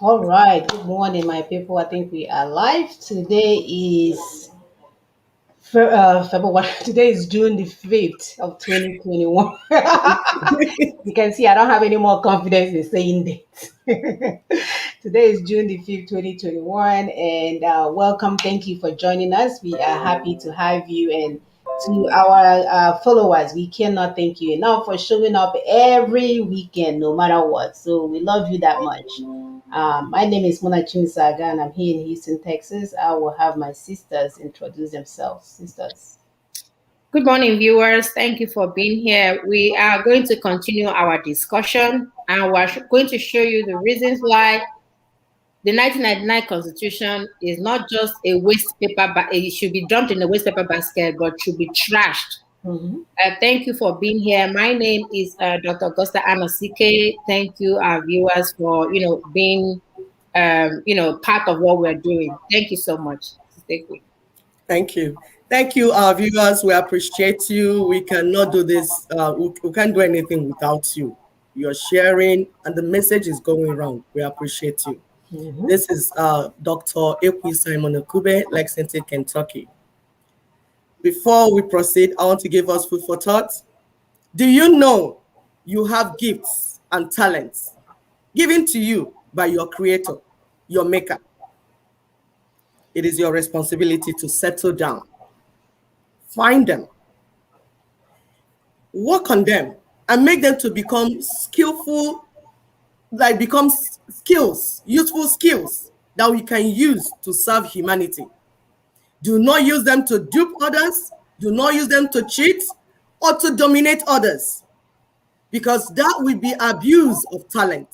All right. Good morning, my people. I think we are live. Today is February. Today is June the 5th of 2021. You can see I don't have any more confidence in saying that. Today is June the 5th, 2021. And welcome. Thank you for joining us. We are happy to have you. And to our followers, we cannot thank you enough for showing up every weekend, no matter what. So we love you that much. My name is Mona Chimisaga, and I'm here in Houston, Texas. I will have my sisters introduce themselves. Sisters. Good morning, viewers. Thank you for being here. We are going to continue our discussion and we're going to show you the reasons why the 1999 Constitution is not just a waste paper, but it should be dumped in a waste paper basket, but should be trashed. Mhm. Thank you for being here. My name is Dr. Augusta Anosike. Thank you, our viewers, for being part of what we're doing. Thank you so much. Stay quick. Thank you. Thank you, our viewers. We appreciate you. We cannot do this. We can't do anything without you. You're sharing, and the message is going around. We appreciate you. Mhm. This is Dr. Ekwi Simon Okube, Lexington, Kentucky. Before we proceed, I want to give us food for thought. Do you know you have gifts and talents given to you by your creator, your maker? It is your responsibility to settle down, find them, work on them, and make them to become skillful, become skills, useful skills that we can use to serve humanity. Do not use them to dupe others. Do not use them to cheat or to dominate others, because that will be abuse of talent.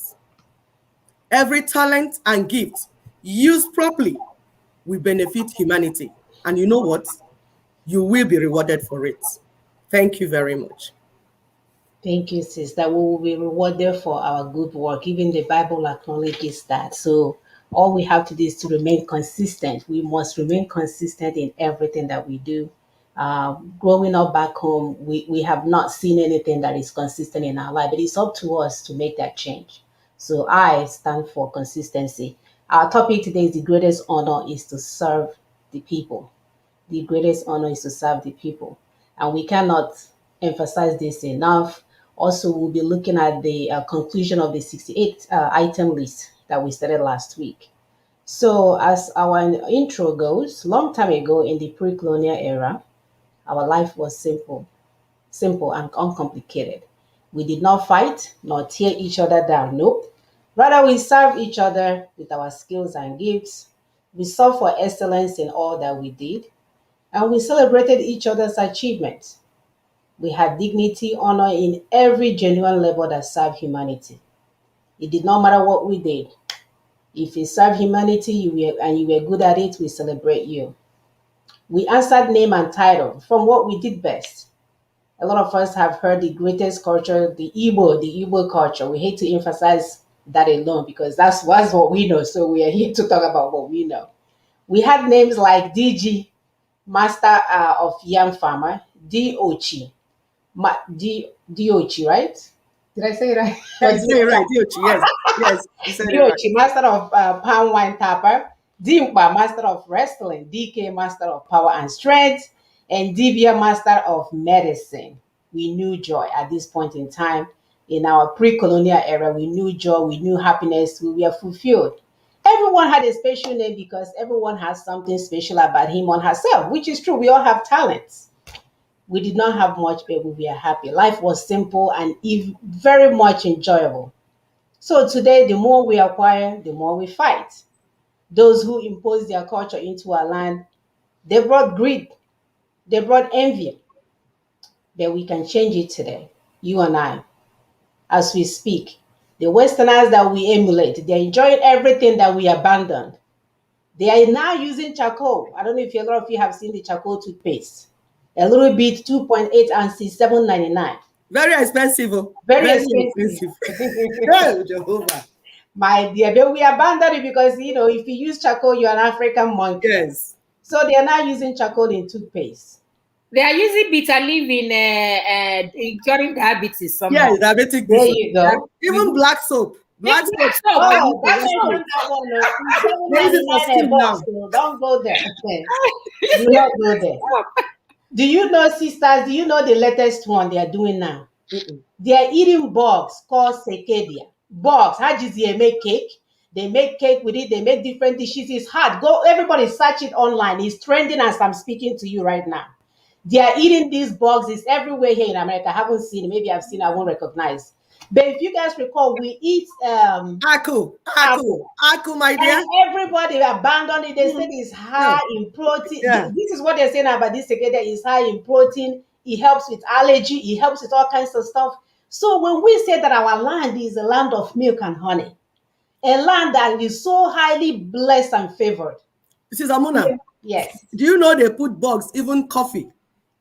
Every talent and gift used properly will benefit humanity. And you know what? You will be rewarded for it. Thank you very much. Thank you, sister. We will be rewarded for our good work. Even the Bible acknowledges that. So all we have to do is to remain consistent. We must remain consistent in everything that we do. Growing up back home, we have not seen anything that is consistent in our life, but it's up to us to make that change. So I stand for consistency. Our topic today is the greatest honor is to serve the people. The greatest honor is to serve the people. And we cannot emphasize this enough. Also, we'll be looking at the conclusion of the 68 item list that we started last week. So, as our intro goes, long time ago in the pre colonial era, our life was simple and uncomplicated. We did not fight nor tear each other down. Nope. Rather, we served each other with our skills and gifts. We sought for excellence in all that we did, and we celebrated each other's achievements. We had dignity, honor in every genuine labor that served humanity. It did not matter what we did. If you served humanity and you were good at it, we celebrate you. We answered name and title from what we did best. A lot of us have heard the greatest culture, the Igbo culture. We hate to emphasize that alone because that's what we know. So we are here to talk about what we know. We had names like DG, Master of Yam Farmer, DOC, DOC, right? Did I say it right? Yeah, you said it right, Diochi. Yes, yes, you said it right. DOC, Master of Palm Wine Tapper, Dimpa, Master of Wrestling, DK, Master of Power and Strength, and Dibia, Master of Medicine. We knew joy at this point in time. In our pre-colonial era, we knew joy, we knew happiness, we were fulfilled. Everyone had a special name because everyone has something special about him or herself, which is true. We all have talents. We did not have much, but we were happy. Life was simple and very much enjoyable. So today, the more we acquire, the more we fight. Those who impose their culture into our land, they brought greed, they brought envy, but we can change it today, you and I, as we speak. The Westerners that we emulate, they're enjoying everything that we abandoned. They are now using charcoal. I don't know if a lot of you have seen the charcoal toothpaste. A little bit, 2.8 and C, 7.99. Very expensive. Very Very expensive. expensive. Hey, Jehovah. My dear, but we abandoned it because if you use charcoal, you're an African monkey. Yes. So they are now using charcoal in toothpaste. They are using bitter leaf in curing diabetes somehow. Yeah, diabetic There disorder. you go. Even black soap. Black soap. Oh, that one, that one. They use it for $7.99 a skin box. now. So don't go there. Okay. Do not go there. Do you know, sisters? Do you know the latest one they are doing now? They are eating bugs called cicadia. Bugs. How do they make cake? They make cake with it. They make different dishes. It's hard. Go, everybody search it online. It's trending as I'm speaking to you right now. They are eating these bugs. It's everywhere here in America. I haven't seen it. Maybe I've seen. I won't recognize. But if you guys recall, we eat Aku, apple. my And dear. everybody abandoned it. They said it's Yeah. high in protein. Yeah. This is what they're saying about this cicada. It's high in protein. It helps with allergy. It helps with all kinds of stuff. So when we say that our land is a land of milk and honey, a land that is so highly blessed and favored. This is Amuna. Yes. Do you know they put bugs, even coffee?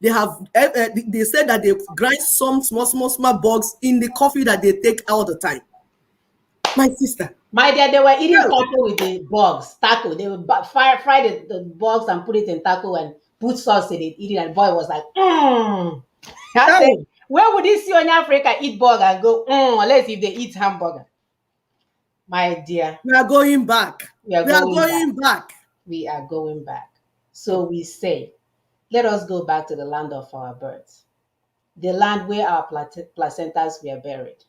They have, they said that they grind some small bugs in the coffee that they take all the time. My sister. My dear, they were eating taco with the bugs. Taco. They would fry the bugs and put it in taco and put sauce in it, eat it. And the boy was like, I said, where would this see in Africa eat bug and go, unless if they eat hamburger? My dear. We are going back. We are We are going going back. We are going back. So we say, let us go back to the land of our birth, the land where our placentas were buried.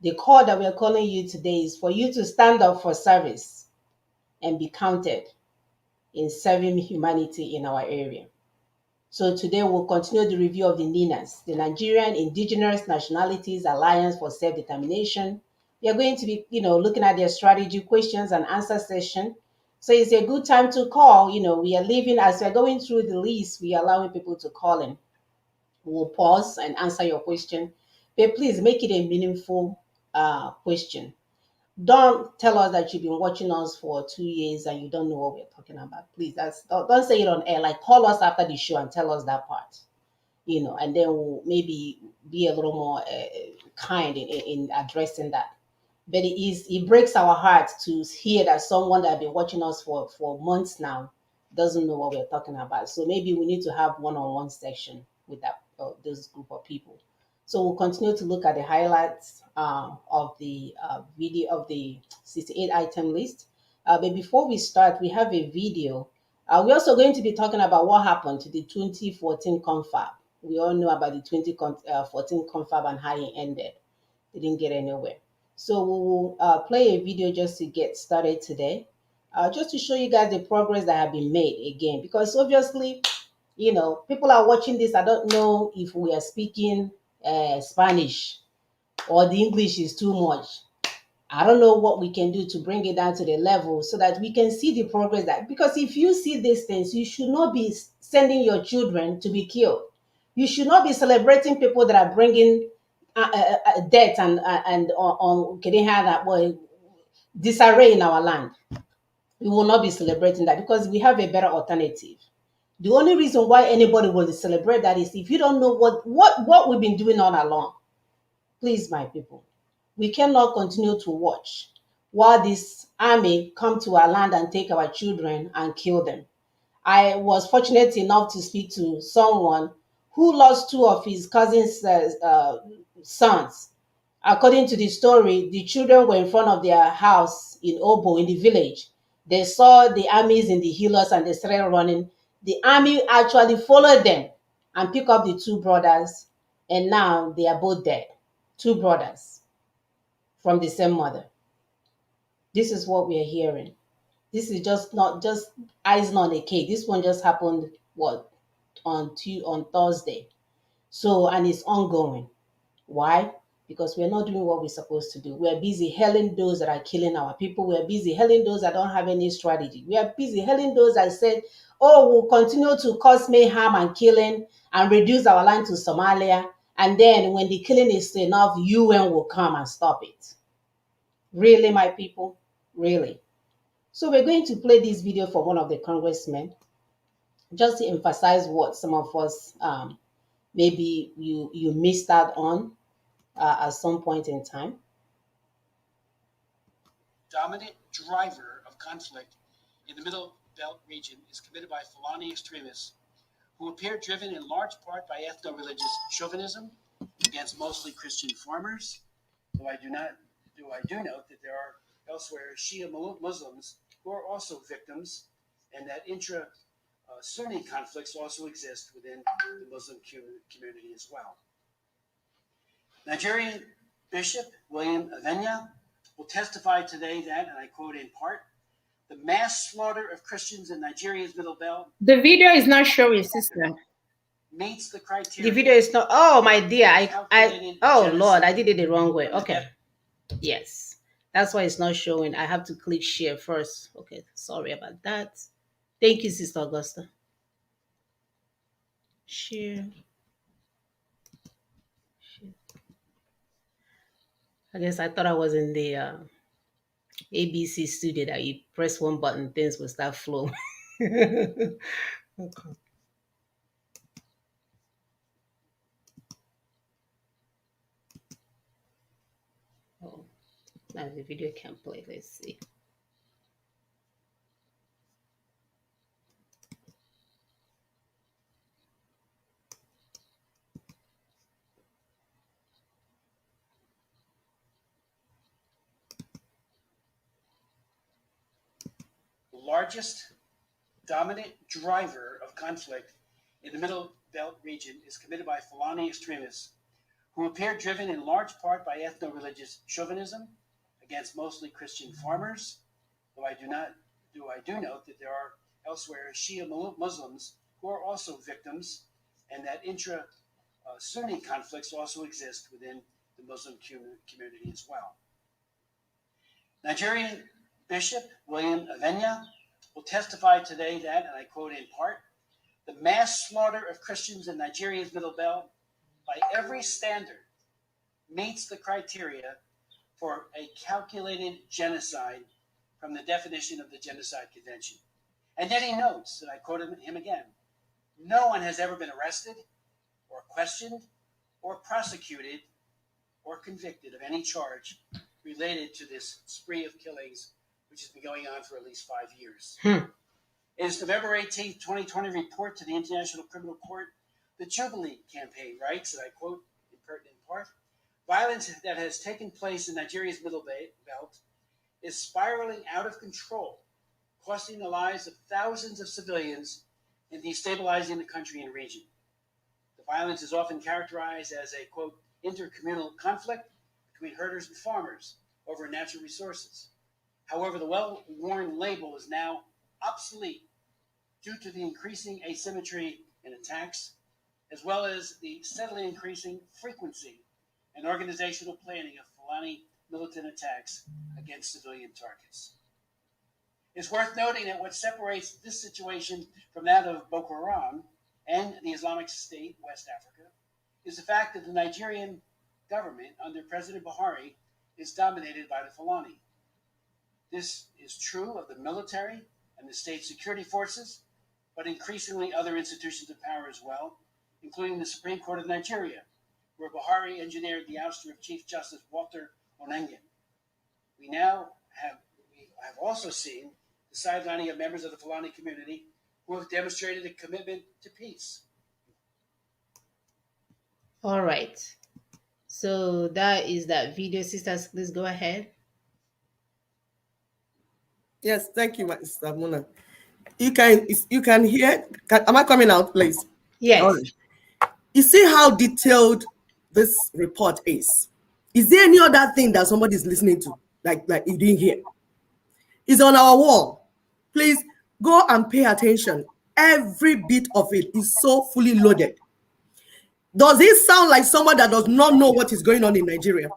The call that we are calling you today is for you to stand up for service and be counted in serving humanity in our area. So today we'll continue the review of the NINAS, the Nigerian Indigenous Nationalities Alliance for Self-Determination. We are going to be, looking at their strategy questions and answer session. So it's a good time to call. We are leaving as we're going through the list, we are allowing people to call in. We'll pause and answer your question, but please make it a meaningful question. Don't tell us that you've been watching us for 2 years and you don't know what we're talking about. Please, don't say it on air. Like, call us after the show and tell us that part, and then we'll maybe be a little more kind in addressing that. But it breaks our heart to hear that someone that has been watching us for months now doesn't know what we're talking about. So maybe we need to have one-on-one section with this group of people. So we'll continue to look at the highlights of the video of the 68 item list. But before we start, we have a video. We're also going to be talking about what happened to the 2014 confab. We all know about the 2014 confab and how it ended. They didn't get anywhere. So we will play a video just to get started today, just to show you guys the progress that have been made again. Because obviously, people are watching this. I don't know if we are speaking Spanish or the English is too much. I don't know what we can do to bring it down to the level so that we can see the progress because if you see these things, you should not be sending your children to be killed. You should not be celebrating people that are bringing death and can they have that disarray in our land. We will not be celebrating that because we have a better alternative. The only reason why anybody will celebrate that is if you don't know what we've been doing all along. Please, my people, we cannot continue to watch while this army come to our land and take our children and kill them. I was fortunate enough to speak to someone who lost two of his cousins' sons. According to the story, the children were in front of their house in Obo in the village. They saw the armies in the healers and they started running. The army actually followed them and picked up the two brothers, and now they are both dead. Two brothers from the same mother. This is what we are hearing. This is not just icing on the cake. This one just happened on Thursday. So, and it's ongoing. Why? Because we're not doing what we're supposed to do. We're busy hailing those that are killing our people. We're busy hailing those that don't have any strategy. We are busy hailing those that said, oh, we'll continue to cause mayhem and killing and reduce our land to Somalia. And then when the killing is enough, UN will come and stop it. Really, my people? Really? So we're going to play this video for one of the congressmen just to emphasize what some of us maybe you missed out on at some point in time. Dominant driver of conflict in the Middle Belt region is committed by Fulani extremists who appear driven in large part by ethno-religious chauvinism against mostly Christian farmers, though I do not do note that there are elsewhere Shia Muslims who are also victims, and that Sunni conflicts also exist within the Muslim community as well. Nigerian Bishop William Avenya will testify today that, and I quote in part, the mass slaughter of Christians in Nigeria's Middle Belt. The video is not showing, sister. Meets the criteria. The video is not. Oh, my dear. Oh, Lord, I did it the wrong way. Okay. Yes. That's why it's not showing. I have to click share first. Okay. Sorry about that. Thank you, Sister Augusta. Share. I guess I thought I was in the ABC studio that you press one button, things will start flowing. Okay. Oh, now the video can play. Let's see. Largest dominant driver of conflict in the Middle Belt region is committed by Fulani extremists who appear driven in large part by ethno-religious chauvinism against mostly Christian farmers, though I do note that there are elsewhere Shia Muslims who are also victims, and that Sunni conflicts also exist within the Muslim community as well. Nigerian Bishop William Avenya will testify today that, and I quote in part, the mass slaughter of Christians in Nigeria's Middle Belt by every standard meets the criteria for a calculated genocide from the definition of the Genocide Convention. And then he notes, and I quote him again, no one has ever been arrested or questioned or prosecuted or convicted of any charge related to this spree of killings, which has been going on for at least 5 years. In its November 18, 2020 report to the International Criminal Court, the Jubilee Campaign writes, and I quote in pertinent part, violence that has taken place in Nigeria's Middle Belt is spiraling out of control, costing the lives of thousands of civilians and destabilizing the country and region. The violence is often characterized as a, quote, intercommunal conflict between herders and farmers over natural resources. However, the well-worn label is now obsolete due to the increasing asymmetry in attacks, as well as the steadily increasing frequency and organizational planning of Fulani militant attacks against civilian targets. It's worth noting that what separates this situation from that of Boko Haram and the Islamic State, West Africa, is the fact that the Nigerian government under President Buhari is dominated by the Fulani. This is true of the military and the state security forces, but increasingly other institutions of power as well, including the Supreme Court of Nigeria, where Buhari engineered the ouster of Chief Justice Walter Onengen. We have also seen the sidelining of members of the Fulani community who have demonstrated a commitment to peace. All right. So that is that video. Sisters, please go ahead. Yes, thank you, Sister Muna. You can hear. Am I coming out, please? Yes. Right. You see how detailed this report is. Is there any other thing that somebody is listening to, like you didn't hear? It's on our wall. Please go and pay attention. Every bit of it is so fully loaded. Does it sound like someone that does not know what is going on in Nigeria?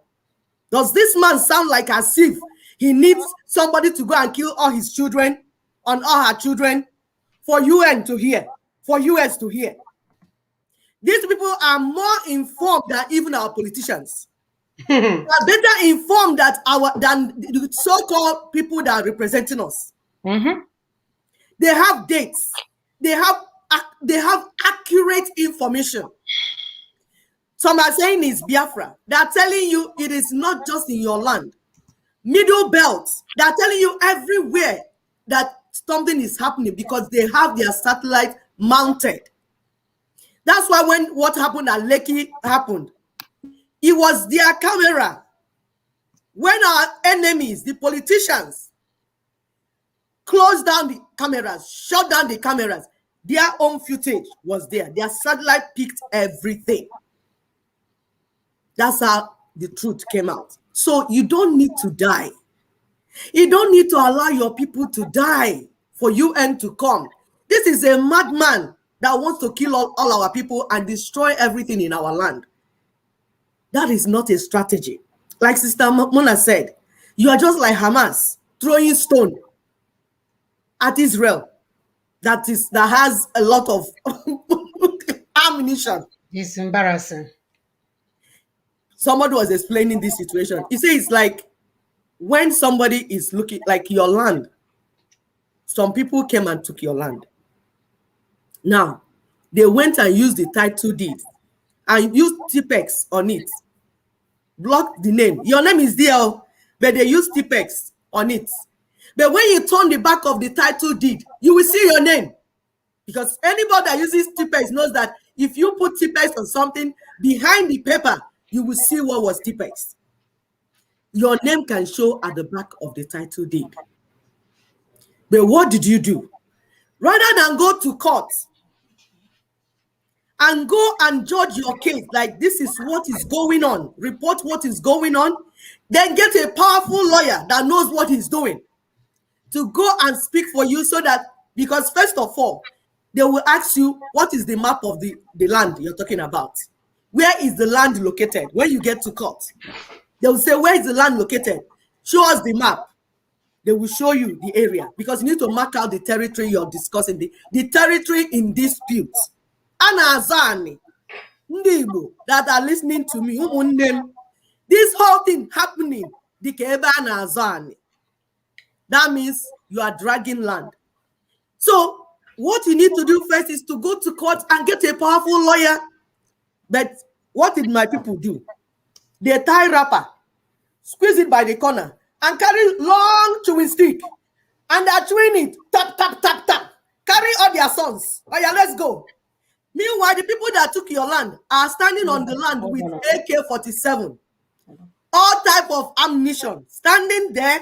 Does this man sound like as if he needs somebody to go and kill all his children and all her children for UN to hear, for US to hear? These people are more informed than even our politicians. They are better informed than the so-called people that are representing us. Mm-hmm. They have dates. They have accurate information. Some are saying it's Biafra. They are telling you it is not just in your land. Middle Belt. They are telling you everywhere that something is happening because they have their satellite mounted. That's why when what happened at Lekki happened, it was their camera When our enemies, the politicians, closed down the cameras, shut down the cameras, their own footage was there. Their satellite picked everything. That's how the truth came out. So you don't need to die. You don't need to allow your people to die for UN to come. This is a madman that wants to kill all our people and destroy everything in our land. That is not a strategy. Like Sister Mona said, you are just like Hamas throwing stone at Israel that has a lot of ammunition. It's embarrassing. Somebody was explaining this situation. He said it's like when somebody is looking like your land. Some people came and took your land. Now, they went and used the title deed and used Tipex on it. Blocked the name. Your name is there, but they used Tipex on it. But when you turn the back of the title deed, you will see your name. Because anybody that uses Tipex knows that if you put Tipex on something behind the paper, you will see what was Tipex. Your name can show at the back of the title deed. But what did you do? Rather than go to court and go and judge your case, like this is what is going on, report what is going on, then get a powerful lawyer that knows what he's doing to go and speak for you so that, because first of all, they will ask you, what is the map of the land you're talking about? Where is the land located? When you get to court, they will say, where is the land located? Show us the map. They will show you the area because you need to mark out the territory you're discussing, the territory in dispute. Anazani, Ndibo that are listening to me, this whole thing happening, that means you are dragging land. So what you need to do first is to go to court and get a powerful lawyer. But what did my people do? They tie wrapper, squeeze it by the corner, and carry long chewing stick. And they're chewing it, tap, tap, tap, tap. Carry all their sons. Oh yeah, let's go. Meanwhile, the people that took your land are standing on the land with AK-47, all type of ammunition, standing there,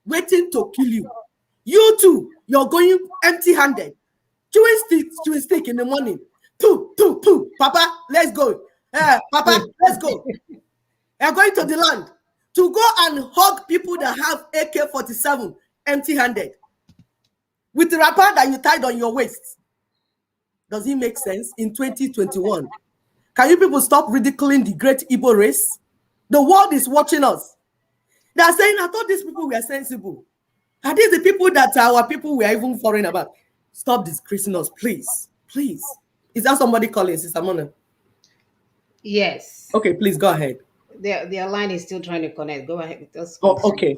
waiting to kill you. You too, you're going empty-handed. Chewing stick in the morning. Poo, poo, poo. Papa, let's go. Papa, let's go. You're going to the land to go and hug people that have AK-47 empty-handed with the wrapper that you tied on your waist. Does it make sense in 2021? Can you people stop ridiculing the great Igbo race? The world is watching us. They are saying, I thought these people were sensible. Are these the people that our people were even worrying about? Stop disgracing us, please. Please. Is that somebody calling, Sister Mona? Yes. Okay, please go ahead. Their line is still trying to connect. Go ahead. Okay.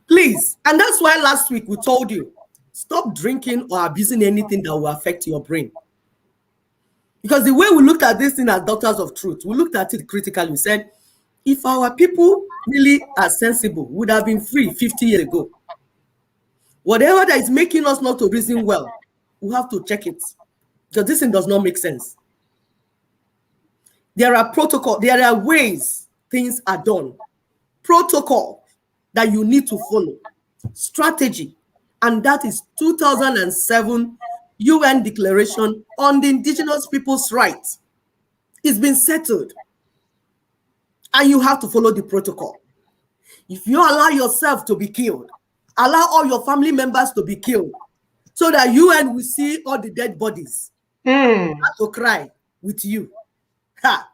Please. And that's why last week we told you, stop drinking or abusing anything that will affect your brain. Because the way we looked at this thing as doctors of truth, we looked at it critically. We said, if our people really are sensible, would have been free 50 years ago. Whatever that is making us not to reason well, we have to check it. Because this thing does not make sense. There are protocols, there are ways things are done. Protocol that you need to follow. Strategy. And that is 2007 UN Declaration on the Indigenous People's Rights. It's been settled. And you have to follow the protocol. If you allow yourself to be killed, allow all your family members to be killed, so that UN will see all the dead bodies. Have to cry with you. Ha!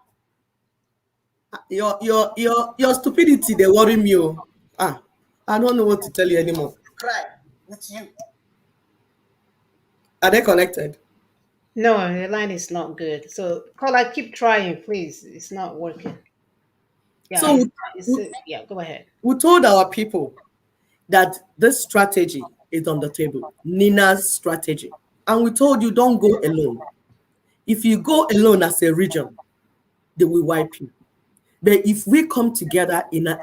Your stupidity, they worry me. I don't know what to tell you anymore. Cry with you. Are they connected? No, the line is not good. So, caller, keep trying, please. It's not working. Yeah, So yeah, go ahead. we told our people that this strategy is on the table, Nina's strategy. And we told you, don't go alone. If you go alone as a region, they will wipe you. But if we come together in an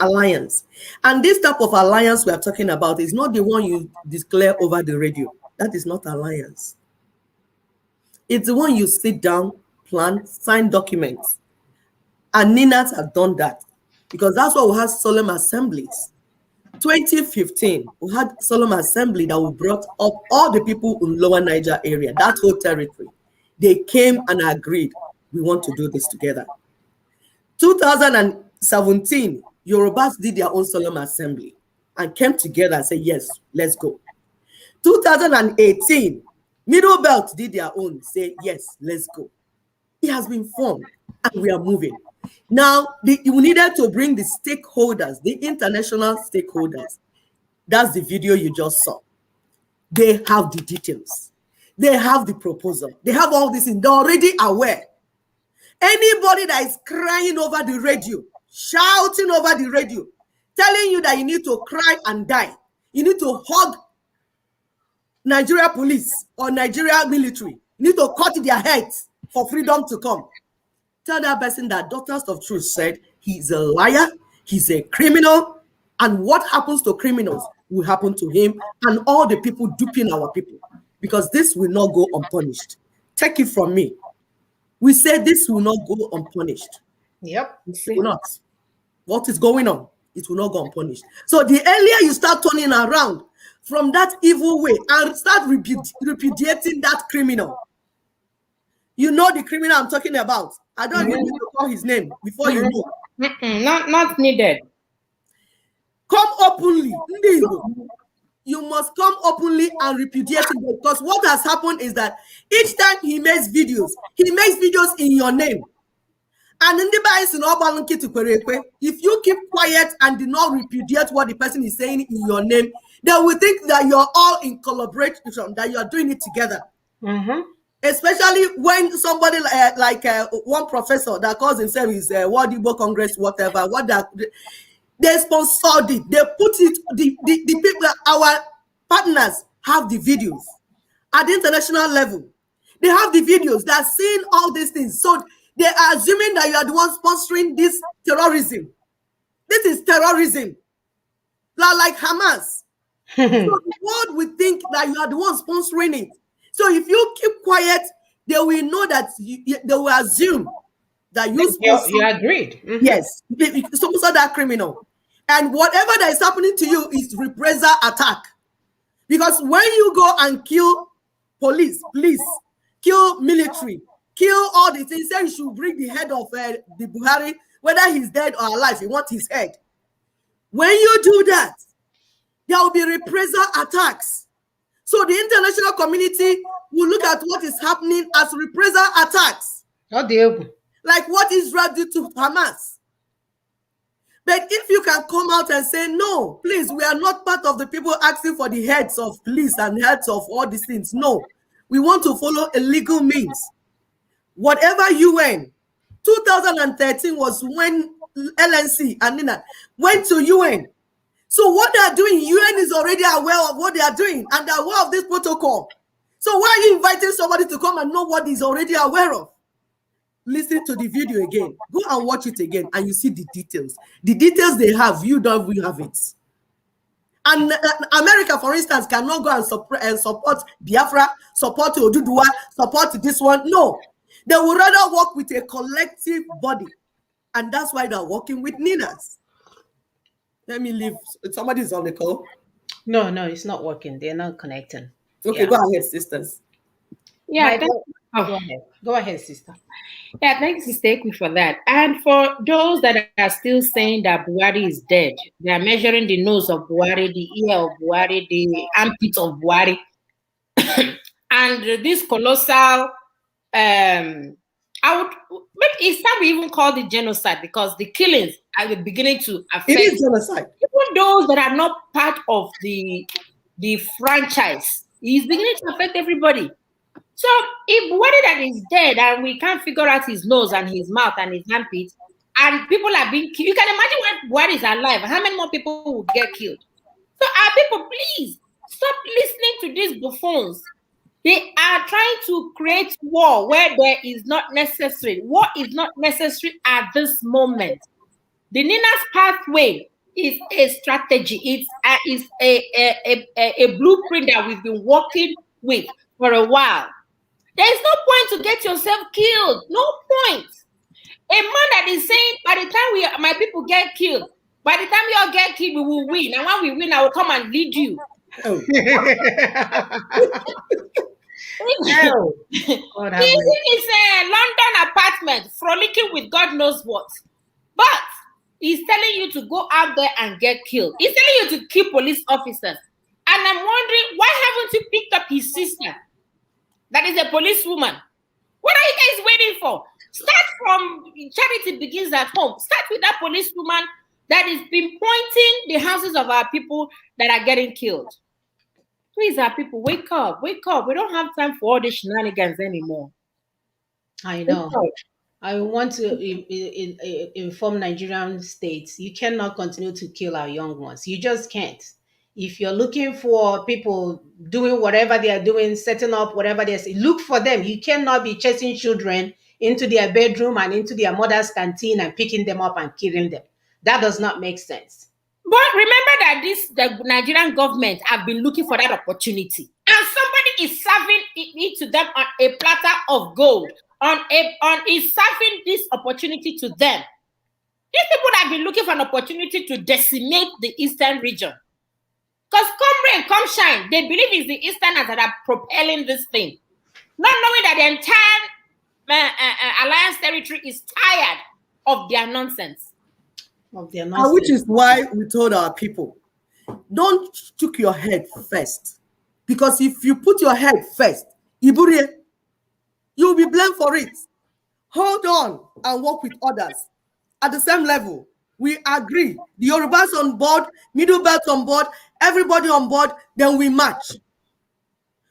alliance, and this type of alliance we are talking about is not the one you declare over the radio. That is not alliance. It's the one you sit down, plan, sign documents. And Ninas have done that. because that's why we had solemn assemblies. 2015, we had solemn assembly that we brought up all the people in Lower Niger area, that whole territory. They came and agreed, we want to do this together. 2017, Yorubas did their own solemn assembly and came together and said, yes, let's go. 2018, Middle Belt did their own, say, yes, let's go. It has been formed and we are moving. Now, we needed to bring the stakeholders, the international stakeholders. That's the video you just saw. They have the details. They have the proposal. They have all this in. They're already aware. Anybody that is crying over the radio, shouting over the radio, telling you that you need to cry and die, you need to hug Nigeria police or Nigeria military, you need to cut their heads for freedom to come. Tell that person that Daughters of Truth said he's a liar, he's a criminal, and what happens to criminals will happen to him and all the people duping our people, because this will not go unpunished. Take it from me. We say this will not go unpunished. Yep. It will not. What is going on? It will not go unpunished. So the earlier you start turning around from that evil way and start repudiating that criminal, you know the criminal I'm talking about. I don't even need to call his name before you know. Not needed. Come openly. You must come openly and repudiate it, because what has happened is that each time he makes videos in your name. And in the if you keep quiet and do not repudiate what the person is saying in your name, they will think that you're all in collaboration, that you are doing it together. Especially when somebody like one professor that calls himself is World Igbo Congress, whatever, they sponsored it. They put it, the people, our partners have the videos at the international level. They have the videos. They're seeing all these things. So they are assuming that you are the one sponsoring this terrorism. This is terrorism. Like Hamas. So the world will think that you are the one sponsoring it. So if you keep quiet, they will know that they will assume that you agreed. Yes, sponsor that criminal. And whatever that is happening to you is reprisal attack. Because when you go and kill police, kill military, kill all the things, say you should bring the head of the Buhari, whether he's dead or alive, you want his head. When you do that, there will be reprisal attacks. So the international community will look at what is happening as reprisal attacks. Like what Israel did to Hamas. But if you can come out and say, no, please, we are not part of the people asking for the heads of police and heads of all these things. No, we want to follow a legal means. Whatever UN, 2013 was when LNC and Nina went to UN. So what they are doing, UN is already aware of what they are doing and they are aware of this protocol. So why are you inviting somebody to come and know what he's already aware of? Listen to the video again. Go and watch it again and you see the details. The details they have, you don't really have it. And America, for instance, cannot go and support Biafra, support Oduduwa, support this one. No. They would rather work with a collective body. And that's why they're working with Ninas. Let me leave. Somebody's on the call. No, it's not working. They're not connecting. Okay, go ahead, sisters. Yeah, go ahead, sister. Yeah, thanks, Sister Ekwe, for that. And for those that are still saying that Buhari is dead, they are measuring the nose of Buhari, the ear of Buhari, the armpit of Buhari. And this colossal, it's not even called the genocide, because the killings are beginning to affect. It is genocide. Even those that are not part of the franchise, it's beginning to affect everybody. So if Buhari that is dead and we can't figure out his nose and his mouth and his armpit, and people are being killed, you can imagine when Buhari is alive, how many more people will get killed? So our people, please stop listening to these buffoons. They are trying to create war where there is not necessary. War is not necessary at this moment. The Nina's pathway is a strategy. It's a blueprint that we've been working with for a while. There is no point to get yourself killed. No point. A man that is saying, by the time my people get killed, by the time you all get killed, we will win. And when we win, I will come and lead you. Oh. Oh, God have This mercy. is a London apartment, frolicking with God knows what. But he's telling you to go out there and get killed. He's telling you to kill police officers. And I'm wondering, why haven't you picked up his sister? That is a policewoman. What are you guys waiting for? Start from charity begins at home. Start with that policewoman that is pinpointing the houses of our people that are getting killed. Please, our people, wake up, wake up. We don't have time for all these shenanigans anymore. I know. I want to inform Nigerian states, you cannot continue to kill our young ones. You just can't. If you're looking for people doing whatever they are doing, setting up whatever they're saying, look for them. You cannot be chasing children into their bedroom and into their mother's canteen and picking them up and killing them. That does not make sense. But remember that the Nigerian government have been looking for that opportunity, and somebody is serving it to them on a platter of gold. Is serving this opportunity to them. These people have been looking for an opportunity to decimate the eastern region. Because come rain, come shine, they believe it's the Easterners that are propelling this thing, not knowing that the entire alliance territory is tired of their nonsense. And which is why we told our people, don't stick your head first. Because if you put your head first, Iburie, you will be blamed for it. Hold on and work with others at the same level. We agree. The Yorubas on board, Middle Belt on board, everybody on board, then we march.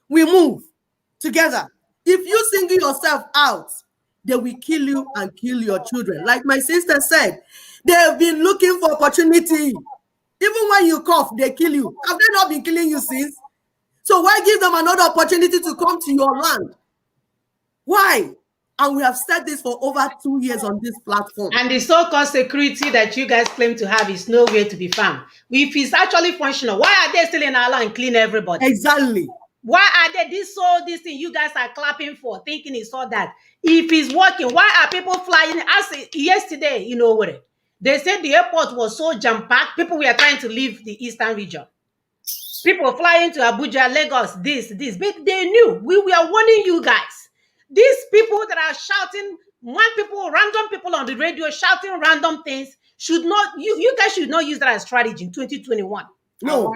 We move together. If you single yourself out, they will kill you and kill your children. Like my sister said, they have been looking for opportunity. Even when you cough, they kill you. Have they not been killing you since? So why give them another opportunity to come to your land? Why? And we have said this for over 2 years on this platform. And the so-called security that you guys claim to have is nowhere to be found. If it's actually functional, why are they still in our land and clean everybody? Exactly. Why are they this thing you guys are clapping for, thinking it's all that? If it's working, why are people flying? As yesterday, you know what? They said the airport was so jam-packed, people were trying to leave the eastern region. People flying to Abuja, Lagos, this. But they knew. We were warning you guys. These people that are shouting, random people on the radio shouting random things, you guys should not use that as strategy in 2021. No.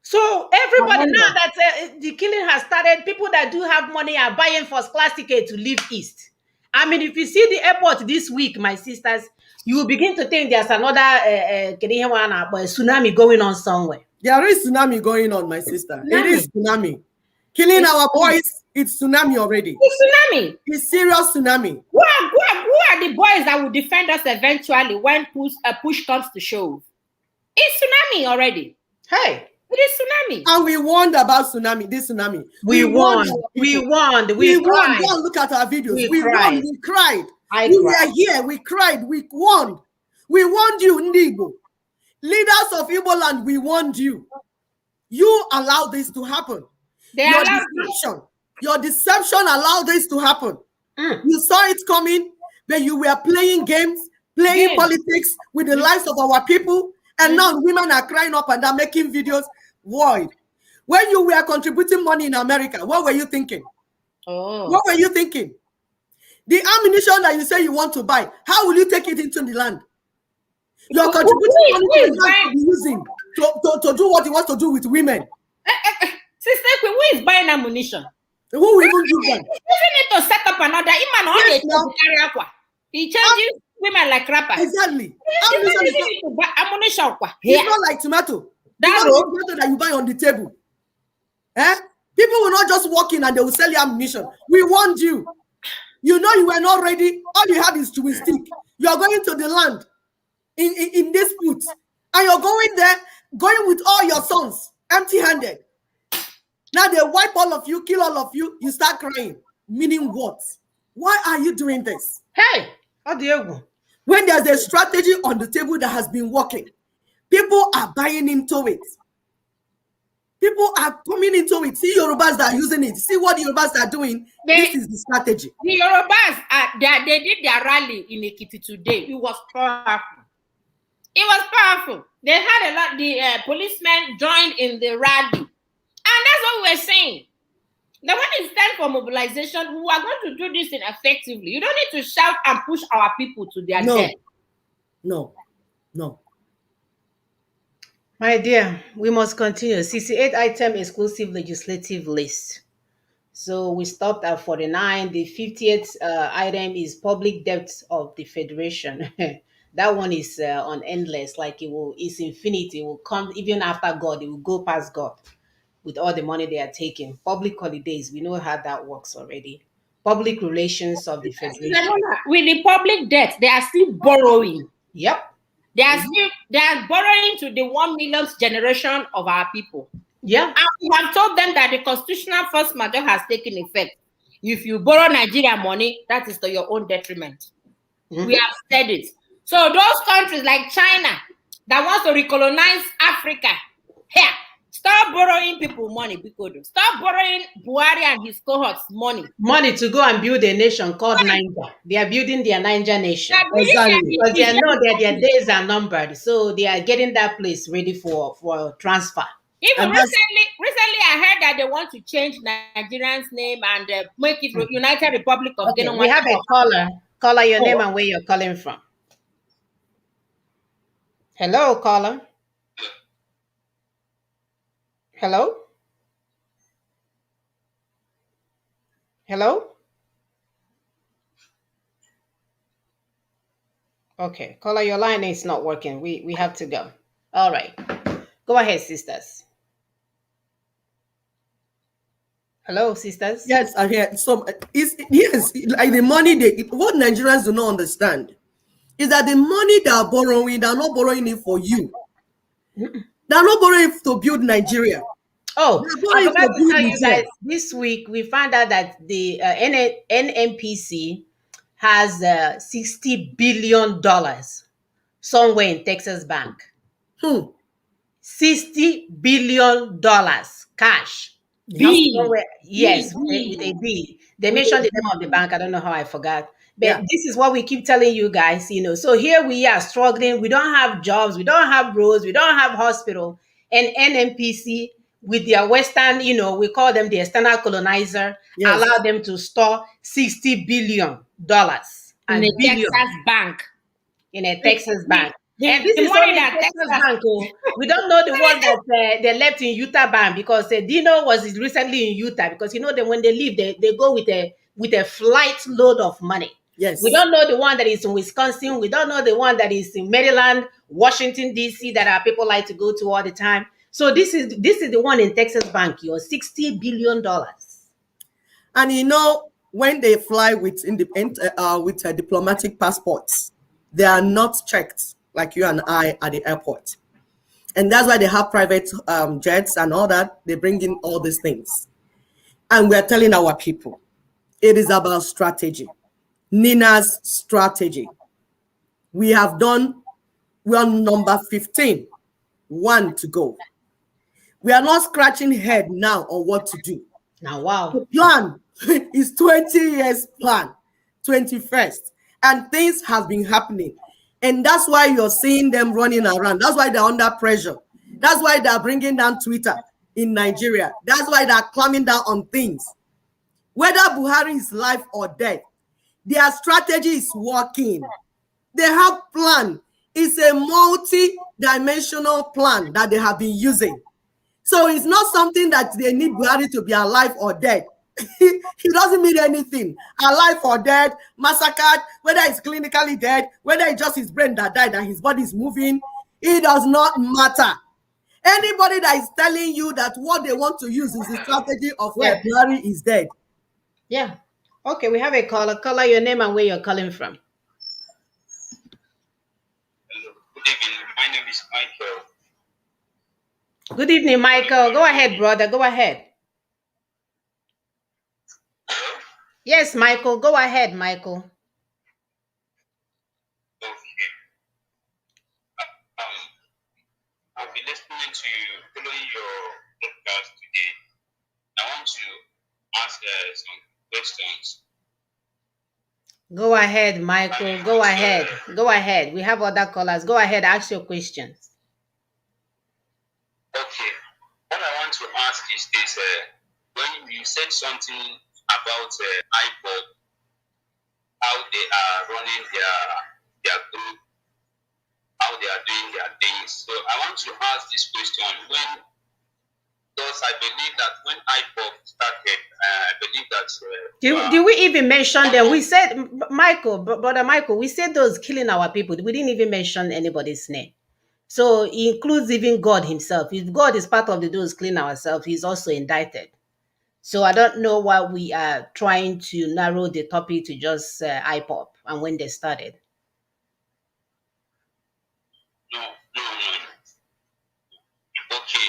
So everybody now that the killing has started, people that do have money are buying first-class ticket to leave east. I mean, if you see the airport this week, my sisters, you will begin to think there's another tsunami going on somewhere. There is tsunami going on, my sister. It is tsunami. Killing our boys, it's tsunami already. It's tsunami. It's serious tsunami. Who are the boys that will defend us eventually when push comes to shove? It's tsunami already. Hey. It is tsunami. And we warned about this tsunami. We warned. We cried. Go and look at our videos. We cried. We cried. Were here. We cried. We warned. We warned you, Ndigo. Leaders of Igbo land, we warned you. You allowed this to happen. Your deception allowed this to happen. You saw it coming, but you were playing games, playing politics with the lives of our people. And now women are crying up and they're making videos. Void. When you were contributing money in America, what were you thinking? What were you thinking? The ammunition that you say you want to buy, how will you take it into the land? You're contributing money to the land to be using to do what you want to do with women. Sister, who is buying ammunition? Who will even do that? You need to set up another. He changes women like rappers. Exactly. Ammunition. It's not like tomato. That's the tomato that you buy on the table. People will not just walk in and they will sell you ammunition. We warned you. You know you were not ready. All you had is chewing stick. You are going to the land in this foot, and you're going there, going with all your sons, empty-handed. Now they wipe all of you, kill all of you. You start crying. Meaning what? Why are you doing this? Hey, how do you go? When there's a strategy on the table that has been working, people are buying into it. People are coming into it. See Yorubas that are using it. See what the Yorubas are doing. This is the strategy. The Yorubas, they did their rally in Ekiti today. It was powerful. It was powerful. They had a lot. The policemen joined in the rally, and that's what we're saying. Now, when it's time for mobilization, we are going to do this effectively. You don't need to shout and push our people to their death. No. My dear, we must continue. 68 item exclusive legislative list. So we stopped at 49. The 50th item is public debt of the Federation. That one is on endless, like it's infinity. It will come even after God, it will go past God with all the money they are taking. Public holidays, we know how that works already. Public relations of the Federation. With the public debt, they are still borrowing. Yep. They are borrowing to the 1 millionth generation of our people. Yeah. And we have told them that the constitutional force majeure has taken effect. If you borrow Nigeria money, that is to your own detriment. Mm-hmm. We have said it. So those countries like China that wants to recolonize Africa, here, stop borrowing people money, because stop borrowing Buhari and his cohorts money. Money to go and build a nation called Niger. They are building their Niger nation. Exactly. Because they know that their days are numbered. So they are getting that place ready for transfer. Even recently, I heard that they want to change Nigerian's name and make it United Republic of Ghana. We have a caller. Caller, your name and where you're calling from. Hello, caller. Hello? Hello? Okay, caller, your line is not working. We have to go. All right. Go ahead, sisters. Hello, sisters. Yes, I hear. So, yes, like the money what Nigerians do not understand is that the money they are borrowing, they are not borrowing it for you. They are not borrowing it to build Nigeria. Oh, I forgot to tell you guys, this week we found out that the NNPC has $60 billion somewhere in Texas Bank. $60 billion cash. Yes, with a B. They mentioned the name of the bank. I don't know how I forgot. But this is what we keep telling you guys, So here we are struggling. We don't have jobs. We don't have roads. We don't have hospital. And NNPC, with their Western, we call them the external colonizer, allow them to store $60 billion in a Texas bank. In a Texas bank. And this is only Texas Bank. We don't know the one that they left in Utah Bank, because Dino was recently in Utah, because that when they leave, they go with a flight load of money. Yes. We don't know the one that is in Wisconsin. We don't know the one that is in Maryland, Washington, D.C. that our people like to go to all the time. So this is the one in Texas Bank, $60 billion. And when they fly with diplomatic passports, they are not checked like you and I at the airport. And that's why they have private jets and all that. They bring in all these things. And we're telling our people, it is about strategy. Nina's strategy. We're on number 15, 1 to go. We are not scratching head now on what to do. Now, wow. The plan is 20 years plan, 21st. And things have been happening. And that's why you're seeing them running around. That's why they're under pressure. That's why they're bringing down Twitter in Nigeria. That's why they're climbing down on things. Whether Buhari is life or death, their strategy is working. They have plan. It's a multi-dimensional plan that they have been using. So it's not something that they need Buhari to be alive or dead. He doesn't mean anything. Alive or dead, massacred, whether it's clinically dead, whether it's just his brain that died and his body is moving, it does not matter. Anybody that is telling you that what they want to use is the strategy of Buhari is dead. Yeah. Okay, we have a caller. Caller, your name and where you're calling from. Hello. Good evening. My name is Michael. Good evening, Michael. Go ahead, brother. Go ahead. Hello? Yes, Michael. Go ahead, Michael. Okay. I've I'll be listening to you, following your podcast today. I want to ask some questions. Go ahead, Michael. Go ahead. Go ahead. We have other callers. Go ahead. Ask your questions. Okay. What I want to ask is this: when you said something about IPOB, how they are running their group, how they are doing their things. So I want to ask this question: because I believe that when IPOB started, I believe that Did we even mention them? We said, Michael, brother Michael, we said those killing our people. We didn't even mention anybody's name. So it includes even God himself. If God is part of those killing ourselves, he's also indicted. So I don't know why we are trying to narrow the topic to just IPOP and when they started. no. Okay.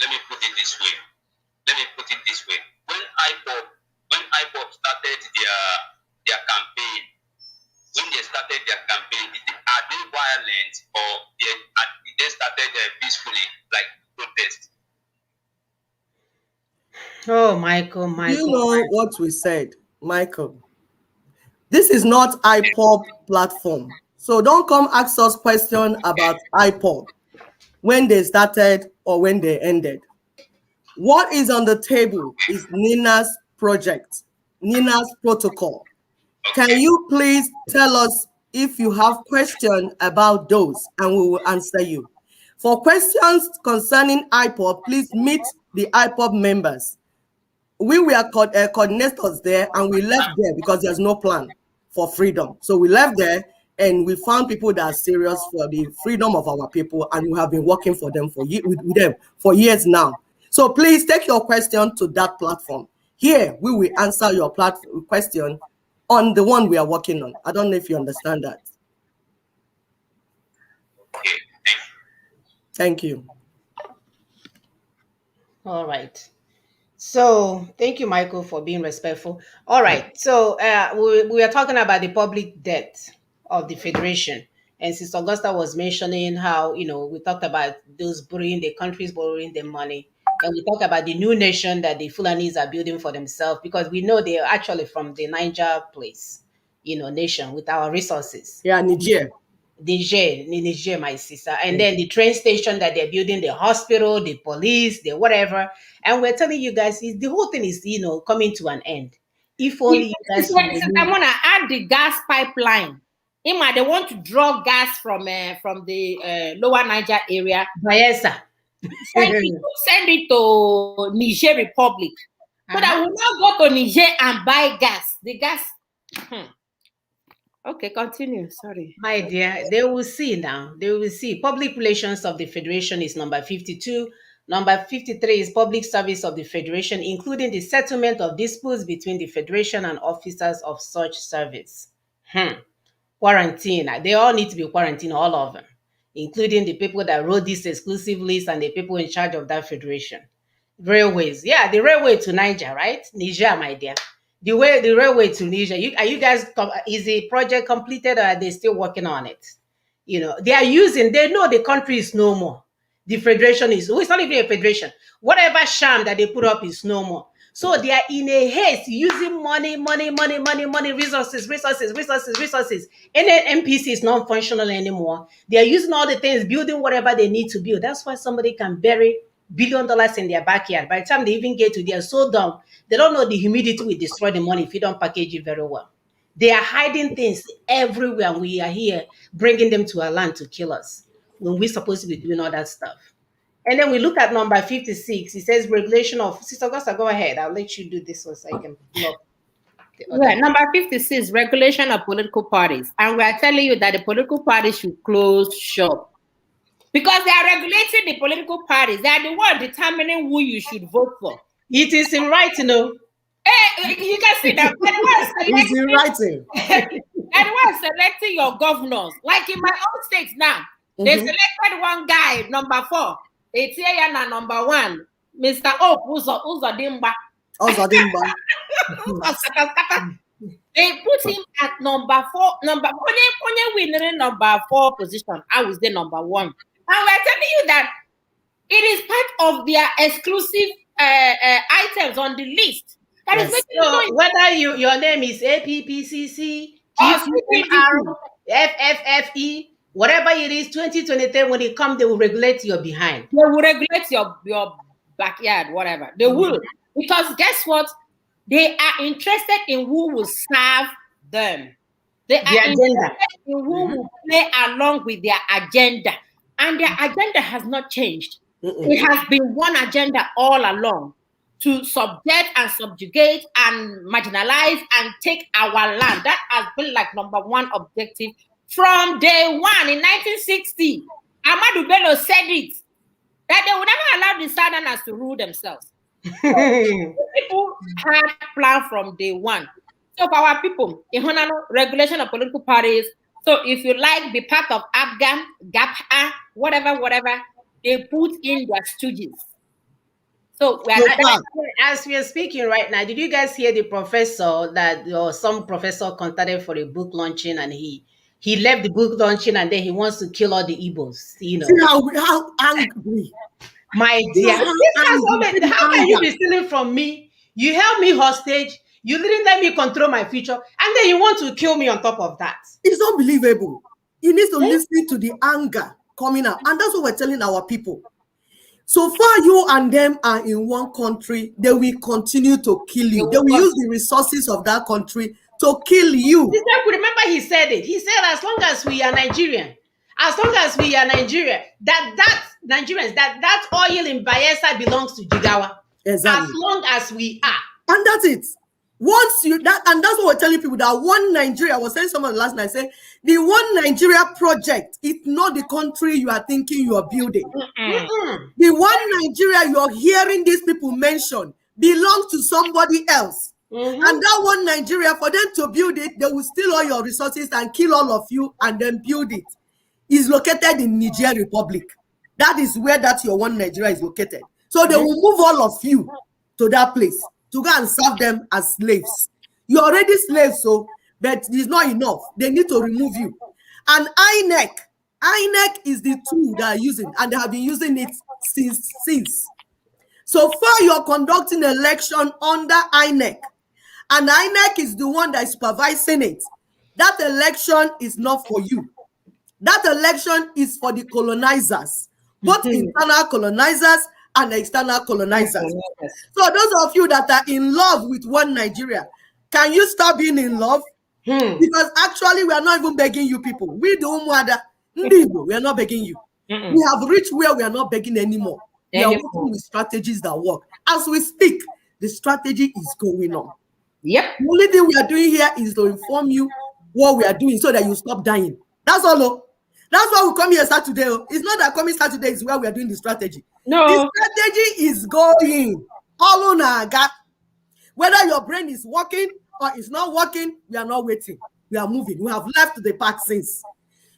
Let me put it this way. When IPOP started their campaign, are they violent or they started peacefully, like protest? Oh, Michael. You know what we said, Michael. This is not IPOB platform. So don't come ask us questions about IPOB, when they started or when they ended. What is on the table is Nina's project, Nina's protocol. Can you please tell us if you have questions about those, and we will answer you. For questions concerning IPOB, please meet the IPOB members. We were coordinators there, and we left there because there's no plan for freedom. So we left there and we found people that are serious for the freedom of our people, and we have been working for them with them for years now. So please take your question to that platform. Here, we will answer your question on the one we are working on. I don't know if you understand that. Okay, thank you. All right. So thank you, Michael, for being respectful. All right. So we are talking about the public debt of the Federation. And Sister Augusta was mentioning how, we talked about those the countries borrowing the money. And we talked about the new nation that the Fulanis are building for themselves, because we know they are actually from the Niger place, nation with our resources. Yeah, Niger. Niger, my sister. And then the train station that they're building, the hospital, the police, the whatever. And we're telling you guys, the whole thing is, coming to an end. If only you guys I want to add the gas pipeline. Ima, they want to draw gas from the lower Niger area. Bayelsa. Send it to Niger Republic. So that we not go to Niger and buy gas. The gas. Okay, continue. Sorry. My dear, they will see now. They will see. Public relations of the Federation is number 52. Number 53 is public service of the Federation, including the settlement of disputes between the Federation and officers of such service. Quarantine. They all need to be quarantined, all of them, including the people that wrote this exclusive list and the people in charge of that Federation. Railways. Yeah, the railway to Niger, right? Niger, my dear. The railway to Niger. Is the project completed, or are they still working on it? They know the country is no more. The Federation is, it's not even a federation. Whatever sham that they put up is no more. So they are in a haste, using money, resources. And then NPC is not functional anymore. They are using all the things, building whatever they need to build. That's why somebody can bury $1 billion in their backyard. By the time they even get to there, so dumb, they don't know the humidity will destroy the money if you don't package it very well. They are hiding things everywhere, and we are here bringing them to our land to kill us when we're supposed to be doing all that stuff. And then we look at number 56. It says regulation of, Sister Augusta, go ahead. I'll let you do this one so I can pull up. Number 56, regulation of political parties. And we are telling you that the political parties should close shop. Because they are regulating the political parties. They are the one determining who you should vote for. It is in writing, Hey, you can see that. It's in writing. And we're selecting your governors. Like in my own state now, they selected one guy, number 4. Etienne, number 1. Mr. Ope, Uzodimba. They put him at number 4. Only winning number 4 position. I was the number 1. And we're telling you that It is part of their exclusive items on the list. That is Yes. making it So whether your name is APPCC, GQMR, FFFE, whatever it is, 2023, when it comes, they will regulate your behind. They will regulate your backyard, whatever. They will. Because guess what? They are interested in who will serve them. They are interested in who will play along with their agenda. And their agenda has not changed. It has been one agenda all along, to subject and subjugate and marginalize and take our land. That has been like number one objective from day one in 1960. Ahmadu Bello said it, that they would never allow the Southerners to rule themselves. So people had planned from day one. So for our people, regulation of political parties. So if you like, be part of Afghan, GAPA, whatever, they put in their stooges. So as we are speaking right now, did you guys hear the professor that, or some professor contacted for a book launching, and he left the book launching and then he wants to kill all the Igbos? You know, See how angry. My dear, how can you be stealing from me? You held me hostage. You didn't let me control my future, and then you want to kill me on top of that. It's unbelievable. You need to listen to the anger coming out, and that's what we're telling our people. So far, you and them are in one country, they will continue to kill you. They will use the resources of that country to kill you. Remember, he said it. He said, as long as we are Nigerian, that oil in Bayelsa belongs to Jigawa. Exactly. As long as we are. And that's it. Once you that, and that's what we're telling people, that one Nigeria, I was saying someone last night, say the one Nigeria project, it's not the country you are thinking you are building. The one Nigeria you're hearing these people mention belongs to somebody else. And that one Nigeria, for them to build it, they will steal all your resources and kill all of you and then build it. Is located in Niger Republic. That is where that your one Nigeria is located. So they will move all of you to that place to go and serve them as slaves. You're already slaves, so, but it's not enough. They need to remove you. And INEC is the tool they are using, and they have been using it since. So far, you're conducting election under INEC, and INEC is the one that is supervising it. That election is not for you. That election is for the colonizers, both internal colonizers and external colonizers. So those of you that are in love with one Nigeria, can you stop being in love? Because actually we are not even begging you people. We are not begging you. We have reached where we are not begging anymore. We are working with strategies that work. As we speak, the strategy is going on. Yep. The only thing we are doing here is to inform you what we are doing so that you stop dying. That's all. That's why we come here Saturday. It's not that coming Saturday is where we are doing the strategy. No. The strategy is going all on our gap. Whether your brain is working or it's not working, we are not waiting. We are moving. We have left the park since.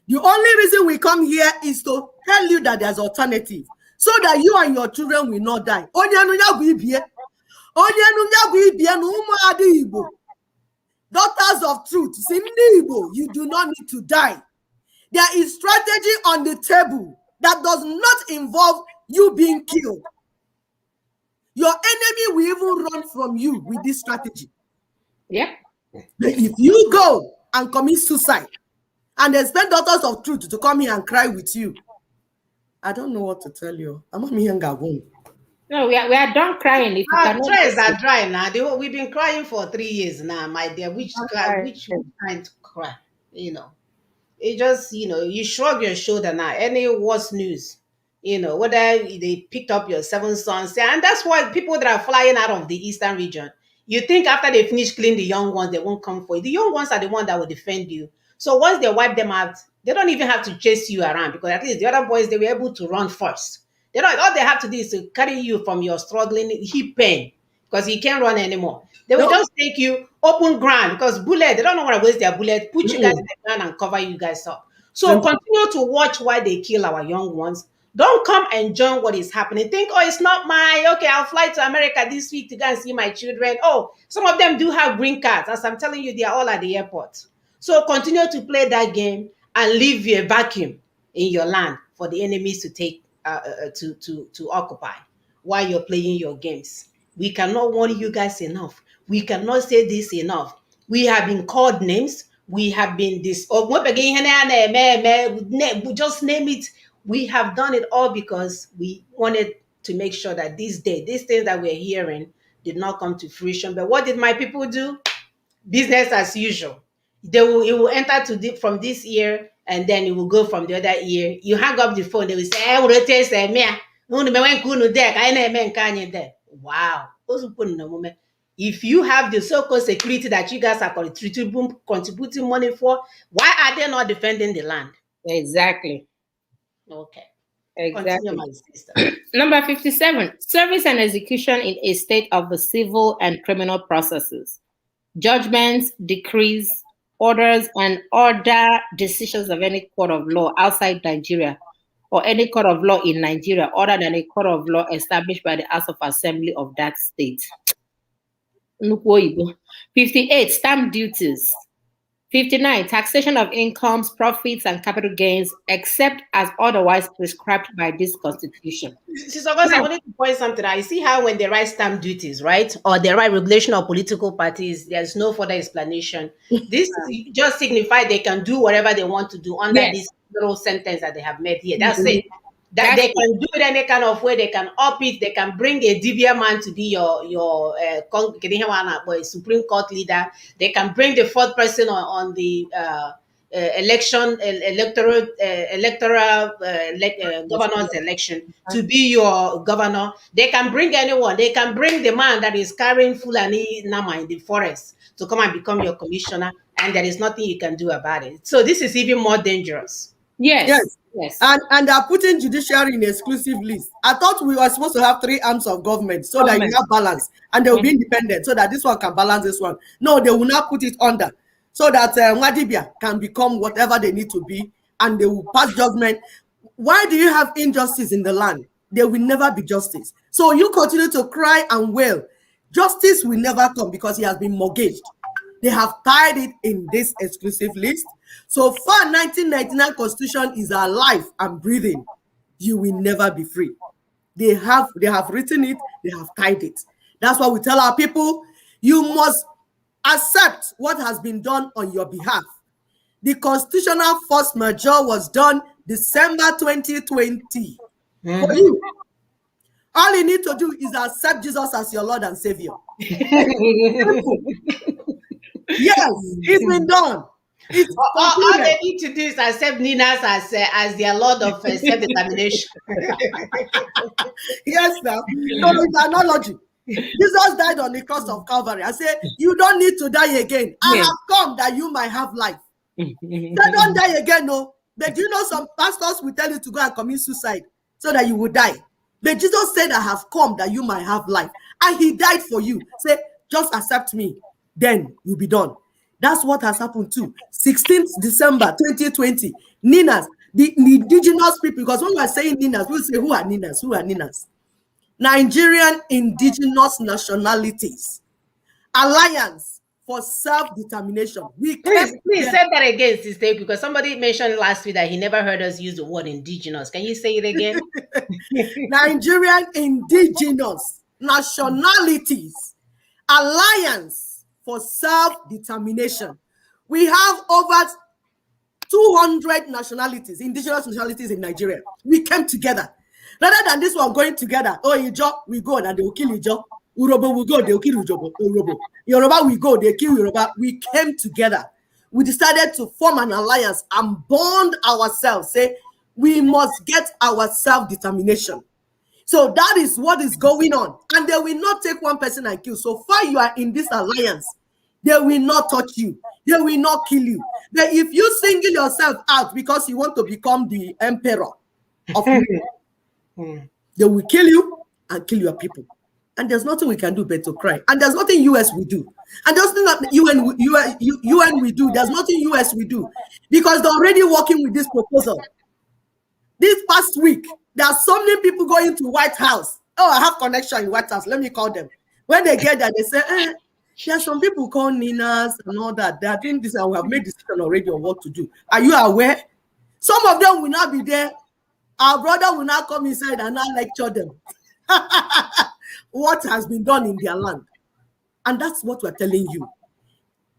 The only reason we come here is to tell you that there's alternative, so that you and your children will not die. Daughters of truth, you do not need to die. There is strategy on the table that does not involve you being killed. Your enemy will even run from you with this strategy. Yep. But if you go and commit suicide and expect daughters of truth to come here and cry with you, I don't know what to tell you. I'm not here. No, we are done crying. If Our tears are dry now. We've been crying for 3 years now, my dear. Which kind to cry? You know, it just, you shrug your shoulder now. Any worse news, whether they picked up your 7 sons, and that's why people that are flying out of the eastern region, you think after they finish killing the young ones, they won't come for you. The young ones are the ones that will defend you. So once they wipe them out, they don't even have to chase you around, because at least the other boys, they were able to run first. They don't. All they have to do is to carry you from your struggling hip pain, because you can't run anymore. They will just take you open ground, because bullet, they don't know want to waste their bullet, put you guys in the ground and cover you guys up. So continue to watch why they kill our young ones. Don't come and join what is happening. Think, it's not okay, I'll fly to America this week to go and see my children. Some of them do have green cards. As I'm telling you, they are all at the airport. So continue to play that game and leave a vacuum in your land for the enemies to take to occupy while you're playing your games. We cannot warn you guys enough. We cannot say this enough. We have been called names. We have been this. Just name it. We have done it all because we wanted to make sure that these things that we're hearing did not come to fruition. But what did my people do? Business as usual. It will enter from this ear and then it will go from the other ear. You hang up the phone, they will say, "Eh, we tell say me. Wow. If you have the so-called security that you guys are contributing money for, why are they not defending the land? Exactly. Okay. Exactly. Continue, my sister. Number 57, service and execution in a state of the civil and criminal processes. Judgments, decrees, orders, and other decisions of any court of law outside Nigeria or any court of law in Nigeria other than a court of law established by the House of Assembly of that state. 58, stamp duties. 59, taxation of incomes, profits, and capital gains, except as otherwise prescribed by this constitution. Sister August, I wanted to point something out. You see how when they write stamp duties, right, or they write regulation of political parties, there's no further explanation. This just signifies they can do whatever they want to do under this little sentence that they have made here. That's it. That they can do it any kind of way. They can up it. They can bring a DBA man to be your Supreme Court leader. They can bring the fourth person on the electoral governor's election to be your governor. They can bring anyone. They can bring the man that is carrying Fulani Nama in the forest to come and become your commissioner, and there is nothing you can do about it. So this is even more dangerous. Yes. And they are putting judiciary in exclusive list. I thought we were supposed to have 3 arms of government so that you have balance and they will be independent so that this one can balance this one. No, they will not put it under so that Nwadibia can become whatever they need to be and they will pass judgment. Why do you have injustice in the land? There will never be justice. So you continue to cry and wail. Justice will never come because he has been mortgaged. They have tied it in this exclusive list. So far, 1999 Constitution is alive and breathing. You will never be free. They have written it. They have tied it. That's why we tell our people, you must accept what has been done on your behalf. The constitutional force majeure was done December 2020. For you, all you need to do is accept Jesus as your Lord and Savior. Yes, it's been done. All they need to do is accept Ninas as their Lord of self-determination. Yes, now. So it's an analogy. Jesus died on the cross of Calvary. I say, you don't need to die again. I have come that you might have life. They don't die again, no. But you know, some pastors will tell you to go and commit suicide so that you will die. But Jesus said, I have come that you might have life. And he died for you. Say, just accept me. Then you'll be done. That's what has happened too. 16th December 2020. Ninas, the indigenous people, because when we are saying Ninas, we'll say, who are Ninas? Who are Ninas? Nigerian indigenous nationalities. Alliance for self-determination. Please say that again, sister, because somebody mentioned last week that he never heard us use the word indigenous. Can you say it again? Nigerian indigenous nationalities. Alliance for self-determination. We have over 200 nationalities, indigenous nationalities in Nigeria. We came together. Rather than this one going together, oh, Ijo, we go and they will kill Ijo. Urobo will go, they will kill Urobo. Yoruba, we go, they kill Yoruba. We came together. We decided to form an alliance and bond ourselves. Say, we must get our self-determination. So that is what is going on. And they will not take one person and kill. So far you are in this alliance, they will not touch you. They will not kill you. But if you single yourself out because you want to become the emperor of people, they will kill you and kill your people. And there's nothing we can do but to cry. And there's nothing US will do. And there's nothing UN will do. There's nothing US will do. Because they're already working with this proposal. This past week, there are so many people going to White House. Oh, I have connection in White House. Let me call them. When they get there, they say, there are some people called Ninas and all that. They are doing this and we have made decision already on what to do. Are you aware? Some of them will not be there our brother will now come inside and now lecture them what has been done in their land. And that's what we're telling you.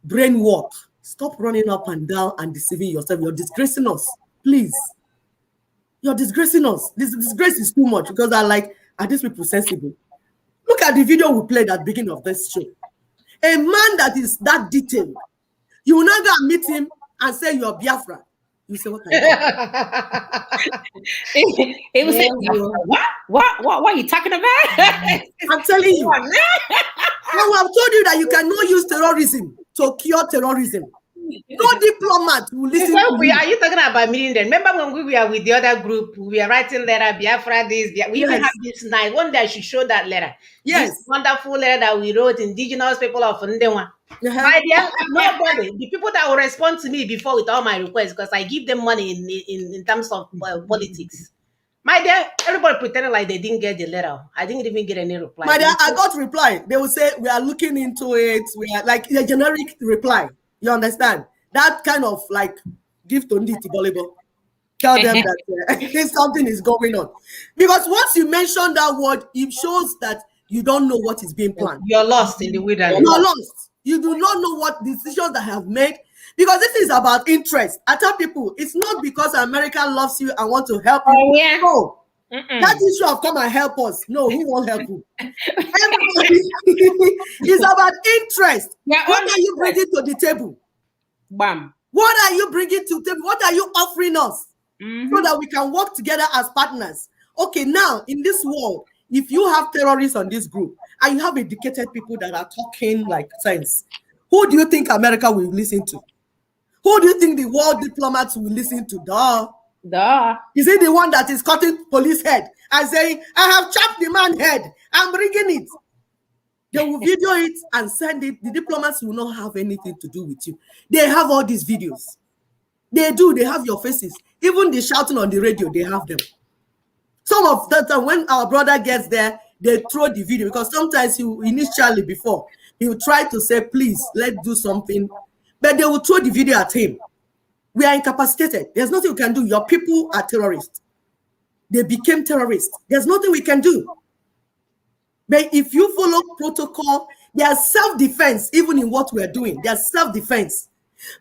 Brain work. Stop running up and down and deceiving yourself. You're disgracing us. Please. You're disgracing us. This disgrace is too much because are these people sensible? Look at the video we played at the beginning of this show. A man that is that detailed, you will not go and meet him and say you're Biafra. You say, what are you He will say, what are you talking about? I'm telling you. Now I've told you that you cannot use terrorism to cure terrorism. No diplomat will listen to you. Are you talking about meeting them? Remember when we were with the other group, we were writing letter, Biafra this, we even have this night. One day I should show that letter. Yes. This wonderful letter that we wrote, indigenous people of Ndewa. My dear, nobody, the people that will respond to me before with all my requests, because I give them money in terms of politics. My dear, everybody pretended like they didn't get the letter. I didn't even get any reply. My dear, I got reply. They will say, we are looking into it. We are like a generic reply. You understand? That kind of like give to Nditi Bolebo. Tell them that something is going on. Because once you mention that word, it shows that you don't know what is being planned. You're lost in the wilderness. You're lost. You do not know what decisions that have made. Because this is about interest. I tell people, it's not because America loves you and want to help you. Oh, yeah. No. That issue of come and help us. No, who won't help you? It's about interest. Yeah, what are you bringing to the table? Bam. What are you bringing to the table? What are you offering us? So that we can work together as partners. Okay, now in this world, if you have terrorists on this group and you have educated people that are talking like sense, who do you think America will listen to? Who do you think the world diplomats will listen to? Duh. Is it the one that is cutting police head and saying, I have chopped the man's head, I'm bringing it? They will video it and send it. The diplomats will not have anything to do with you. They have all these videos. They do. They have your faces. Even the shouting on the radio, they have them. Some of that time when our brother gets there, they throw the video because sometimes he initially before he will try to say, please, let's do something. But they will throw the video at him. We are incapacitated. There's nothing we can do. Your people are terrorists. They became terrorists. There's nothing we can do. But if you follow protocol, there's self-defense, even in what we're doing. There's self-defense.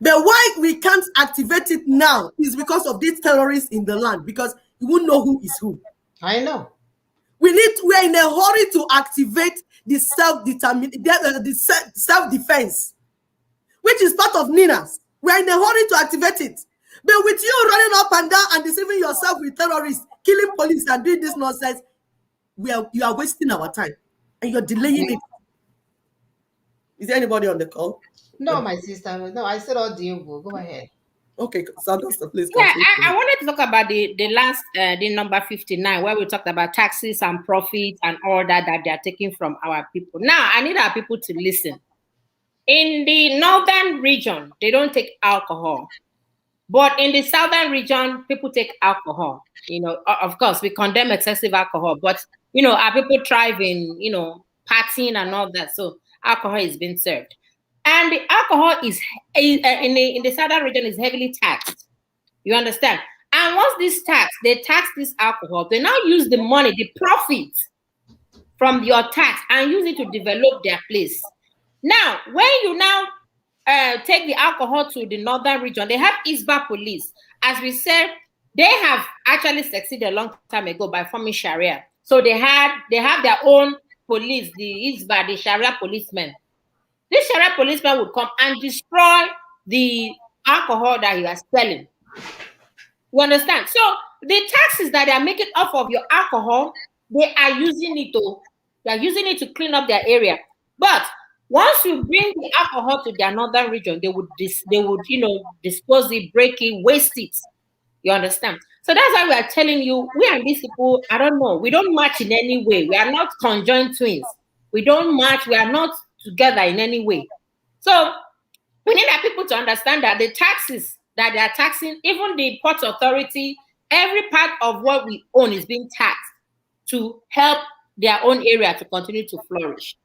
But why we can't activate it now is because of these terrorists in the land, because you won't know who is who. I know. We're in a hurry to activate the self-defense, which is part of NINAS. We're in a hurry to activate it. But with you running up and down and deceiving yourself with terrorists, killing police and doing this nonsense, you are wasting our time and you're delaying it. Is there anybody on the call? No, my sister. No, I said audio. Go ahead. Okay, Sandra, please. Yeah, I wanted to talk about the last, the number 59, where we talked about taxes and profits and all that they are taking from our people. Now, I need our people to listen. In the northern region, they don't take alcohol. But in the southern region, people take alcohol. You know, of course, we condemn excessive alcohol. But, you know, our people thrive in, you know, partying and all that. So alcohol is being served. And the alcohol is, in the southern region, is heavily taxed. You understand? And once they tax this alcohol, they now use the money, the profit from your tax and use it to develop their place. Now, when you now take the alcohol to the northern region, they have Isba police. As we said, they have actually succeeded a long time ago by forming Sharia. So they have their own police, the Isba, the Sharia policemen. This Sharia policeman would come and destroy the alcohol that you are selling. You understand? So the taxes that they are making off of your alcohol, they are using it to clean up their area. But once you bring the alcohol to their northern region, they would dispose it, break it, waste it. You understand? So that's why we are telling you, we and these people, I don't know, we don't match in any way. We are not conjoined twins. We don't match. We are not together in any way. So we need our people to understand that the taxes that they are taxing, even the Port Authority, every part of what we own is being taxed to help their own area to continue to flourish.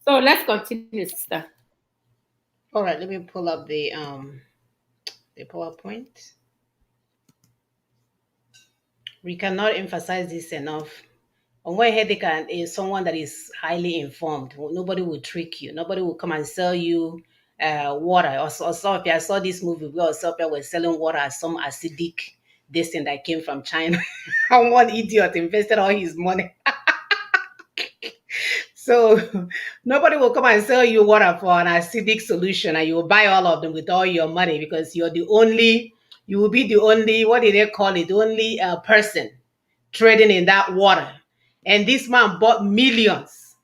So let's continue, sister. All right, let me pull up the PowerPoint. We cannot emphasize this enough. On one hand, they can is someone that is highly informed. Nobody will trick you. Nobody will come and sell you water. Or so I saw this movie where Sopia was selling water as some acidic this thing that came from China. And one idiot invested all his money. So nobody will come and sell you water for an acidic solution, and you will buy all of them with all your money because you will be the only, what do they call it, the only person trading in that water. And this man bought millions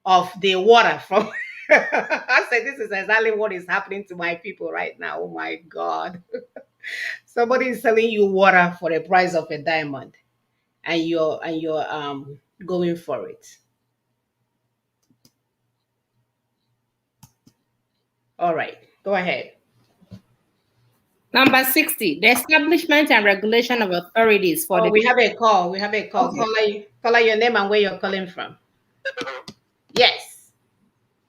of the water from. I said, this is exactly what is happening to my people right now. Oh my God. Somebody is selling you water for the price of a diamond, and you're going for it. All right, go ahead. Number 60, the establishment and regulation of authorities for the. We have a call. We have a call. Okay. Caller, your name and where you're calling from. Hello. Yes.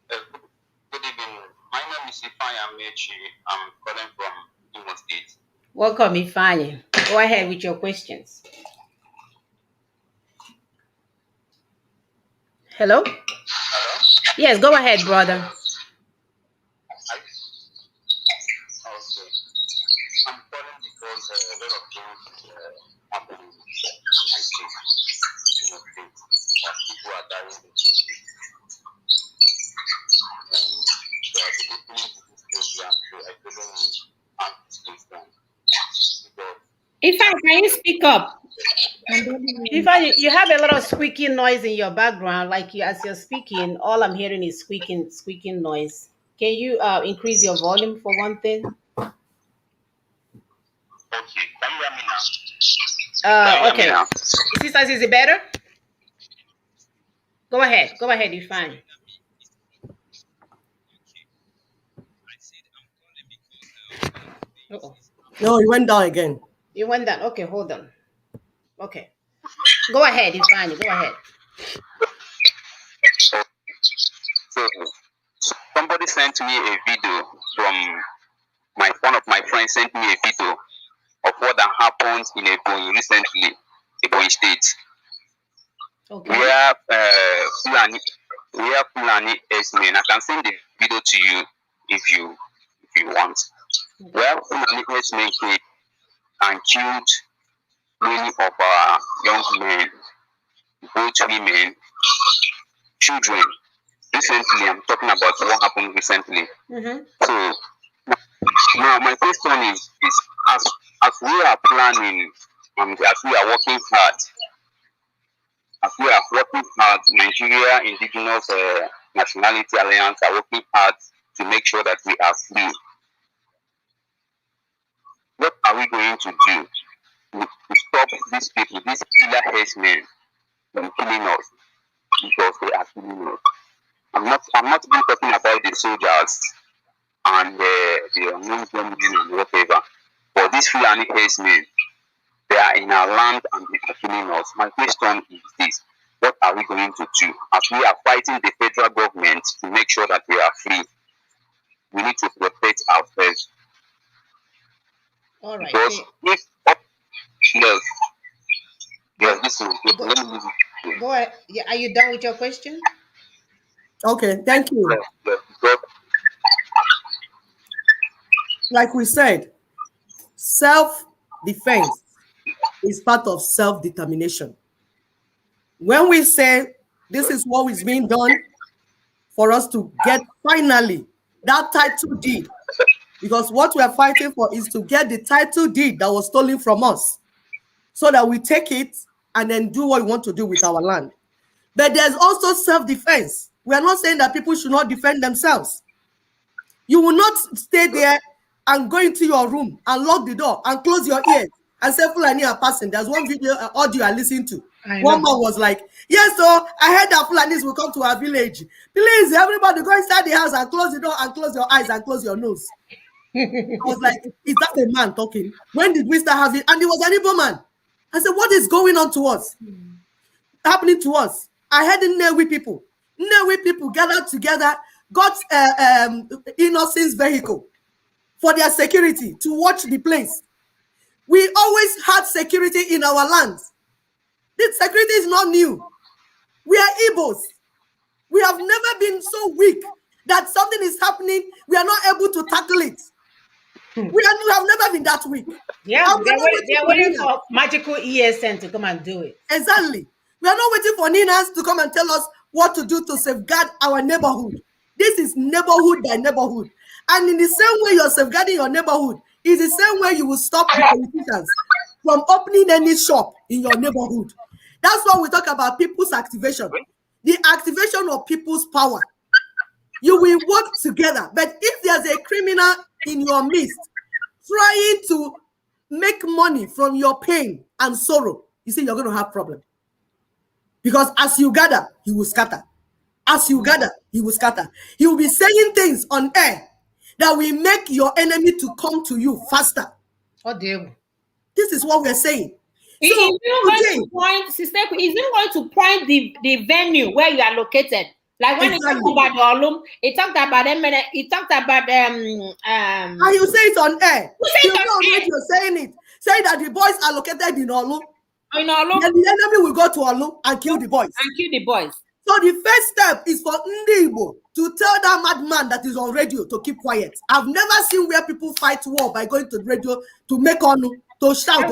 Good evening. My name is Ifeanyi Amechi. I'm calling from Imo State. Welcome, Ifeanyi. Go ahead with your questions. Hello? Hello? Yes, go ahead, brother. Okay. I'm calling because a lot of things happen in my state, Imo State, that people are dying in the state. And they are listening to this program, so I couldn't ask this one. Ifeanyi, can you speak up? Ifeanyi, you have a lot of squeaking noise in your background. Like as you're speaking, all I'm hearing is squeaking noise. Can you increase your volume for one thing? Okay, can you hear me now? Okay. Sisters, is it better? Go ahead, Ifeanyi. Uh-oh. No, it went down again. You went down. Okay, hold on. Okay. Go ahead, Ifeanyi. Go ahead. So somebody sent me a video from one of my friends sent me a video of what that happened in Ebonyi recently, Ebonyi State, Okay. where Fulani herdsmen. I can send the video to you if you want. Where Fulani herdsmen came and killed many of our young men, both women, children. Recently, I'm talking about what happened recently. Mm-hmm. So now my question is as we are planning and as we are working hard, Nigeria Indigenous Nationality Alliance are working hard to make sure that we are free. What are we going to do to stop these people, these killer herdsmen, from killing us because they are killing us? I'm not even talking about the soldiers and the unknown men and whatever. But these Fulani herdsmen, they are in our land and they are killing us. My question is this: what are we going to do as we are fighting the federal government to make sure that we are free? We need to protect ourselves. All right. Because this is let me leave it. Go ahead. Yeah, are you done with your question? Okay, thank you. Because Like we said, self-defense is part of self-determination. When we say this is what is being done for us to get finally that title deed, because what we are fighting for is to get the title deed that was stolen from us so that we take it and then do what we want to do with our land. But there's also self-defense. We are not saying that people should not defend themselves. You will not stay there and go into your room and lock the door and close your ears and say Fulani are passing. There's one video audio I listened to. One man was like, yes, so I heard that Fulanis will come to our village. Please, everybody go inside the house and close the door and close your eyes and close your nose. I was like, is that a man talking? When did we start having? And it was an Igbo man. I said, what is going on to us? Happening to us? I heard the Nnewi people. Nnewi people gathered together, got Innocence vehicle for their security to watch the place. We always had security in our lands. This security is not new. We are Igbos. We have never been so weak that something is happening, we are not able to tackle it. We have never been that weak. Yeah, they're waiting for magical ESN to come and do it. Exactly. We are not waiting for Ninas to come and tell us what to do to safeguard our neighborhood. This is neighborhood by neighborhood. And in the same way you're safeguarding your neighborhood, is the same way you will stop the politicians from opening any shop in your neighborhood. That's why we talk about people's activation. The activation of people's power. You will work together. But if there's a criminal in your midst trying to make money from your pain and sorrow, you see, you're going to have problem. Because as you gather, he will scatter. As you gather, he will scatter. He will be saying things on air that will make your enemy to come to you faster. Oh, dear. This is what we're saying. Is it going to point the venue where you are located? Like when Exactly. he talked about the Olum, he talked about them. He talked about And you say it on air. You know you're saying it. Say that the boys are located in Olu. In Olum, Then the enemy will go to Olu and kill the boys. and kill the boys. So the first step is for Ndi Igbo to tell that madman that is on radio to keep quiet. I've never seen where people fight war by going to the radio to make Onu, to shout,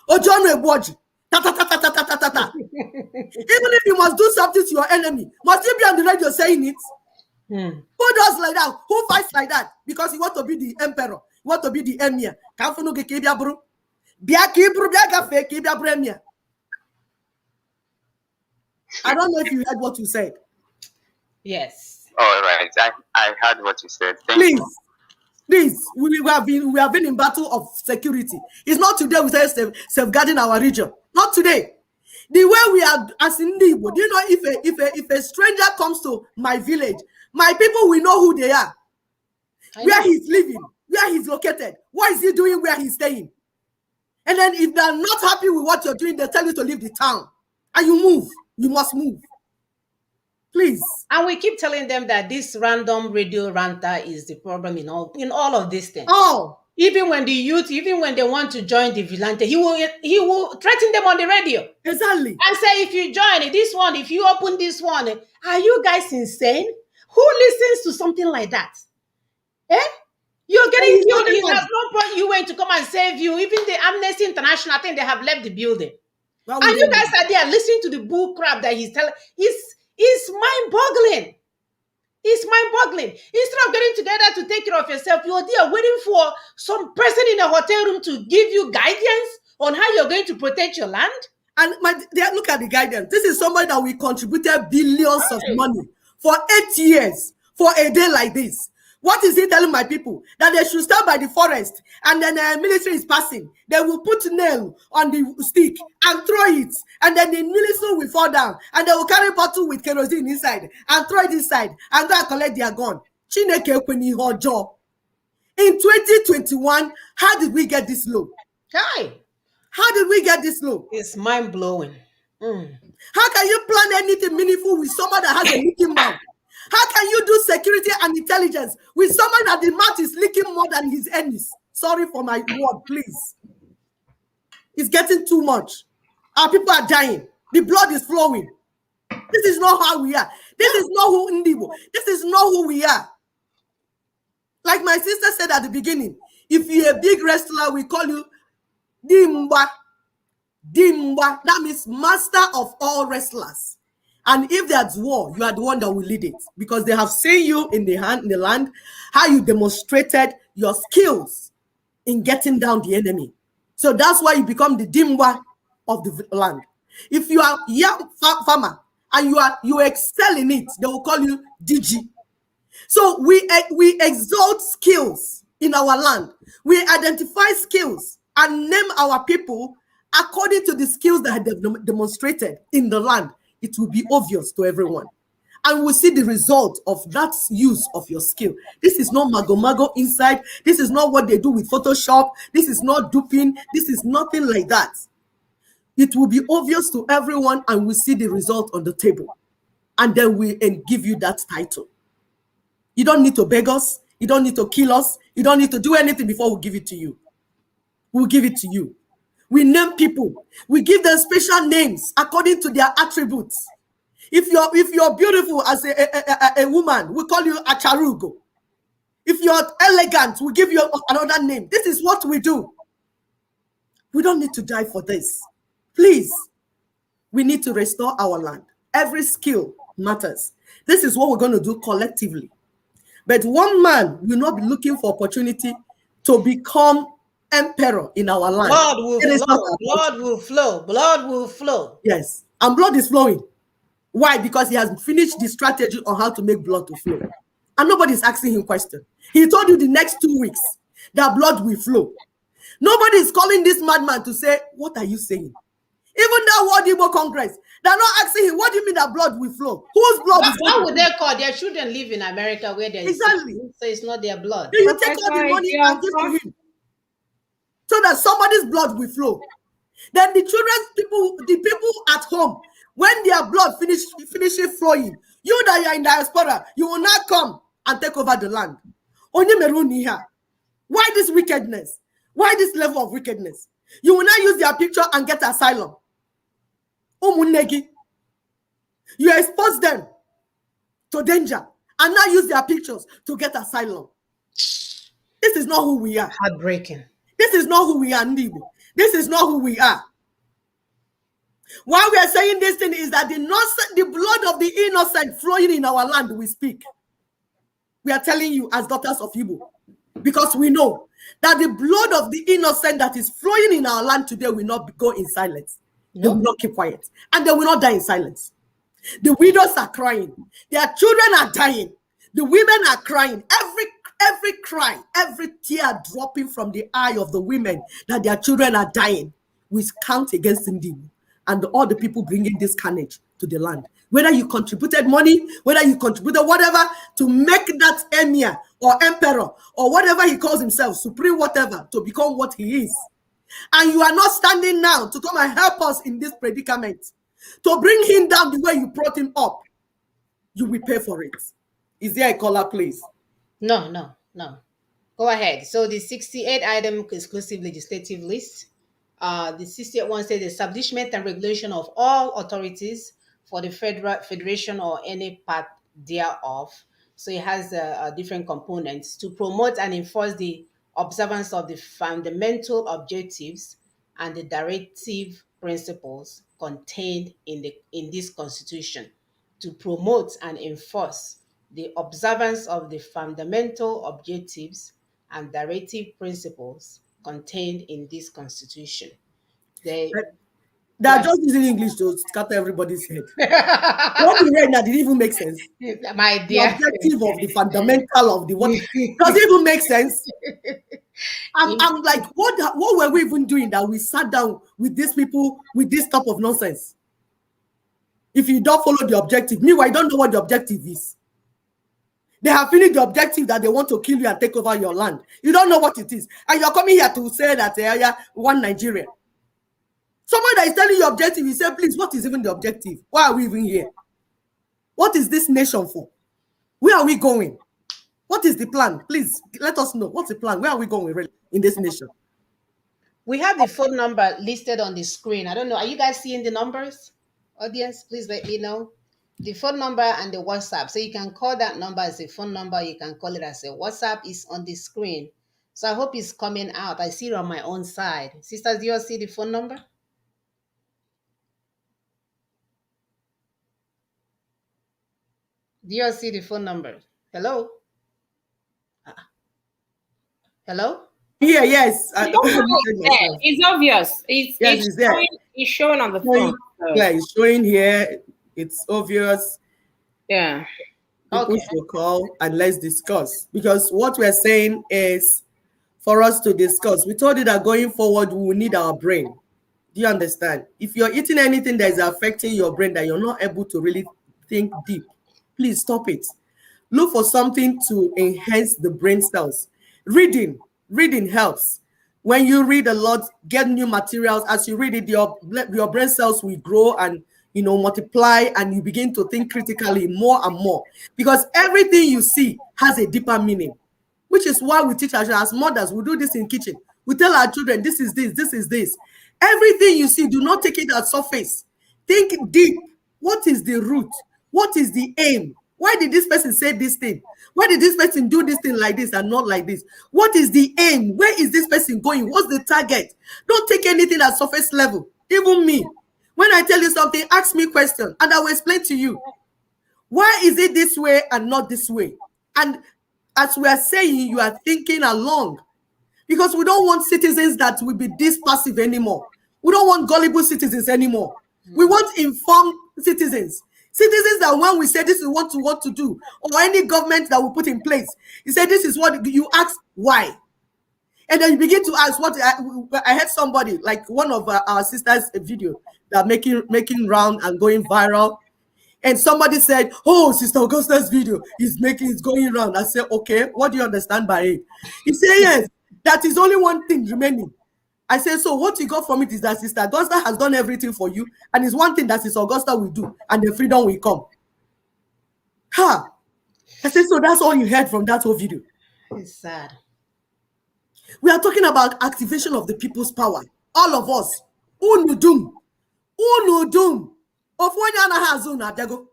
Ojonu Eboji. Ta ta ta ta ta ta ta ta. Even if you must do something to your enemy, must you be on the radio saying it? Who does like that? Who fights like that? Because you want to be the emperor, you want to be the emir. I don't know if you heard what you said. Yes. All right, I heard what you said. Thank Please, you. please, we have been in battle of security. It's not today we say safeguarding our region. Not today. The way we are as in Igbo, do you know if a stranger comes to my village, my people will know who they are, where he's living, where he's located, what is he doing, where he's staying. And then if they're not happy with what you're doing, they tell you to leave the town. And you move. You must move. Please. And we keep telling them that this random radio ranter is the problem in all of these things. Oh. Even when the youth, even when they want to join the vigilante, he will threaten them on the radio. Exactly. And say, if you join this one, if you open this one, are you guys insane? Who listens to something like that? Eh? You're getting killed. He has no point you went to come and save you. Even the Amnesty International, I think they have left the building. Well, and you guys are there listening to the bull crap that he's telling. It's mind-boggling. It's mind-boggling. Instead of getting together to take care of yourself, you're there waiting for some person in a hotel room to give you guidance on how you're going to protect your land. And look at the guidance. This is somebody that we contributed billions of money for 8 years for a day like this. What is he telling my people? That they should stand by the forest and then the military is passing. They will put nail on the stick and throw it. And then the military will fall down. And they will carry bottle with kerosene inside and throw it inside and go and collect their gun. In 2021, how did we get this low? Hi. How did we get this low? It's mind-blowing. How can you plan anything meaningful with someone that has a leaking mouth? How can you do security and intelligence with someone that the mouth is leaking more than his enemies? Sorry for my word, please. It's getting too much. Our people are dying. The blood is flowing. This is not how we are. This is not who Ndibo. This is not who we are. Like my sister said at the beginning, if you're a big wrestler, we call you Dimba. Dimba. That means master of all wrestlers. And if there's war, you are the one that will lead it, because they have seen you in the land, how you demonstrated your skills in getting down the enemy. So that's why you become the Dimba of the land. If you are a young farmer and you excel in it, they will call you DG. So we exalt skills in our land. We identify skills and name our people according to the skills that they've demonstrated in the land. It will be obvious to everyone. And we'll see the result of that use of your skill. This is not mago inside. This is not what they do with Photoshop. This is not duping. This is nothing like that. It will be obvious to everyone, and we'll see the result on the table. And then we'll give you that title. You don't need to beg us. You don't need to kill us. You don't need to do anything before we give it to you. We'll give it to you. We name people. We give them special names according to their attributes. If you're beautiful as a woman, we call you Acharugo. If you're elegant, we give you another name. This is what we do. We don't need to die for this. Please, we need to restore our land. Every skill matters. This is what we're going to do collectively. But one man will not be looking for opportunity to become emperor in our land. Blood will flow. Blood will flow. Blood will flow. Yes. And blood is flowing. Why? Because he has finished the strategy on how to make blood to flow. And nobody's asking him question. He told you the next 2 weeks that blood will flow. Nobody is calling this madman to say, what are you saying? Even that World Igbo Congress, they're not asking him, what do you mean that blood will flow? Whose blood is How would they call? Their children live in America where there is exactly. So it's not their blood. Do you take all the money and give to him so that somebody's blood will flow? Then the people at home, when their blood finishes flowing, you that are in diaspora, you will not come and take over the land. Only Meruni here. Why this wickedness? Why this level of wickedness? You will not use their picture and get asylum. Omunegi. You expose them to danger and now use their pictures to get asylum. This is not who we are. Heartbreaking. This is not who we are, Ndibu. This is not who we are. Why we are saying this thing is that the blood of the innocent flowing in our land, we speak. We are telling you as daughters of Igbo, because we know that the blood of the innocent that is flowing in our land today will not go in silence. Nope. They will not keep quiet. And they will not die in silence. The widows are crying. Their children are dying. The women are crying. Every cry, every tear dropping from the eye of the women that their children are dying, we count against Ndibu and all the people bringing this carnage to the land. Whether you contributed money, whether you contributed whatever to make that emir or emperor or whatever he calls himself, supreme whatever, to become what he is. And you are not standing now to come and help us in this predicament, to bring him down the way you brought him up, you will pay for it. Is there a caller, please? No. Go ahead. So the 68 item exclusive legislative list. The 68 one says the establishment and regulation of all authorities for the federation or any part thereof. So it has different components to promote and enforce the observance of the fundamental objectives and the directive principles contained in this constitution. To promote and enforce the observance of the fundamental objectives and directive principles contained in this constitution. They are just using English to scatter everybody's head. What we read now didn't even make sense. My dear. The objective of the fundamental of the what does it even make sense? I'm like, what were we even doing that we sat down with these people with this type of nonsense? If you don't follow the objective, meanwhile, I don't know what the objective is. They have finished the objective that they want to kill you and take over your land. You don't know what it is. And you're coming here to say that one Nigeria. Someone that is telling you objective, you say, please, what is even the objective? Why are we even here? What is this nation for? Where are we going? What is the plan? Please, let us know. What's the plan? Where are we going really in this nation? We have the phone number listed on the screen. I don't know. Are you guys seeing the numbers? Audience, please let me know. The phone number and the WhatsApp. So you can call that number as a phone number. You can call it as a WhatsApp. Is on the screen. So I hope it's coming out. I see it on my own side. Sisters, do you all see the phone number? Do you all see the phone number? Hello? Hello? Yeah, yes. It's obvious. It's there. It's showing on the phone. Yeah, it's showing here. It's obvious. Yeah. People should call and let's discuss. Because what we're saying is for us to discuss. We told you that going forward, we will need our brain. Do you understand? If you're eating anything that is affecting your brain that you're not able to really think deep, please stop it. Look for something to enhance the brain cells. Reading helps. When you read a lot, get new materials. As you read it, your brain cells will grow and multiply, and you begin to think critically more and more. Because everything you see has a deeper meaning, which is why we teach our children. As mothers, we do this in kitchen. We tell our children, this is this, this is this. Everything you see, do not take it at surface. Think deep. What is the root? What is the aim? Why did this person say this thing? Why did this person do this thing like this and not like this? What is the aim? Where is this person going? What's the target? Don't take anything at surface level. Even me. When I tell you something, ask me question and I will explain to you. Why is it this way and not this way? And as we are saying, you are thinking along. Because we don't want citizens that will be this passive anymore. We don't want gullible citizens anymore. We want informed citizens. Citizens that when we say this is what we want to do, or any government that we put in place, you say this is what you ask, why? And then you begin to ask what I heard somebody, like one of our sisters' video that making round and going viral. And somebody said, oh, Sister Augusta's video is going around. I said, okay, what do you understand by it? He said, yes, that is only one thing remaining. I said, so what you got from it is that Sister Augusta has done everything for you, and it's one thing that Sister Augusta will do, and the freedom will come. Ha! I said, so that's all you heard from that whole video. It's sad. We are talking about activation of the people's power. All of us. Unudum. Unudum. Of one yana has unadago.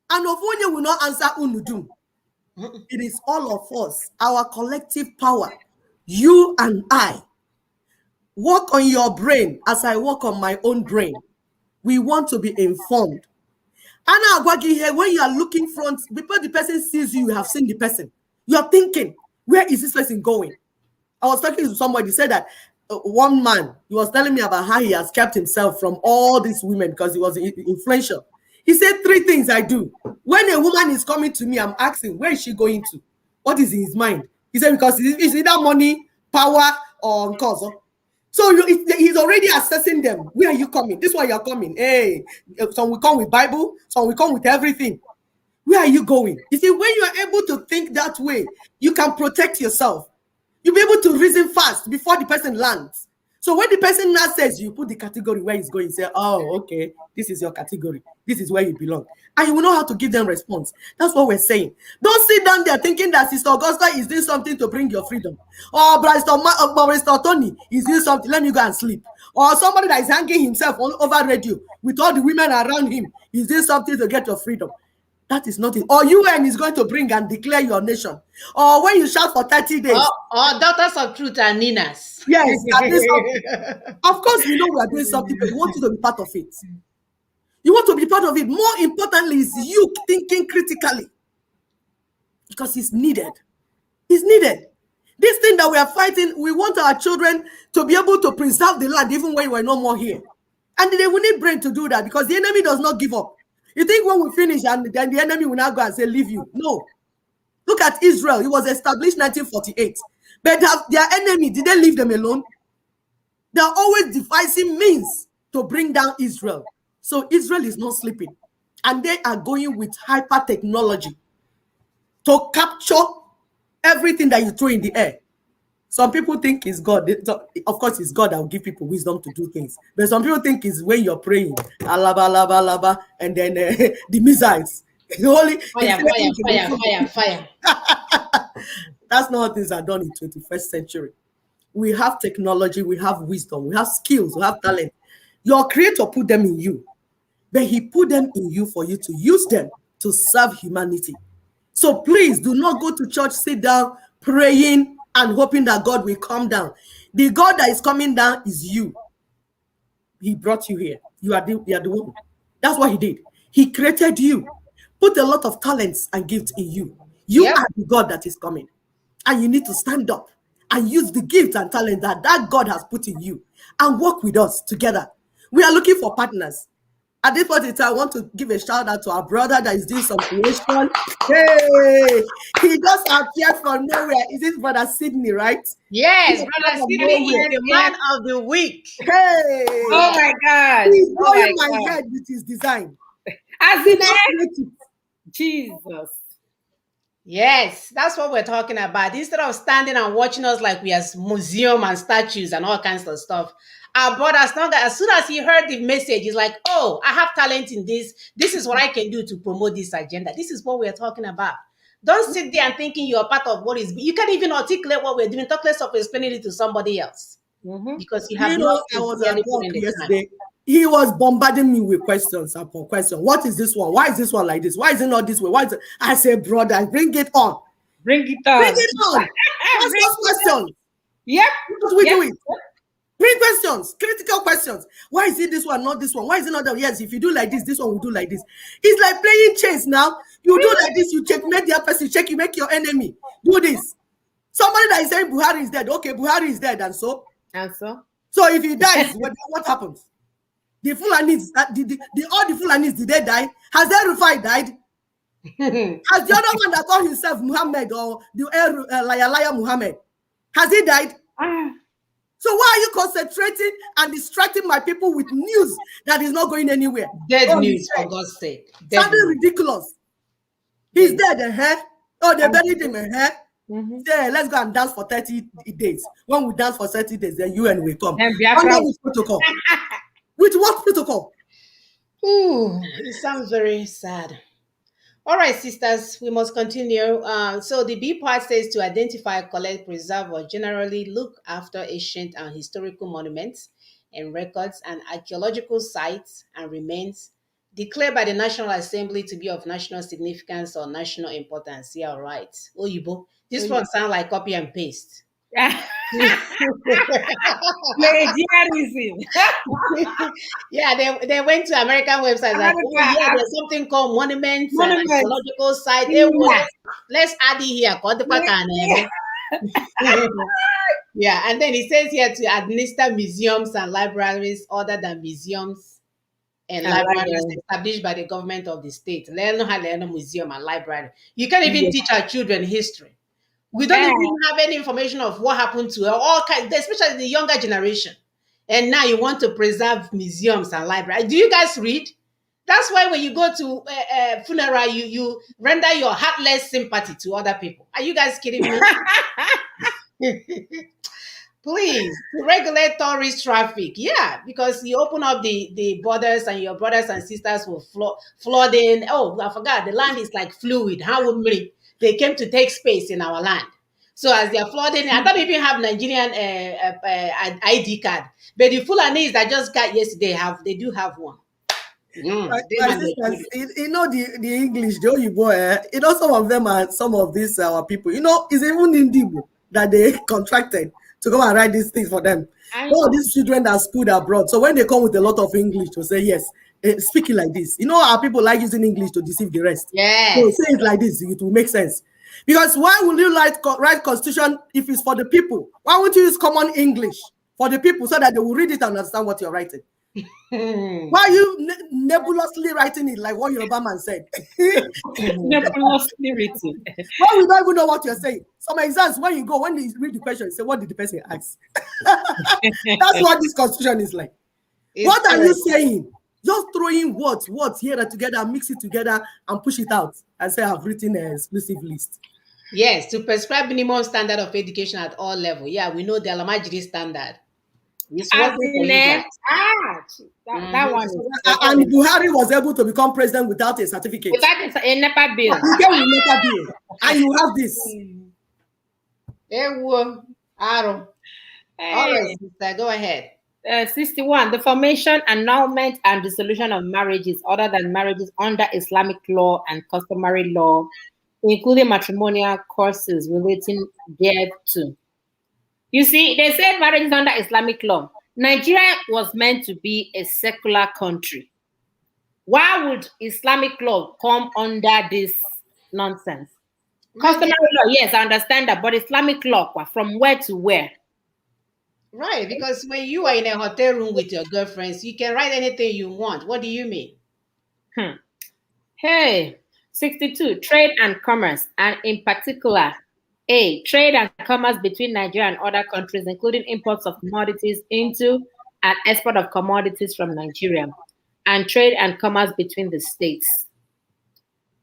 And of one will not answer unudum. It is all of us, our collective power. You and I. Work on your brain as I work on my own brain. We want to be informed. Anna Agwagi here, when you are looking front, before the person sees you, you have seen the person. You are thinking, where is this person going? I was talking to somebody, said that one man, he was telling me about how he has kept himself from all these women because he was influential. He said 3 things I do. When a woman is coming to me, I'm asking, where is she going to? What is in his mind? He said, because it's either money, power, or cause. So he's already assessing them. Where are you coming? This is why you're coming. Hey, some will come with Bible, some will come with everything. Where are you going? You see, when you are able to think that way, you can protect yourself. You'll be able to reason fast before the person lands. So when the person now says, you put the category where he's going, you say, oh, okay, this is your category. This is where you belong. And you will know how to give them response. That's what we're saying. Don't sit down there thinking that Sister Augusta is doing something to bring your freedom. Or Brother Tony is doing something, let me go and sleep. Or somebody that is hanging himself over radio with all the women around him is doing something to get your freedom. That is not it. Or UN is going to bring and declare your nation. Or when you shout for 30 days. Or Daughters of Truth and Ninas. Yes. Of course, we know we are doing something, but we want you to be part of it. You want to be part of it. More importantly, is you thinking critically. Because it's needed. It's needed. This thing that we are fighting, we want our children to be able to preserve the land even when we're no more here. And they will need brain to do that because the enemy does not give up. You think when we finish and then the enemy will now go and say, leave you? No. Look at Israel. It was established 1948. But their enemy, did they leave them alone? They are always devising means to bring down Israel. So Israel is not sleeping. And they are going with hyper technology to capture everything that you throw in the air. Some people think it's God. Of course, it's God that will give people wisdom to do things. But some people think it's when you're praying, alaba, alaba, alaba, and then the missiles. Fire. That's not how things are done in 21st century. We have technology, we have wisdom, we have skills, we have talent. Your creator put them in you. But he put them in you for you to use them to serve humanity. So please do not go to church, sit down, praying, and hoping that God will come down. The God that is coming down is you. He brought you here. You are the one. That's what he did. He created you, put a lot of talents and gifts in you. You are the God that is coming. And you need to stand up and use the gifts and talents that God has put in you and work with us together. We are looking for partners. At this point in time, I want to give a shout out to our brother that is doing some creation. Hey, he just appeared from nowhere. Is this Brother Sydney, right? Yes, Brother Sydney is the man of the week. Hey! Oh my God! He's blowing my head with his design. As in Jesus. Yes, that's what we're talking about. Instead of standing and watching us like we are museum and statues and all kinds of stuff, our brother, as soon as he heard the message, he's like, oh, I have talent in this. This is what I can do to promote this agenda. This is what we're talking about. Don't sit there and thinking you're part of what is. You can't even articulate what we're doing. Talk less of explaining it to somebody else. because you have You not know, I was at sincerely put work in the time. yesterday. He was bombarding me with questions upon question. What is this one? Why is this one like this? Why is it not this way? Why is it? I said, brother, bring it on. Bring it on. Bring it on. Ask us questions. Yep. Because we do it. Bring questions, critical questions. Why is it this one, not this one? Why is it not that? Yes, if you do like this one will do like this. It's like playing chess now. You do like this, you checkmate the other person, you make your enemy. Do this. Somebody that is saying Buhari is dead. Okay, Buhari is dead, and so? And so? So if he dies, what happens? The Fulanis, all the Fulanis, did they die? Has the Rufai died? Has the other one that called himself Muhammad or the liar Muhammad, has he died? So why are you concentrating and distracting my people with news that is not going anywhere? Dead news, for God's sake. Something ridiculous. He's dead, Oh, they buried him, Yeah, let's go and dance for 30 days. When we dance for 30 days, the UN will come. Under which protocol? With what protocol? Ooh, it sounds very sad. All right, sisters, we must continue. So the B part says to identify, collect, preserve, or generally look after ancient and historical monuments and records and archaeological sites and remains declared by the National Assembly to be of national significance or national importance. Yeah, all right. Oyibo. This one sounds like copy and paste. Yeah, they went to American websites like, yeah, there's something called monuments and archaeological site. Let's add it here. Yeah, and then it says here to administer museums and libraries other than museums and libraries established by the government of the state. Museum and library. You can't even teach our children history. We don't even have any information of what happened to all kinds, especially the younger generation. And now you want to preserve museums and libraries. Do you guys read? That's why when you go to a funeral, you render your heartless sympathy to other people. Are you guys kidding me? Please, to regulate tourist traffic. Yeah, because you open up the borders and your brothers and sisters will flood in. Oh, I forgot. The land is like fluid. How would we? They came to take space in our land. So as they're flooding, I don't even have Nigerian ID card. But the Fulanis that just got yesterday they do have one. You know the English, the Oyibo, you know some of them are some of these our people. You know, it's even Indigo that they contracted to come and write these things for them. All these children that are schooled abroad. So when they come with a lot of English to say yes, speaking like this, you know, our people like using English to deceive the rest. Yes. So say it like this, it will make sense. Because why will you write constitution if it's for the people? Why won't you use common English for the people so that they will read it and understand what you're writing? Why are you nebulously writing it like what your Obama said? Nebulously written. Why we don't even know what you're saying? Some exams, when you read the question, you say, what did the person ask? That's what this constitution is like. What are you saying? Just throwing words here and together and mix it together and push it out and say I've written an exclusive list. Yes, to prescribe minimum standard of education at all levels. Yeah, we know the Alamajiri standard. That one. And Buhari was able to become president without a certificate. Without a NEPA bill. You get a NEPA bill, and you have this. All right, sister, go ahead. 61. The formation, annulment, and dissolution of marriages other than marriages under Islamic law and customary law, including matrimonial courses relating thereto. You see, they said marriages under Islamic law. Nigeria was meant to be a secular country. Why would Islamic law come under this nonsense? Customary law, yes, I understand that, but Islamic law, from where to where? Right, because when you are in a hotel room with your girlfriends, you can write anything you want. What do you mean? Hey, 62, trade and commerce, and in particular, trade and commerce between Nigeria and other countries, including imports of commodities into and export of commodities from Nigeria, and trade and commerce between the states.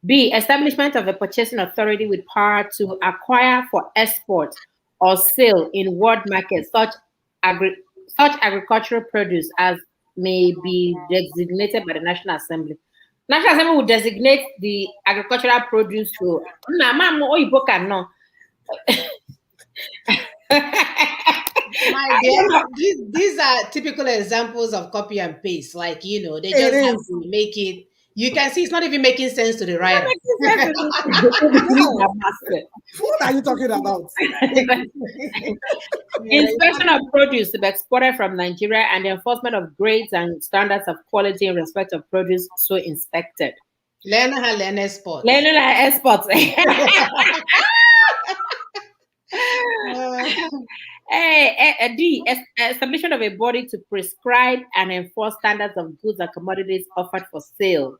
B, establishment of a purchasing authority with power to acquire for export or sale in world markets such agricultural produce as may be designated by the National Assembly. National Assembly will designate the agricultural produce to My dear, these are typical examples of copy and paste. Like, they It just have is. to make it. You can see it's not even making sense to the writer. No. What are you talking about? Inspection of produce to be exported from Nigeria and the enforcement of grades and standards of quality in respect of produce so inspected. Learn how learn export. Learning our exports. D. Establishment of a body to prescribe and enforce standards of goods and commodities offered for sale.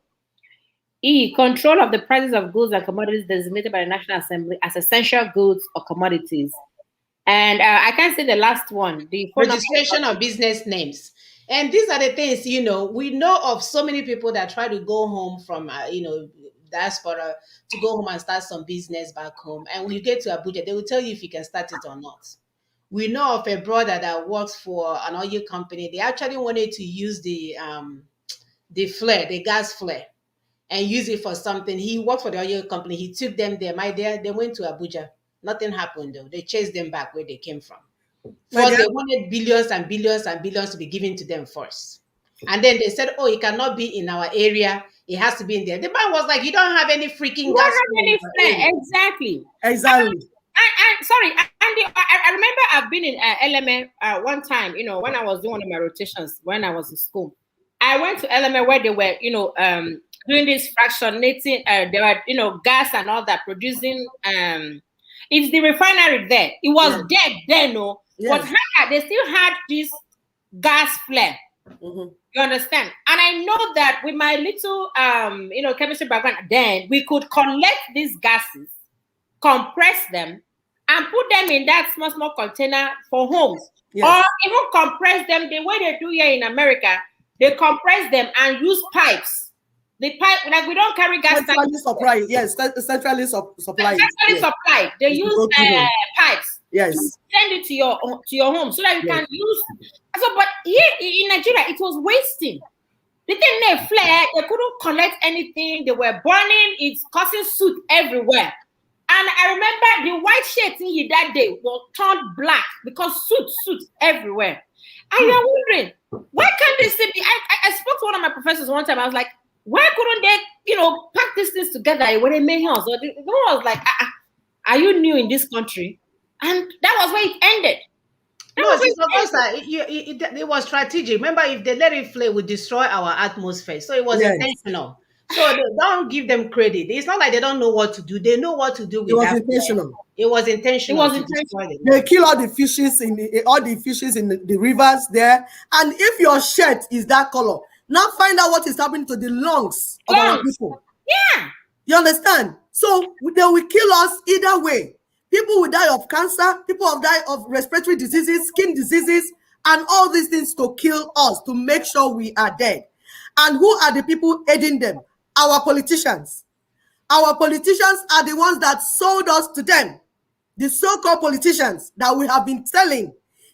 E. Control of the prices of goods and commodities designated by the National Assembly as essential goods or commodities. And I can't say the last one. The registration of business names. And these are the things, we know of so many people that try to go home from, diaspora to go home and start some business back home. And when you get to Abuja, they will tell you if you can start it or not. We know of a brother that works for an oil company. They actually wanted to use the flare, the gas flare, and use it for something. He worked for the oil company. He took them there. My dear, they went to Abuja. Nothing happened though. They chased them back where they came from. First, they wanted billions and billions and billions to be given to them first. And then they said, oh, it cannot be in our area. It has to be in there. The man was like, you don't have any freaking gas. Exactly. Exactly. Sorry, Andy, I remember I've been in LMA one time, when I was doing one of my rotations when I was in school. I went to LMA where they were, doing this fractionating, there were, gas and all that, producing, it's the refinery there. It was dead then, no. But they still had this gas flare. Mm-hmm. You understand? And I know that with my little, chemistry background, then we could collect these gases, compress them, and put them in that small container for homes. Yes. Or even compress them the way they do here in America. They compress them and use pipes. The pipe, like we don't carry gas. Centrally supplied, yes. Centrally supplied. Centrally supplied. They use pipes. Yes. To send it to your home so that you can use. So, but here in Nigeria, it was wasting. The thing they flare, they couldn't collect anything. They were burning. It's causing soot everywhere. And I remember the white shirt in here that day was turned black because soot everywhere. And you're wondering, why can't they say? I spoke to one of my professors one time. I was like, why couldn't they, pack these things together when they made house? So the one was like, are you new in this country? And that was where it ended. It was strategic. Remember, if they let it flare, it would destroy our atmosphere. So it was intentional. So they don't give them credit. It's not like they don't know what to do. They know what to do with that. It was intentional. They kill all the fishes in the rivers there. And if your shirt is that color, now find out what is happening to the lungs of our people. Yeah. You understand? So they will kill us either way. People will die of cancer. People will die of respiratory diseases, skin diseases, and all these things to kill us, to make sure we are dead. And who are the people aiding them? Our politicians. Our politicians are the ones that sold us to them. The so-called politicians that we have been telling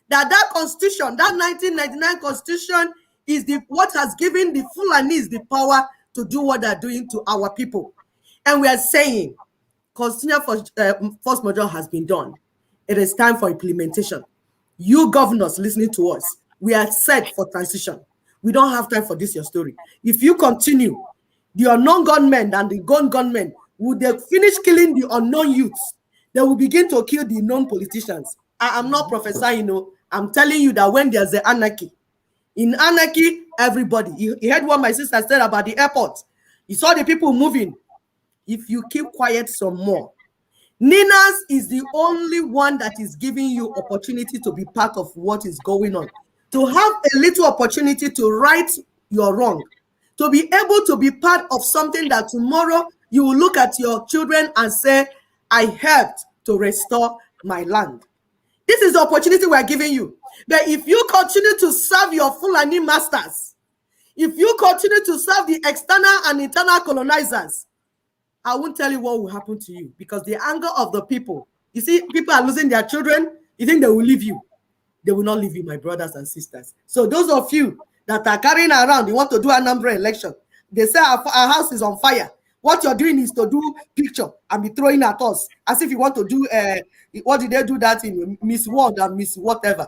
that constitution, that 1999 constitution, is what has given the Fulanis the power to do what they're doing to our people. And we are saying, constitutional force majeure has been done. It is time for implementation. You governors listening to us, we are set for transition. We don't have time for this, your story. If you continue, the unknown gunmen and the gunmen, would they finish killing the unknown youths? They will begin to kill the known politicians. I am not prophesying, I'm telling you that when there's the anarchy, in anarchy, everybody. You heard what my sister said about the airport. You saw the people moving. If you keep quiet some more, Nina's is the only one that is giving you opportunity to be part of what is going on, to have a little opportunity to right your wrong, to be able to be part of something that tomorrow you will look at your children and say, I helped to restore my land. This is the opportunity we are giving you. But if you continue to serve your Fulani masters, if you continue to serve the external and internal colonizers, I won't tell you what will happen to you, because the anger of the people, you see, people are losing their children. You think they will leave you? They will not leave you, my brothers and sisters. So those of you that are carrying around, you want to do an Anambra election, they say our house is on fire. What you're doing is to do picture and be throwing at us as if you want to do, what did they do that in Miss World and Miss whatever?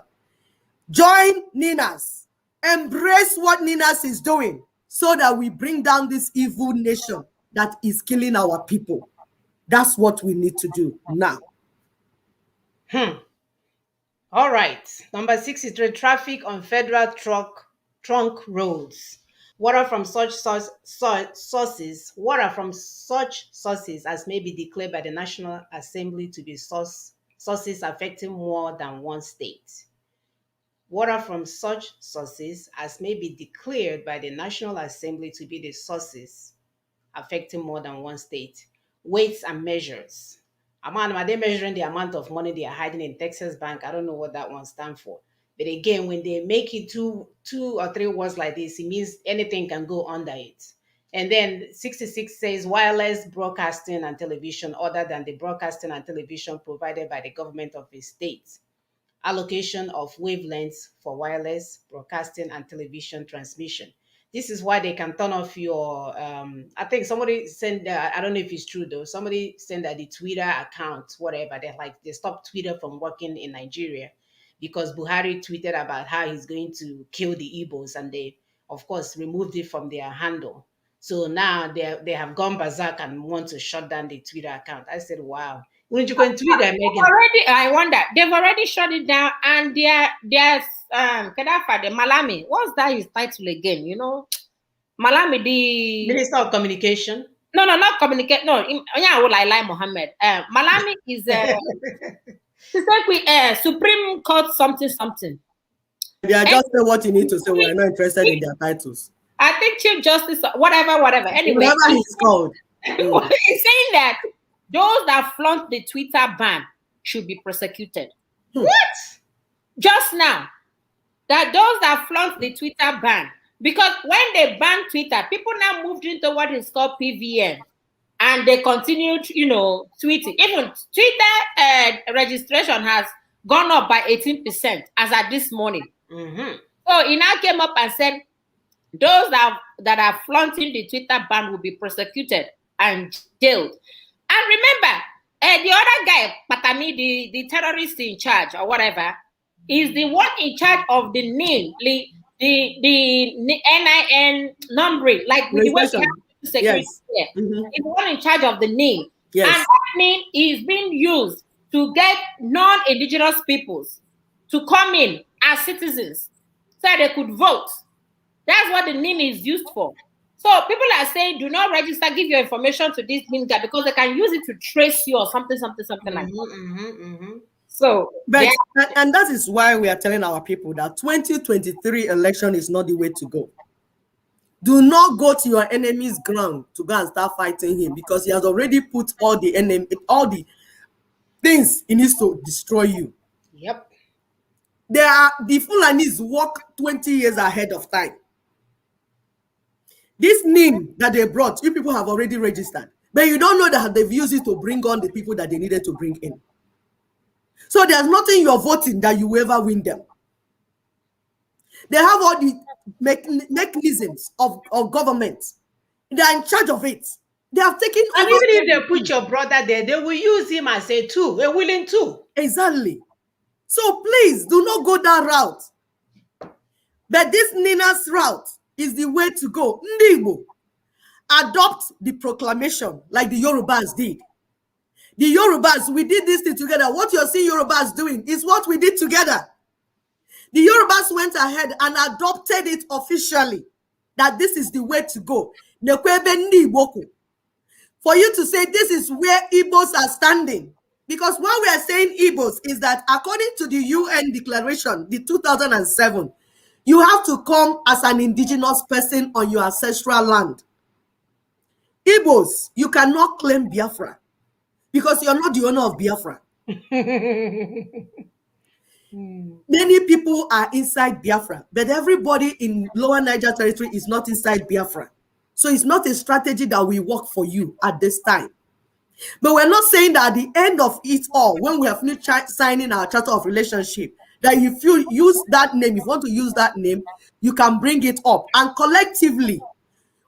Join Ninas. Embrace what Ninas is doing so that we bring down this evil nation that is killing our people. That's what we need to do now. All right. Number 63, traffic on federal trunk roads. Water from such sources as may be declared by the National Assembly to be sources affecting more than one state. Water from such sources as may be declared by the National Assembly to be the sources affecting more than one state. Weights and measures. Are they measuring the amount of money they are hiding in Texas Bank? I don't know what that one stands for. But again, when they make it two or three words like this, it means anything can go under it. And then 66 says wireless broadcasting and television other than the broadcasting and television provided by the government of a state. Allocation of wavelengths for wireless broadcasting and television transmission. This is why they can turn off your I think somebody sent I don't know if it's true though, somebody sent that the Twitter account, whatever, they stopped Twitter from working in Nigeria because Buhari tweeted about how he's going to kill the Igbos, and they of course removed it from their handle. So now they have gone berserk and want to shut down the Twitter account. I said, wow. Wouldn't you go and tweet them, Megan? I wonder. They've already shut it down, and there's Kedafa, the Malami. What's that his title again? You know, Malami, the Minister of Communication. No, not communicate. No, yeah, I like Mohammed. Malami is Supreme Court something. They are just saying what you need to say. We're not interested in their titles. I think Chief Justice, whatever. Anyway, whatever he's called. He's saying that those that flaunt the Twitter ban should be prosecuted. What? Just now, that those that flaunt the Twitter ban, because when they banned Twitter, people now moved into what is called PVN, and they continued, tweeting. Even Twitter registration has gone up by 18% as at this morning. Mm-hmm. So he now came up and said, those that are flaunting the Twitter ban will be prosecuted and jailed. And remember, the other guy, Patani, the terrorist in charge or whatever, is the one in charge of the name, the NIN numbering, like the way security. Yes. Mm-hmm. Is the one in charge of the name. Yes. And that name is being used to get non-indigenous peoples to come in as citizens so they could vote. That's what the name is used for. So people are saying, do not register, give your information to this name guy because they can use it to trace you or something like that. Mm-hmm. So, but, and that is why we are telling our people that 2023 election is not the way to go. Do not go to your enemy's ground to go and start fighting him because he has already put all the things he needs to destroy you. Yep. The Fulanis walk 20 years ahead of time. This name that they brought, you people have already registered, but you don't know that they've used it to bring on the people that they needed to bring in. So there's nothing you're voting that you will ever win them. They have all the mechanisms of government. They are in charge of it. They have taken over. And even if they put your brother there, they will use him as a tool, a willing tool. Exactly. So please do not go that route. But this Nina's route is the way to go. Ndibo, adopt the proclamation like the Yorubas did. The Yorubas, we did this thing together. What you're seeing Yorubas doing is what we did together. The Yorubas went ahead and adopted it officially that this is the way to go. For you to say this is where Igbos are standing. Because what we are saying Igbos is that according to the UN declaration, the 2007, you have to come as an indigenous person on your ancestral land. Igbos, you cannot claim Biafra because you're not the owner of Biafra. Many people are inside Biafra, but everybody in Lower Niger Territory is not inside Biafra. So it's not a strategy that will work for you at this time. But we're not saying that at the end of it all, when we have finished signing our Charter of Relationship, that if you use that name, if you want to use that name, you can bring it up. And collectively,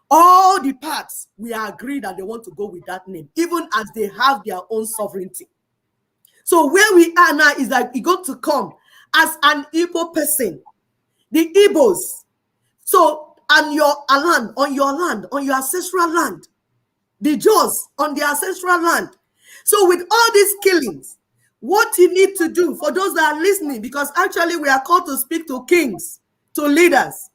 all the parts, we agree that they want to go with that name, even as they have their own sovereignty. So where we are now is that you got to come as an Igbo person, the Igbos. So, on your land, on your ancestral land, the Jaws on their ancestral land. So, with all these killings, what you need to do for those that are listening, because actually we are called to speak to kings, to leaders.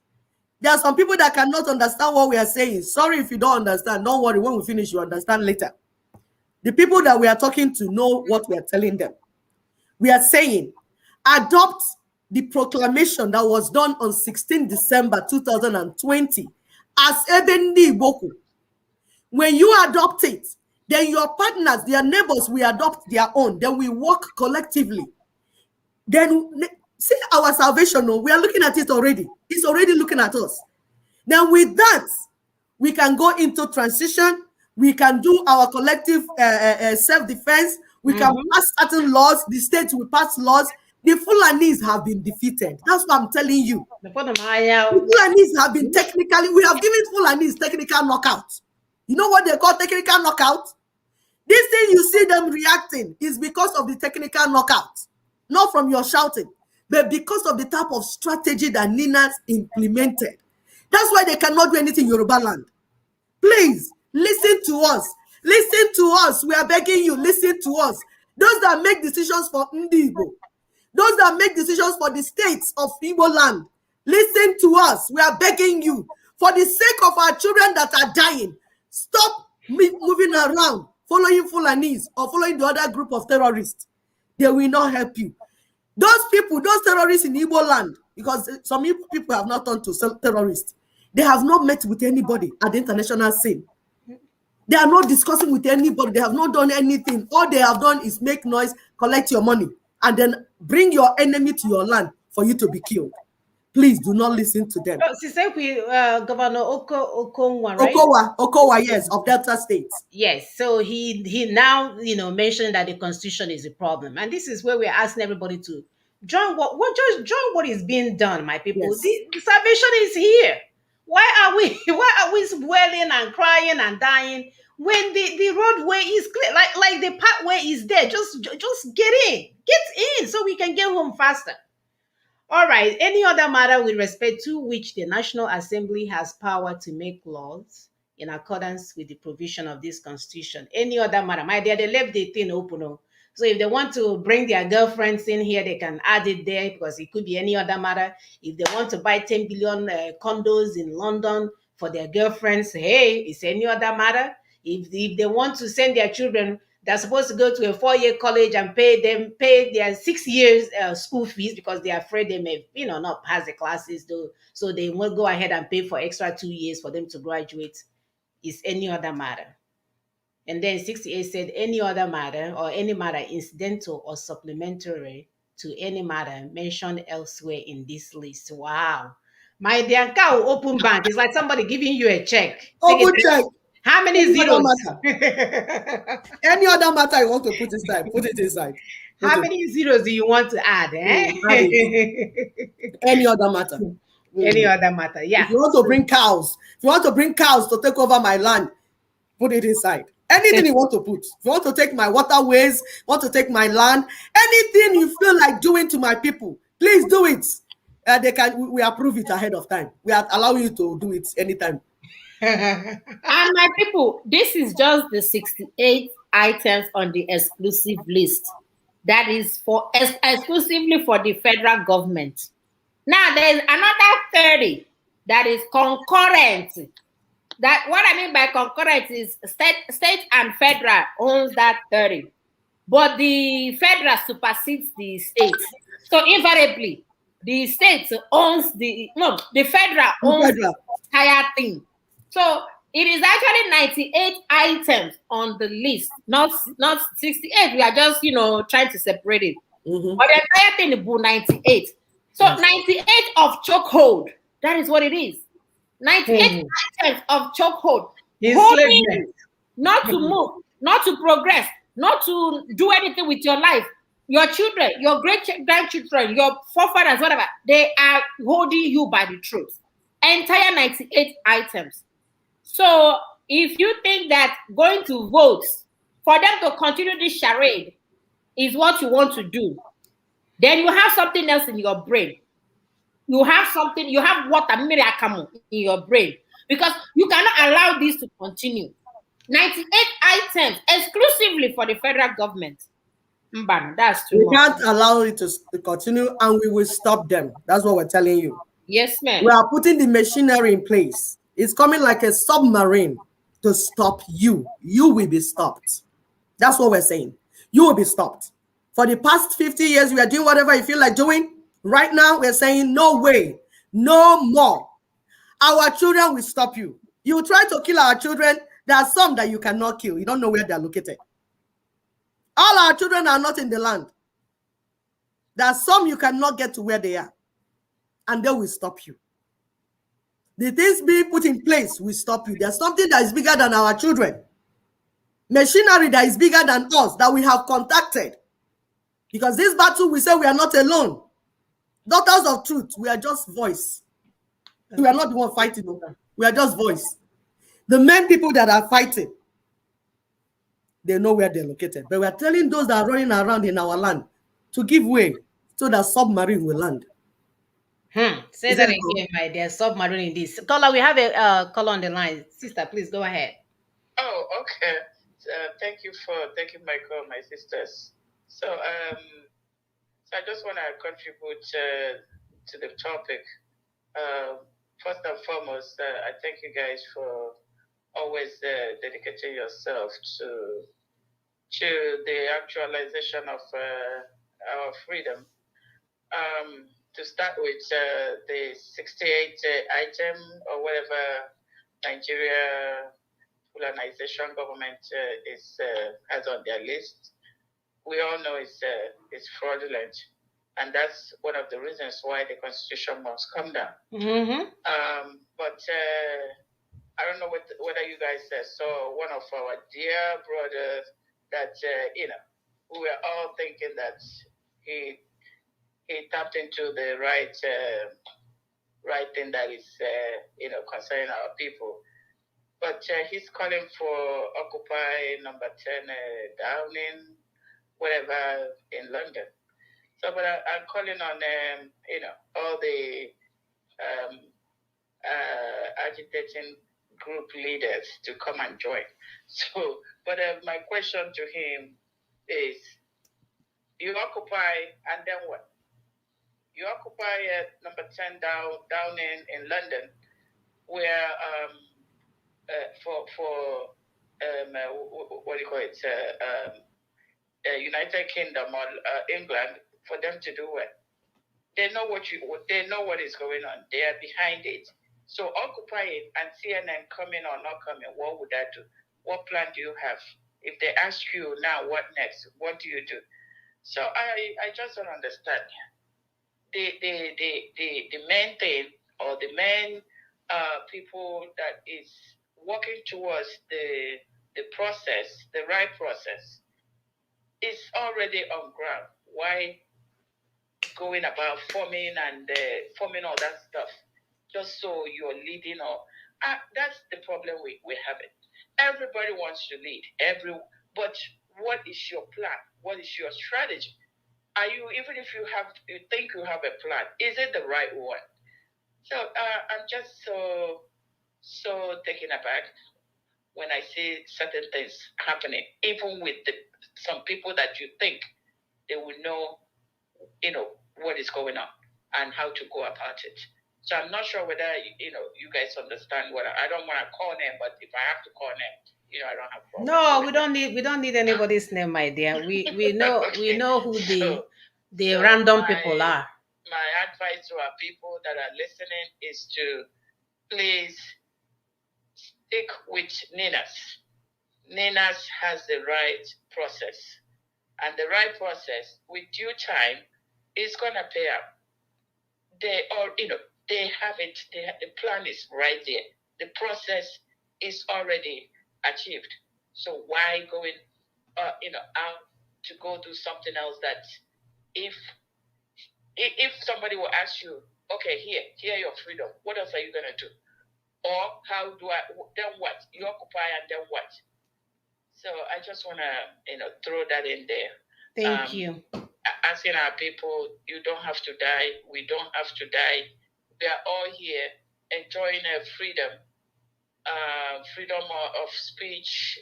There are some people that cannot understand what we are saying. Sorry if you don't understand. Don't worry. When we finish, you understand later. The people that we are talking to know what we are telling them. We are saying, adopt the proclamation that was done on 16 December 2020 as Ebendi Boku. When you adopt it, then your partners, their neighbors, will adopt their own. Then we work collectively. Then see our salvation. We are looking at it already. It's already looking at us. Then with that, we can go into transition. We can do our collective self-defense. We can pass certain laws. The states will pass laws. The Fulanis have been defeated. That's what I'm telling you. The Fulanis have been technically, we have given Fulanis technical knockout. You know what they call technical knockout? This thing you see them reacting is because of the technical knockout. Not from your shouting, but because of the type of strategy that Nina's implemented. That's why they cannot do anything in Yoruba land. Please, listen to us. Listen to us. We are begging you, listen to us. Those that make decisions for Ndibo, those that make decisions for the states of Igbo land, listen to us. We are begging you. For the sake of our children that are dying, stop moving around, following Fulanis or following the other group of terrorists. They will not help you. Those people, those terrorists in Igbo land, because some people have not turned to terrorists, they have not met with anybody at the international scene. They are not discussing with anybody. They have not done anything. All they have done is make noise, collect your money, and then bring your enemy to your land for you to be killed. Please do not listen to them. Governor Okonwa, right? Okowa, yes, of Delta State. Yes, so he now mentioned that the Constitution is a problem, and this is where we're asking everybody to join what is being done, my people. Yes. The salvation is here. Why are we wailing and crying and dying when the roadway is clear? Like the pathway is there. Just get in, so we can get home faster. All right. Any other matter with respect to which the National Assembly has power to make laws in accordance with the provision of this Constitution? Any other matter? My dear, they left the thing open. So if they want to bring their girlfriends in here, they can add it there because it could be any other matter. If they want to buy 10 billion condos in London for their girlfriends, hey, it's any other matter. If they want to send their children, they're supposed to go to a 4-year college and pay their 6 years school fees because they're afraid they may, not pass the classes, though. So they won't go ahead and pay for extra 2 years for them to graduate. It's any other matter. And then 68 said any other matter or any matter incidental or supplementary to any matter mentioned elsewhere in this list. Wow. My dear cow, open bank. It's like somebody giving you a check. Open check. How many zeros? Any other matter you want to put inside, put it inside. How many zeros do you want to add? Any other matter. Any other matter, yeah. If you want to bring cows to take over my land, put it inside. Anything you want to put. If you want to take my waterways, want to take my land, anything you feel like doing to my people, please do it. We approve it ahead of time. We are allowing you to do it anytime. And my people, this is just the 68 items on the exclusive list. That is exclusively for the federal government. Now there's another 30 that is concurrent. That what I mean by concurrent is state and federal owns that 30, but the federal supersedes the state. So invariably, the state owns the federal owns the entire thing. So it is actually 98 items on the list, not 68. We are just trying to separate it. But the entire thing is 98. So 98 of chokehold. That is what it is. 98 items of chokehold. Holding, not to move, not to progress, not to do anything with your life. Your children, your great-grandchildren, your forefathers, whatever, they are holding you by the throat. Entire 98 items. So if you think that going to vote for them to continue this charade is what you want to do, Then you have something else in your brain. You have water miracle in your brain, because you cannot allow this to continue. 98 items exclusively for the federal government. That's too much. We can't allow it to continue, and we will stop them. That's what we're telling you. Yes, ma'am. We are putting the machinery in place. It's coming like a submarine to stop you. You will be stopped. That's what we're saying. You will be stopped. For the past 50 years, we are doing whatever you feel like doing. Right now, we're saying no way, no more. Our children will stop you. You try to kill our children. There are some that you cannot kill. You don't know where they're located. All our children are not in the land. There are some you cannot get to where they are, and they will stop you. The things being put in place will stop you. There's something that is bigger than our children. Machinery that is bigger than us that we have contacted. Because this battle, we say we are not alone. Daughters of truth, we are just voice. We are not the one fighting. We are just voice. The main people that are fighting, they know where they're located. But we are telling those that are running around in our land to give way so that submarine will land. Say that again, my dear. Submarine in this. Caller, we have a caller on the line. Sister, please go ahead. Oh, okay. Thank you for taking my call, my sisters. So I just want to contribute to the topic. First and foremost, I thank you guys for always dedicating yourself to the actualization of our freedom. To start with, the 68 item or whatever Nigeria colonization government has on their list, we all know it's fraudulent, and that's one of the reasons why the constitution must come down. But I don't know whether you guys saw one of our dear brothers that we were all thinking that he tapped into the right thing that is concerning our people. But he's calling for Occupy number 10 Downing, whatever, in London. So, but I'm calling on all the agitating group leaders to come and join. So, but my question to him is, you occupy, and then what? You occupy number 10 Downing in London, where for what do you call it? United Kingdom or England, for them to do it. They know what is going on. They are behind it. So occupy it, and CNN coming or not coming, what would that do? What plan do you have? If they ask you now, what next? What do you do? So I just don't understand. The main thing, or the main people that is working towards the process, the right process, is already on ground. Why going about forming all that stuff just so you're leading? Or that's the problem we're having. Everybody wants to lead, but what is your plan? What is your strategy? Are you, even if you think you have a plan, is it the right one? So I'm just so taken aback when I see certain things happening, even with some people that you think they will know, what is going on and how to go about it. So I'm not sure whether you guys understand what I don't want to call them, but if I have to call them, I don't have problems. No, we don't need anybody's name, my dear. We know okay. We know who the random people are. My advice to our people that are listening is to please stick with NINAS. NINAS has the right process, and the right process with due time is gonna pay out. They have it. The plan is right there. The process is already achieved. So why going, out to go do something else that if somebody will ask you, okay, here your freedom, what else are you gonna do? Or how do then what? You occupy and then what? So I just wanna, throw that in there. Thank you. asking our people, you don't have to die, we don't have to die. We are all here enjoying freedom, freedom of speech,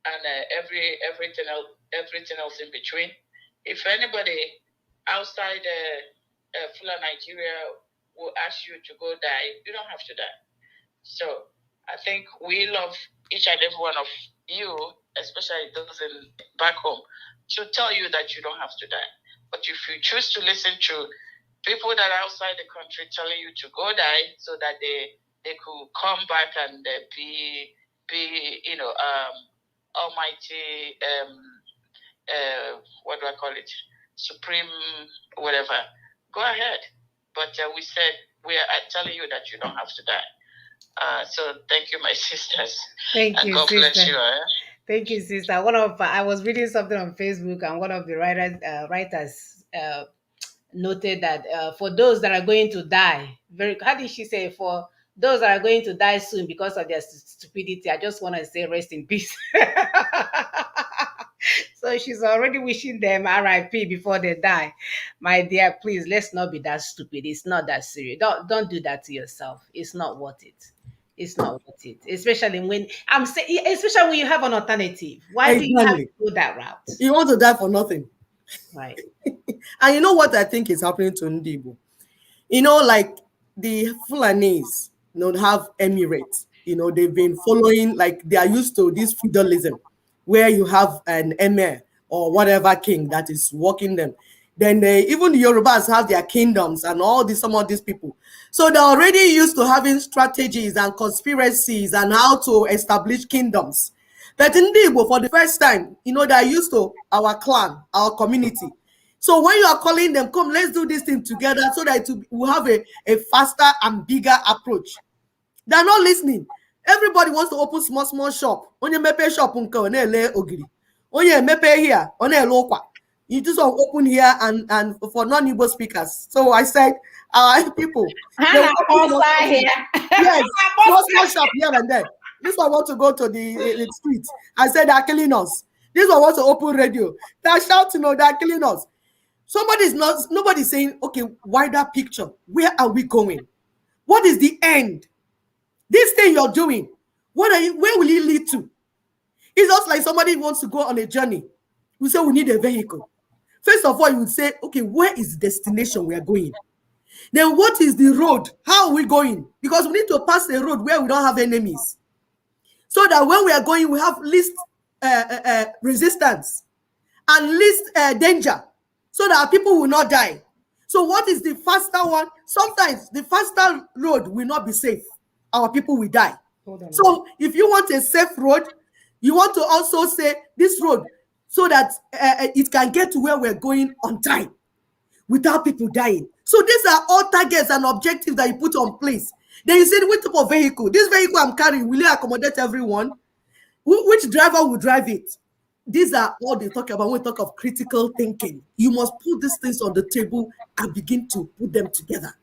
and everything else in between. If anybody outside Fula Nigeria will ask you to go die, you don't have to die. So I think we love each and every one of you, especially those back home, to tell you that you don't have to die. But if you choose to listen to people that are outside the country telling you to go die so that they could come back and be almighty, what do I call it? Supreme, whatever. Go ahead. But we said we are telling you that you don't have to die. So thank you, my sisters. Thank and you, God sister. bless you. Thank you, sister. I was reading something on Facebook, and one of the writers noted that for those that are going to die, how did she say? For those that are going to die soon because of their stupidity, I just want to say rest in peace. So she's already wishing them RIP before they die. My dear, please, let's not be that stupid. It's not that serious. Don't do that to yourself. It's not worth it. It's not worth it. Especially when especially when you have an alternative. Why do you have to go that route? You want to die for nothing. Right. And you know what I think is happening to Ndibo? You know, like the Fulanese, have emirates. They've been following, like they are used to this feudalism, where you have an emir or whatever king that is working them. Then even the Yorubas have their kingdoms and some of these people. So they're already used to having strategies and conspiracies and how to establish kingdoms. But in Igbo, for the first time, they're used to our clan, our community. So when you are calling them, come, let's do this thing together so that we'll have a faster and bigger approach. They're not listening. Everybody wants to open small shop. Onye mepe shop unke onele ogiri. Onye mepe here, onele okwa. You just open here and for non-Igbo speakers. So I said, people. Yes, small shop here and there. This one want to go to the street. I said they're killing us. This one wants to open radio. They're shouting, they're killing us. Nobody's saying, okay, wider picture. Where are we going? What is the end? This thing you're doing, where will it lead to? It's just like somebody wants to go on a journey. We say we need a vehicle. First of all, you would say, okay, where is the destination we are going? Then what is the road? How are we going? Because we need to pass a road where we don't have enemies. So that when we are going, we have least resistance and least danger. So that our people will not die. So what is the faster one? Sometimes the faster road will not be safe. Our people will die. So if you want a safe road, you want to also say this road so that it can get to where we're going on time without people dying. So these are all targets and objectives that you put on place. Then you say, what type of vehicle? This vehicle I'm carrying, will it accommodate everyone? Which driver will drive it? These are all they talk about when we talk of critical thinking. You must put these things on the table and begin to put them together.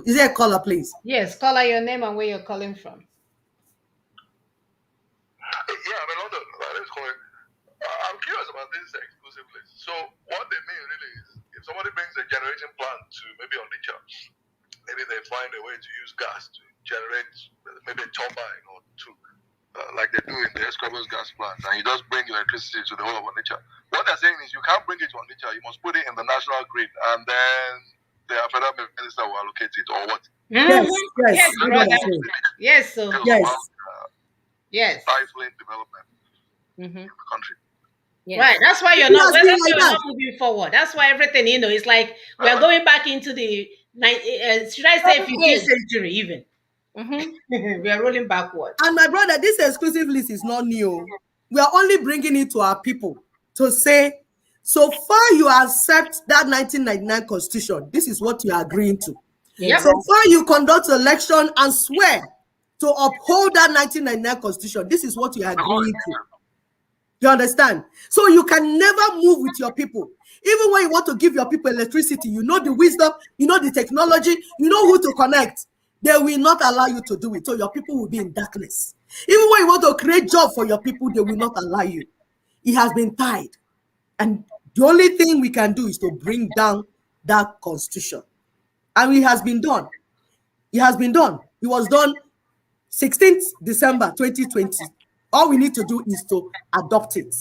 Is there a caller, please? Yes, caller, your name and where you're calling from. Yeah, I'm in London. I'm curious about this exclusive list. So what they mean really is, if somebody brings a generation plant to maybe Onitsha, maybe they find a way to use gas to generate maybe a turbine or two, like they do in the Escravos gas plant, and you just bring electricity to the whole of Onitsha. What they're saying is you can't bring it to Onitsha, you must put it in the national grid, and then the federal minister will allocate it, or what? Yes, yes, brother. Yes, so yes, yes, stifling development in the country. Yes. Right, that's why you're not moving forward. That's why everything, it's like we're going back into the should I say 15th century even. We are rolling backward. And my brother, this exclusive list is not new. We are only bringing it to our people to say, so far you accept that 1999 constitution, this is what you are agreeing to. Yep. So far you conduct election and swear to uphold that 1999 constitution, this is what you are agreeing to. You understand? So you can never move with your people. Even when you want to give your people electricity, you know the wisdom, you know the technology, you know who to connect. They will not allow you to do it. So your people will be in darkness. Even when you want to create job for your people, they will not allow you. It has been tied. And The only thing we can do is to bring down that constitution. And it has been done. It has been done. It was done 16th December 2020. All we need to do is to adopt it,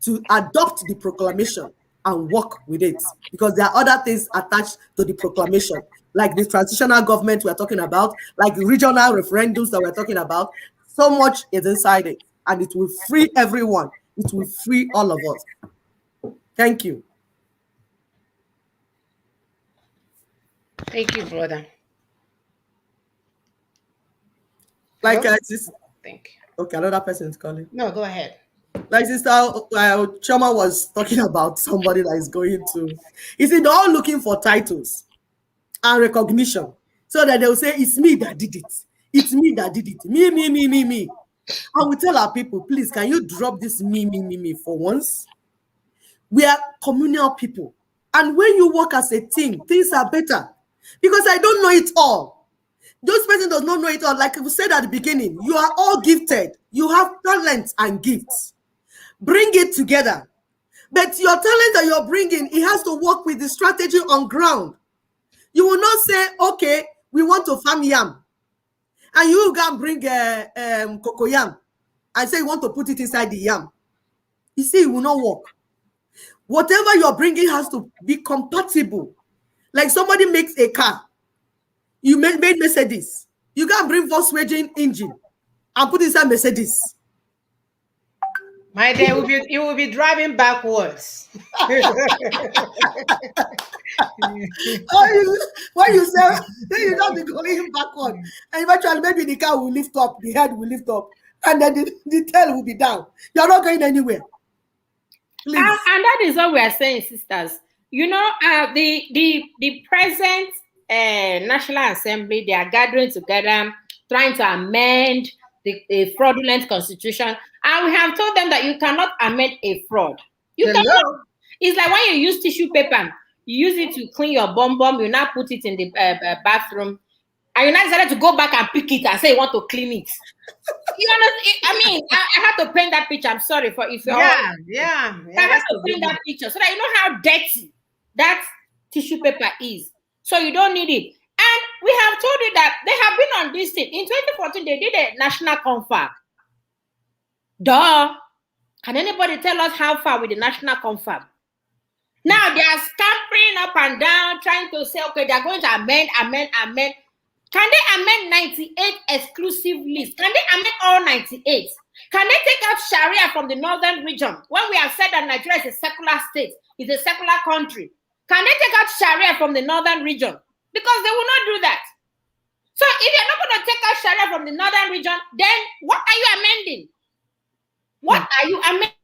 to adopt the proclamation and work with it, because there are other things attached to the proclamation, like the transitional government we're talking about, like the regional referendums that we're talking about. So much is inside it, and it will free everyone. It will free all of us. Thank you. Thank you, brother. Like Hello? this. Thank you. Okay, another person is calling. No, go ahead. Like Sister Choma was talking about somebody that is going to. You see, they're all looking for titles and recognition, so that they will say, "It's me that did it. It's me that did it. Me." And we tell our people, please, can you drop this me for once? We are communal people. And when you work as a team, things are better. Because I don't know it all. Those person does not know it all. Like we said at the beginning, you are all gifted. You have talents and gifts. Bring it together. But your talent that you're bringing, it has to work with the strategy on ground. You will not say, okay, we want to farm yam. And you can bring cocoa yam and say you want to put it inside the yam. You see, it will not work. Whatever you're bringing has to be compatible. Like somebody makes a car. You made Mercedes. You can bring Volkswagen engine and put inside Mercedes. My dear, you will be driving backwards. When you say, then you don't be going backward. And eventually, maybe the car will lift up, the head will lift up, and then the tail will be down. You're not going anywhere. And that is what we are saying, sisters. You know, the present National Assembly, they are gathering together, trying to amend the fraudulent constitution. And we have told them that you cannot amend a fraud. You cannot. It's like when you use tissue paper, you use it to clean your bum, you now put it in the bathroom, and you now decided to go back and pick it and say you want to clean it. You understand? I mean, I had to paint that picture. I'm sorry for if you're Yeah. I had to paint that picture so that you know how dirty that tissue paper is. So you don't need it. And we have told you that they have been on this thing. In 2014, they did a national confab. Duh. Can anybody tell us how far with the national confab? Now they are scampering up and down, trying to say, okay, they are going to amend. Can they amend 98 exclusive lists? Can they amend all 98? Can they take out Sharia from the northern region? When we have said that Nigeria is a secular state, it's a secular country. Can they take out Sharia from the northern region? Because they will not do that. So if you're not going to take out Sharia from the northern region, then what are you amending? What are you amending?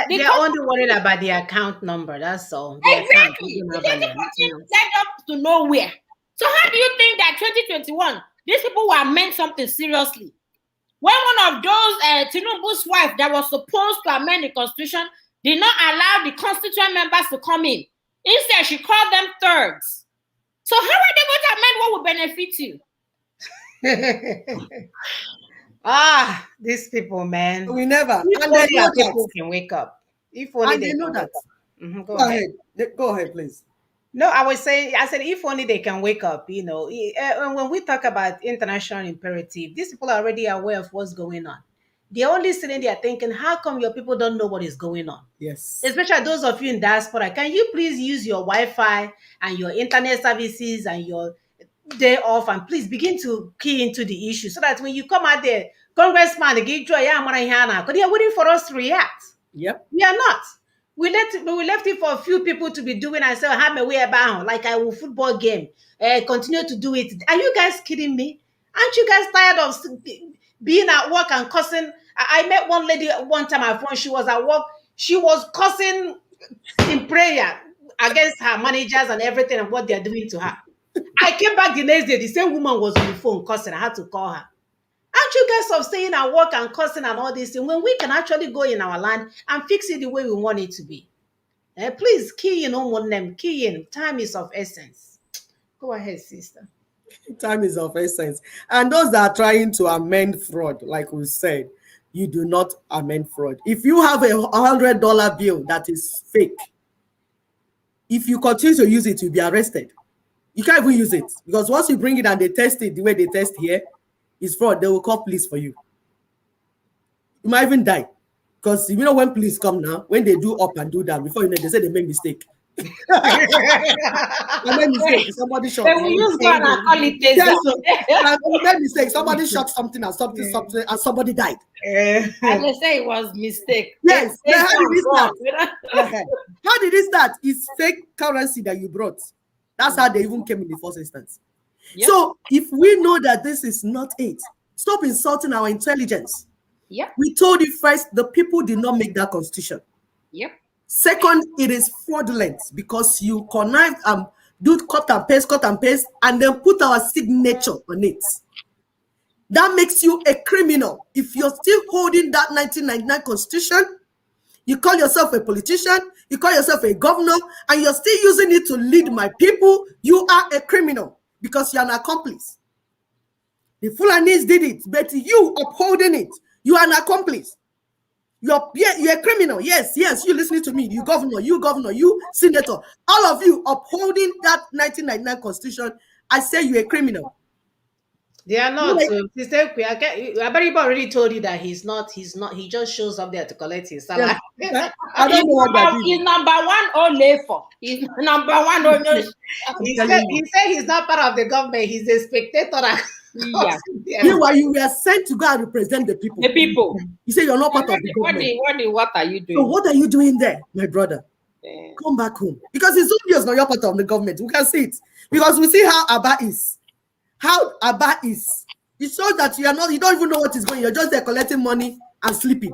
They're only worried about the account number. That's all. Exactly. Led up to nowhere. So how do you think that 2021, these people will amend something seriously? When one of those Tinubu's wife that was supposed to amend the constitution did not allow the constituent members to come in. Instead, she called them thirds. So how are they going to amend what will benefit you? These people, man. We never. If only our people can wake up. If only they know that. Go ahead. Go ahead, please. No, I said, if only they can wake up, you know. When we talk about international imperative, these people are already aware of what's going on. They're only sitting there thinking, how come your people don't know what is going on? Yes. Especially those of you in diaspora. Can you please use your Wi-Fi and your internet services and your day off and please begin to key into the issue so that when you come out there, Congressman, they give joy, because they are waiting for us to react. Yep. We are not. We left it for a few people to be doing and say, have my way about like I will football game. Continue to do it. Are you guys kidding me? Aren't you guys tired of being at work and cussing? I met one lady one time, my phone, she was at work. She was cussing in prayer against her managers and everything and what they're doing to her. I came back the next day, the same woman was on the phone cussing. I had to call her. Aren't you guys of staying at work and cussing and all this thing when we can actually go in our land and fix it the way we want it to be? Please, key in on one name. Key in. Time is of essence. Go ahead, sister. Time is of essence. And those that are trying to amend fraud, like we said, you do not amend fraud. If you have a $100 bill that is fake, if you continue to use it, you'll be arrested. You can't even use it because once you bring it and they test it the way they test here, it's fraud. They will call police for you. You might even die. Because you know when police come now, when they do up and do down, before you know, they say they make mistake. They made mistake. Somebody shot. They will use gun and call it taser. Yes, so, we made mistake. Somebody shot something and something, and somebody died. And they say it was mistake. Yes. They How did it start? start? How did it start? It's fake currency that you brought. That's how they even came in the first instance. Yep. So if we know that this is not it, stop insulting our intelligence. Yep. We told you first, the people did not make that constitution. Yep. Second, it is fraudulent because you connived and do cut and paste, and then put our signature on it. That makes you a criminal. If you're still holding that 1999 constitution, you call yourself a politician, you call yourself a governor, and you're still using it to lead my people, you are a criminal because you're an accomplice. The Fulanis did it, but you upholding it, you are an accomplice. You're a criminal. Yes, you listening to me. You governor, you senator, all of you upholding that 1999 constitution. I say you're a criminal. They are not. Abariba already told you that he's not. He just shows up there to collect his salary. Yeah. I don't know what that He's number one only for. He's number one only. He said he's not part of the government. He's a spectator. Yeah. Meanwhile, you were sent to go and represent the people. The people. You say you're not part of the government. What are you doing? So what are you doing there, my brother? Yeah. Come back home. Because it's obvious now you're part of the government. We can see it. Because we see how Abba is. How Abba is. It shows that you don't even know what is going on. You're just there collecting money and sleeping.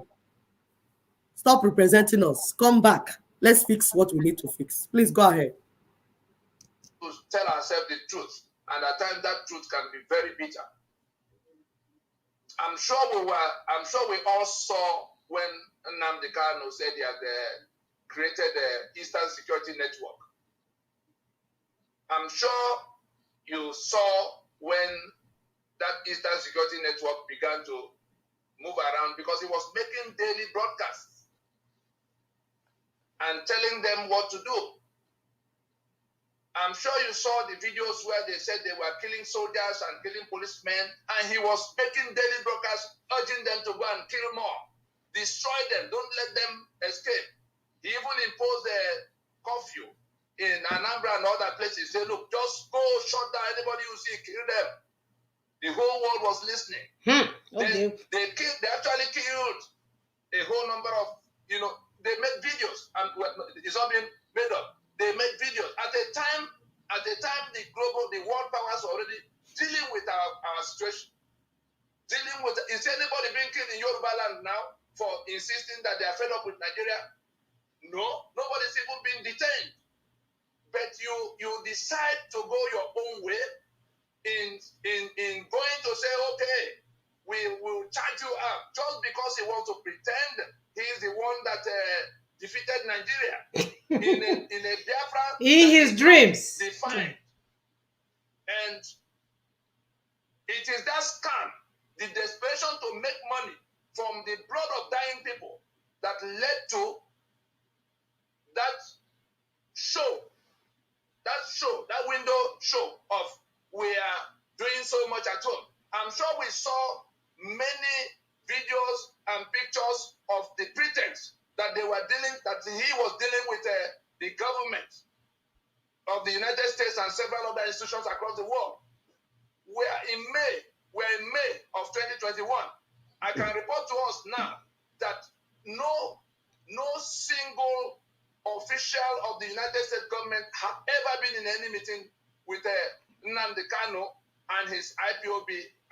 Stop representing us. Come back. Let's fix what we need to fix. Please go ahead. To tell ourselves the truth. And at times that truth can be very bitter. I'm sure we all saw when Nnamdi Kanu said he had created the Eastern Security Network. I'm sure you saw when that Eastern Security Network began to move around because he was making daily broadcasts and telling them what to do. I'm sure you saw the videos where they said they were killing soldiers and killing policemen, and he was making daily broadcasts urging them to go and kill more, destroy them, don't let them escape. He even imposed a curfew in Anambra and other places. He said, look, just go shut down anybody you see, kill them. The whole world was listening. Okay. They actually killed a whole number of, they made videos, and it's all been made up. They made videos. At the time, the world powers were already dealing with our situation. Is anybody being killed in Yoruba land now for insisting that they are fed up with Nigeria? No, nobody's even being detained. But you decide to go your own way in going to say, okay, we will charge you up just because he wants to pretend he is the one that defeated Nigeria in a Biafra In his dreams. defined. And it is that scam, the desperation to make money from the blood of dying people that led to that window show of we are doing so much at home. I'm sure we saw many videos and pictures of the pretense that he was dealing with the government of the United States and several other institutions across the world. We're in May of 2021. I can report to us now that no single official of the United States government have ever been in any meeting with Nnamdi Kanu and his IPOB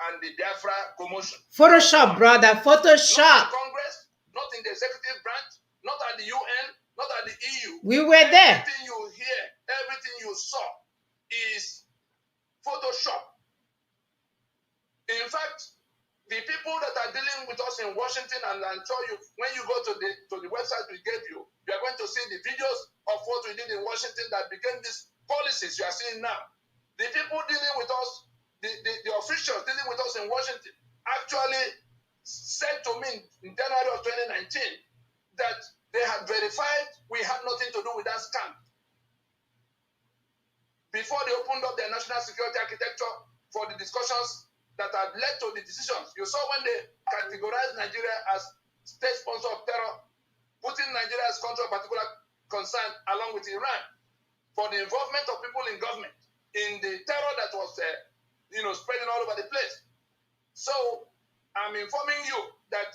and the Biafra commotion. Photoshop, brother. Photoshop. Not in Congress, not in the executive branch, not at the UN, not at the EU. We were there. Everything you hear, everything you saw is Photoshop. In fact, the people that are dealing with us in Washington, and I'm sure when you go to the website we gave you, you are going to see the videos of what we did in Washington that became these policies you are seeing now. The people dealing with us, the officials dealing with us in Washington actually said to me in January of 2019 that they had verified we had nothing to do with that scam. before they opened up their national security architecture for the discussions that had led to the decisions. You saw when they categorized Nigeria as state sponsor of terror, putting Nigeria as country of particular concern along with Iran for the involvement of people in government in the terror that was spreading all over the place. So I'm informing you that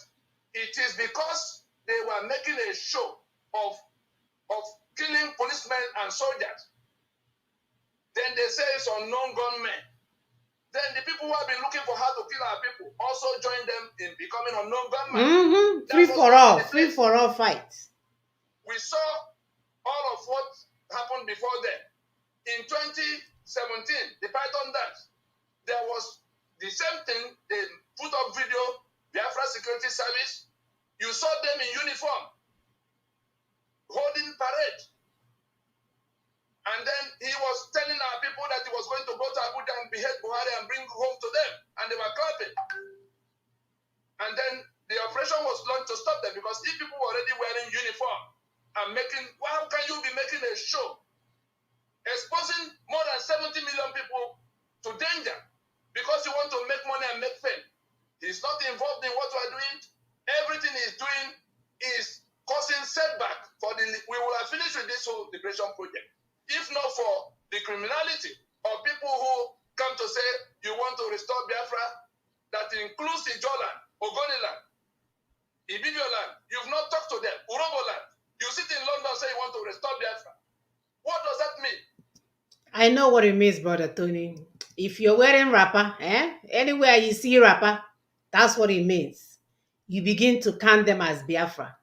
it is because they were making a show of killing policemen and soldiers. Then they say it's unknown gunmen. Then the people who have been looking for how to kill our people also join them in becoming unknown gunmen. Free for all fights. We saw all of what happened before then. In 2017, the Python dance, there was the same thing. They put up video, Biafra Security Service. You saw them in uniform, holding parade. And then he was telling our people that he was going to go to Abuja and behead Buhari and bring home to them. And they were clapping. And then the operation was launched to stop them, because if people were already wearing uniform and how can you be making a show exposing more than 70 million people to danger because you want to make money and make fame? He's not involved in what we are doing. Everything he's doing is causing setback for we will have finished with this whole liberation project. If not for the criminality of people who come to say you want to restore Biafra, that includes Ijoland, Ogoniland, Ibibioland. You've not talked to them. Uroboland. You sit in London and say you want to restore Biafra. What does that mean? I know what it means, Brother Tony. If you're wearing wrapper, anywhere you see wrapper, that's what it means. You begin to count them as Biafra.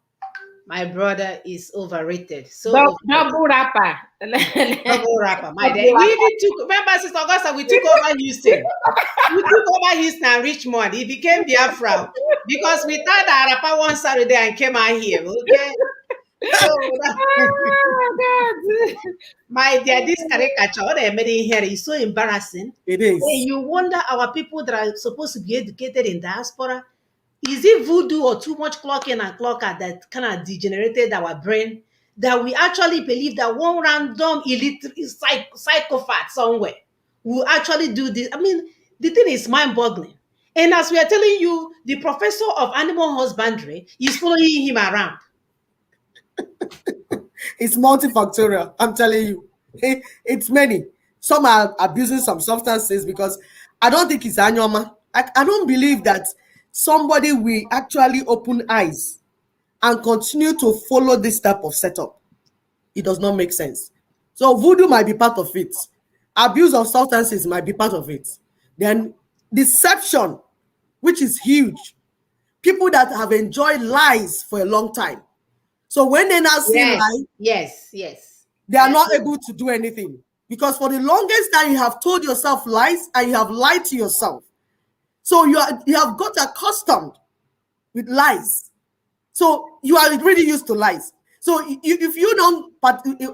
My brother is overrated. So double rapper. Double rapper. My dad. Remember, Sister Augusta, we took over Houston. We took over Houston and Richmond. He became Biafra because we thought that rapper one Saturday and came out here. Okay. So my dear, this caricature what they made in here is so embarrassing. It is. Hey, you wonder our people that are supposed to be educated in diaspora, is it voodoo or too much clock in and clock out that kind of degenerated our brain that we actually believe that one random illiterate psychopath somewhere will actually do this? I mean, the thing is mind-boggling. And as we are telling you, the professor of animal husbandry is following him around. It's multifactorial. I'm telling you, it's many. Some are abusing some substances because I don't think it's Anyoma. I don't believe that somebody will actually open eyes and continue to follow this type of setup. It does not make sense. So voodoo might be part of it. Abuse of substances might be part of it. Then deception, which is huge. People that have enjoyed lies for a long time. So when they now see lies, yes, they are not able to do anything. Because for the longest time, you have told yourself lies and you have lied to yourself. So you have got accustomed with lies. So you are really used to lies. So if you don't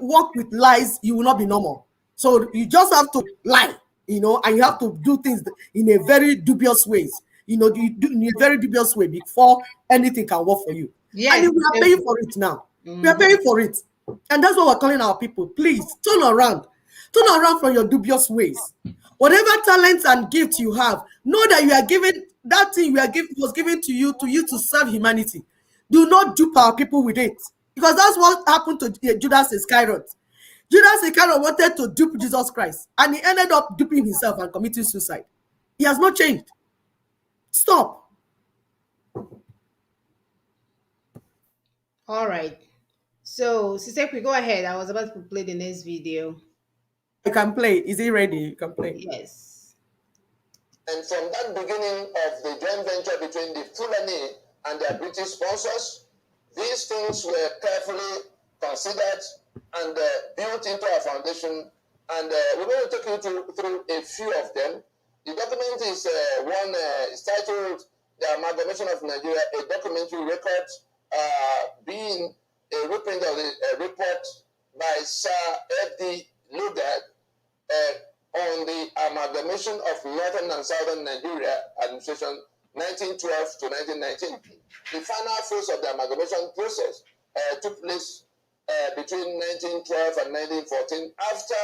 work with lies, you will not be normal. So you just have to lie, and you have to do things in a very dubious ways. You do in a very dubious way before anything can work for you. Yes, and we are paying for it now. We are paying for it. And that's what we're calling our people. Please turn around. Turn around from your dubious ways. Whatever talents and gifts you have, know that you are given that thing was given to you to serve humanity. Do not dupe our people with it. Because that's what happened to Judas Iscariot. Judas Iscariot wanted to dupe Jesus Christ, and he ended up duping himself and committing suicide. He has not changed. Stop. All right. So, Sister, we go ahead. I was about to play the next video. You can play. Is it ready? You can play. Yes. And from that beginning of the joint venture between the Fulani and their British sponsors, these things were carefully considered and built into our foundation. And we're going to take you through a few of them. The document is it's titled The Amalgamation of Nigeria, a documentary record, being a reprint of the report by Sir F.D. Lugard on the amalgamation of Northern and Southern Nigeria administration 1912 to 1919. The final phase of the amalgamation process took place between 1912 and 1914 after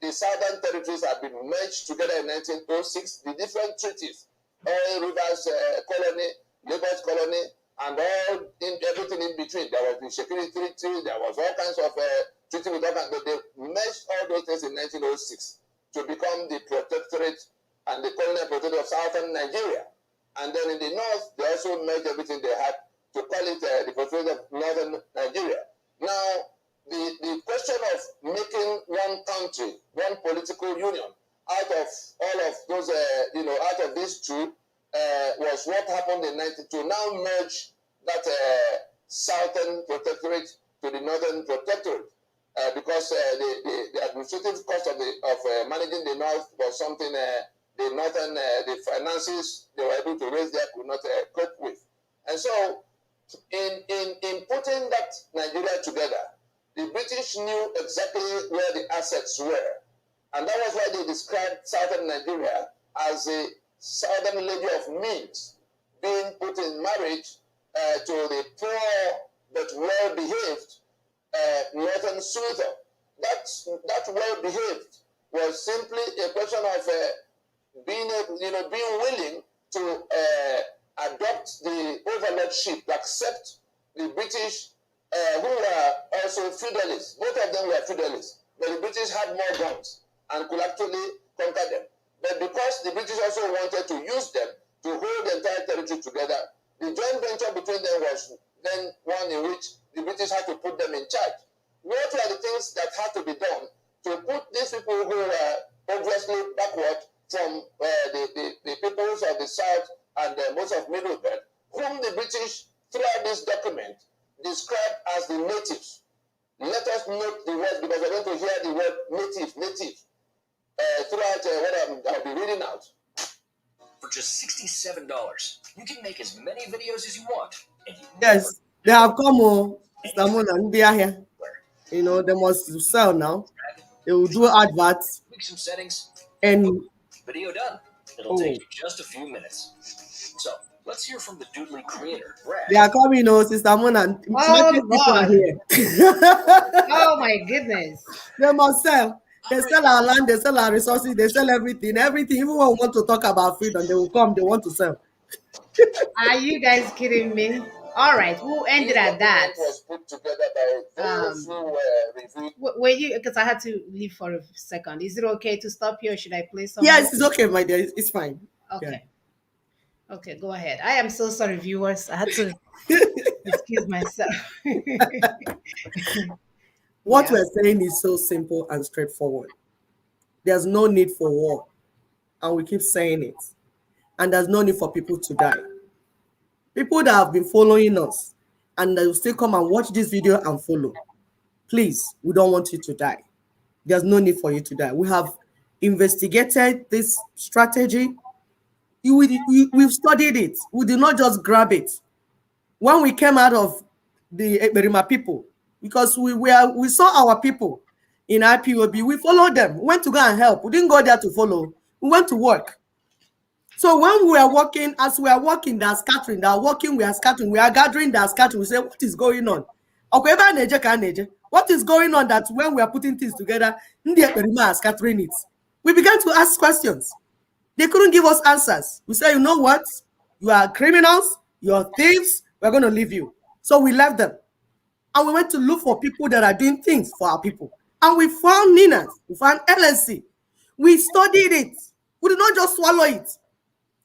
the southern territories have been merged together in 1906. The different treaties, Oil Rivers Colony, Lagos Colony, and everything in between. There was the Security Treaty, there was all kinds of treaty with government, but they merged all those things in 1906 to become the protectorate and the colonial protectorate of southern Nigeria. And then in the north, they also merged everything they had to call it the protectorate of northern Nigeria. Now, the question of making one country, one political union, out of all of those, out of these two, was what happened in 1992. Now merge that southern protectorate to the northern protectorate, because the administrative cost of managing the north was something the northern, the finances they were able to raise there could not cope with. And so, in putting that Nigeria together, the British knew exactly where the assets were. And that was why they described southern Nigeria as a southern lady of means, being put in marriage to the poor but well-behaved northern suitor. That well-behaved was simply a question of being willing to adopt the overlordship, accept the British, who were also feudalists. Both of them were feudalists, but the British had more guns and could actually conquer them. But because the British also wanted to use them to hold the entire territory together, the joint venture between them was then one in which the British had to put them in charge. What were the things that had to be done to put these people who were obviously backward from the peoples of the South and most of Middle Belt, whom the British, throughout this document, described as the natives. Let us note the words, because we're going to hear the word native, throughout what I'll be reading out. For just $67, you can make as many videos as you want. And you Yes, they have come on. And they are here. They must sell now. They will do adverts. Make some settings. And video done. It'll take you just a few minutes. So let's hear from the Doodly creator, Brad. They are coming, Sister Mona. God. Here. Oh my goodness. They must sell. They sell our land, they sell our resources, they sell everything. Everything. Even when we want to talk about freedom, they will come, they want to sell. Are you guys kidding me? All right, we'll end it at that. Was put together by those who were reviewed. Were you, because I had to leave for a second. Is it okay to stop here, or should I play something? Yes, it's okay, my dear. It's fine. Okay. Yeah. Okay, go ahead. I am so sorry, viewers. I had to excuse myself. What we're saying is so simple and straightforward. There's no need for war. And we keep saying it. And there's no need for people to die. People that have been following us and they will still come and watch this video and follow. Please, we don't want you to die. There's no need for you to die. We have investigated this strategy. We've studied it. We did not just grab it. When we came out of the Ekberima people, because we saw our people in IPOB, we followed them. We went to go and help. We didn't go there to follow. We went to work. So when we are working, as we are working, they are scattering. They are working, we are scattering. We are gathering, they are scattering. We say, what is going on? What is going on that when we are putting things together, Ekberima are scattering it? We began to ask questions. They couldn't give us answers. We said, you know what? You are criminals. You are thieves. We're going to leave you. So we left them. And we went to look for people that are doing things for our people. And we found Ninas. We found LSC. We studied it. We did not just swallow it.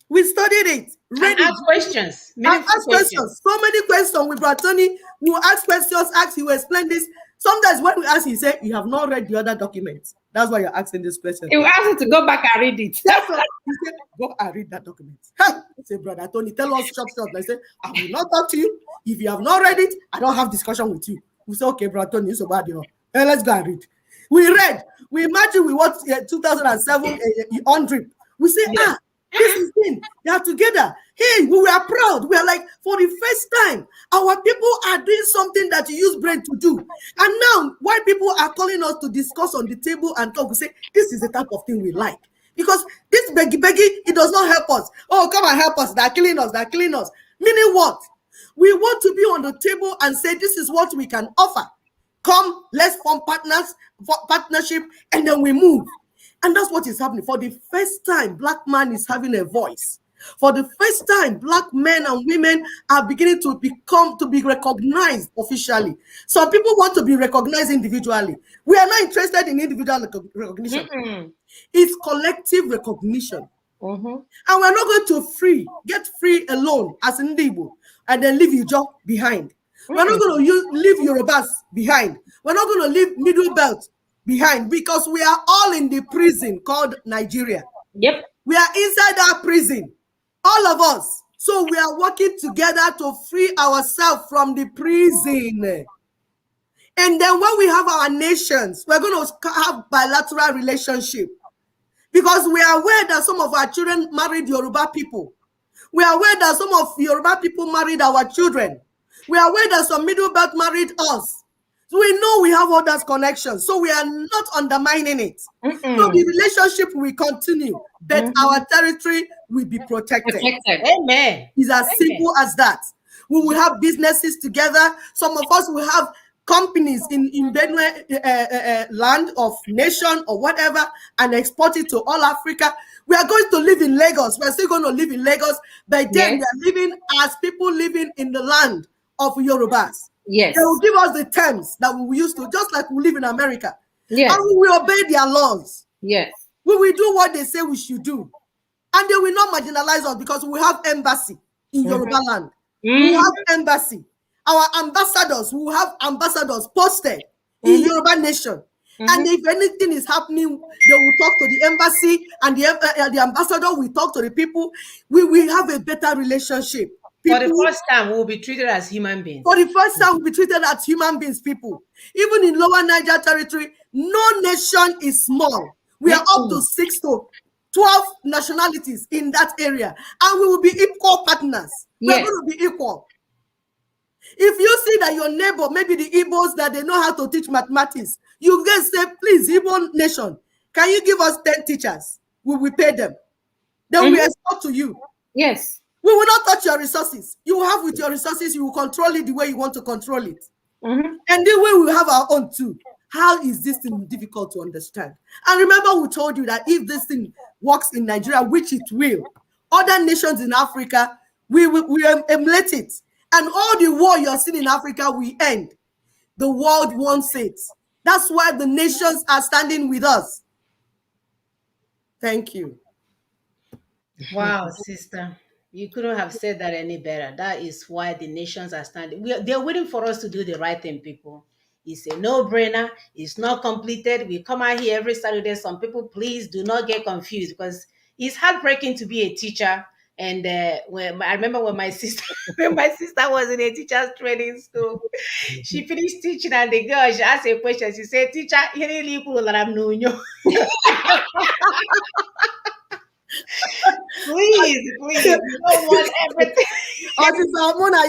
We studied it. And ask questions. Ask questions. So many questions. We brought Tony. We will ask questions. He will explain this. Sometimes when we ask, he said, you have not read the other documents. That's why you're asking this question. He will ask you to go back and read it. That's what he said, go and read that document. I say, brother Tony, tell us short. I said, I will not talk to you. If you have not read it, I don't have discussion with you. We say, okay, brother Tony, so bad, Hey, let's go and read. We read. We imagine we watched 2007 on drip. We say, this is thing. They are together. Hey, we were proud. We are like, for the first time, our people are doing something that you use brain to do. And now, while people are calling us to discuss on the table and talk, we say, this is the type of thing we like. Because this beggy, it does not help us. Oh, come and help us. They're killing us. They're killing us. Meaning what? We want to be on the table and say, this is what we can offer. Come, let's form partnership, and then we move. And that's what is happening. For the first time, Black man is having a voice. For the first time, Black men and women are beginning to be recognized officially. Some people want to be recognized individually. We are not interested in individual recognition. It's collective recognition. And we're not going to get free alone as Ndibo and then leave Ijo behind. We're not going to leave Yorubas behind. We're not going to leave Middle Belt behind, because we are all in the prison called Nigeria. Yep. We are inside our prison, all of us. So we are working together to free ourselves from the prison. And then when we have our nations, we're going to have bilateral relationship, because we are aware that some of our children married Yoruba people. We are aware that some of Yoruba people married our children. We are aware that some Middle Belt married us. So we know we have all those connections. So we are not undermining it. So the relationship will continue, but our territory will be protected. Amen. It's as simple as that. We will have businesses together. Some of us will have companies in Benue land of nation or whatever, and export it to all Africa. We are going to live in Lagos. We're still going to live in Lagos. By then, we are living as people living in the land of Yorubas. Yes. They will give us the terms that we used to, just like we live in America. Yes. And we will obey their laws. Yes. We will do what they say we should do. And they will not marginalize us, because we have embassy in Yoruba land. We have embassy. Our ambassadors, we will have ambassadors posted in Yoruba nation. And if anything is happening, they will talk to the embassy, and the ambassador will talk to the people. We will have a better relationship. For the first time, we will be treated as human beings. For the first time, we'll be treated as human beings, people. Even in Lower Niger territory, no nation is small. We are up to 6 to 12 nationalities in that area. And we will be equal partners. We're going to be equal. If you see that your neighbor, maybe the Igbos, that they know how to teach mathematics, you guys say, please, Igbo nation, can you give us 10 teachers? We will pay them. Then we export to you. Yes. We will not touch your resources. You will have with your resources, you will control it the way you want to control it. And then we will have our own too. How is this thing difficult to understand? And remember, we told you that if this thing works in Nigeria, which it will, other nations in Africa, we emulate it. And all the war you're seeing in Africa will end. The world wants it. That's why the nations are standing with us. Thank you. Wow, sister. You couldn't have said that any better. That is why the nations are standing. They're waiting for us to do the right thing, people. It's a no-brainer. It's not completed. We come out here every Saturday. Some people, please do not get confused, because it's heartbreaking to be a teacher. And when I remember when my sister was in a teacher's training school, she finished teaching, and the girl, she asked a question. She said, "Teacher, you really cool that I'm knowing you." Please, you don't want everything. Is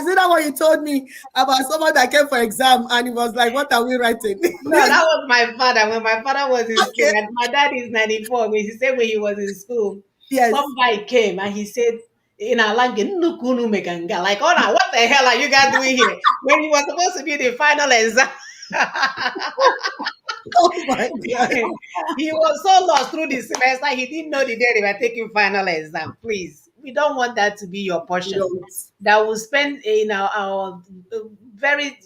it that what you told me about someone that came for exam and it was like, what are we writing? No, that was my father. When my father was in school, and my dad is 94. When he said when he was in school, some guy came and he said in our language, like, oh, now, what the hell are you guys doing here? When he was supposed to be the final exam. Oh my God. He was so lost through the semester, he didn't know the day they were taking final exam. Please, we don't want that to be your portion. That will spend our very,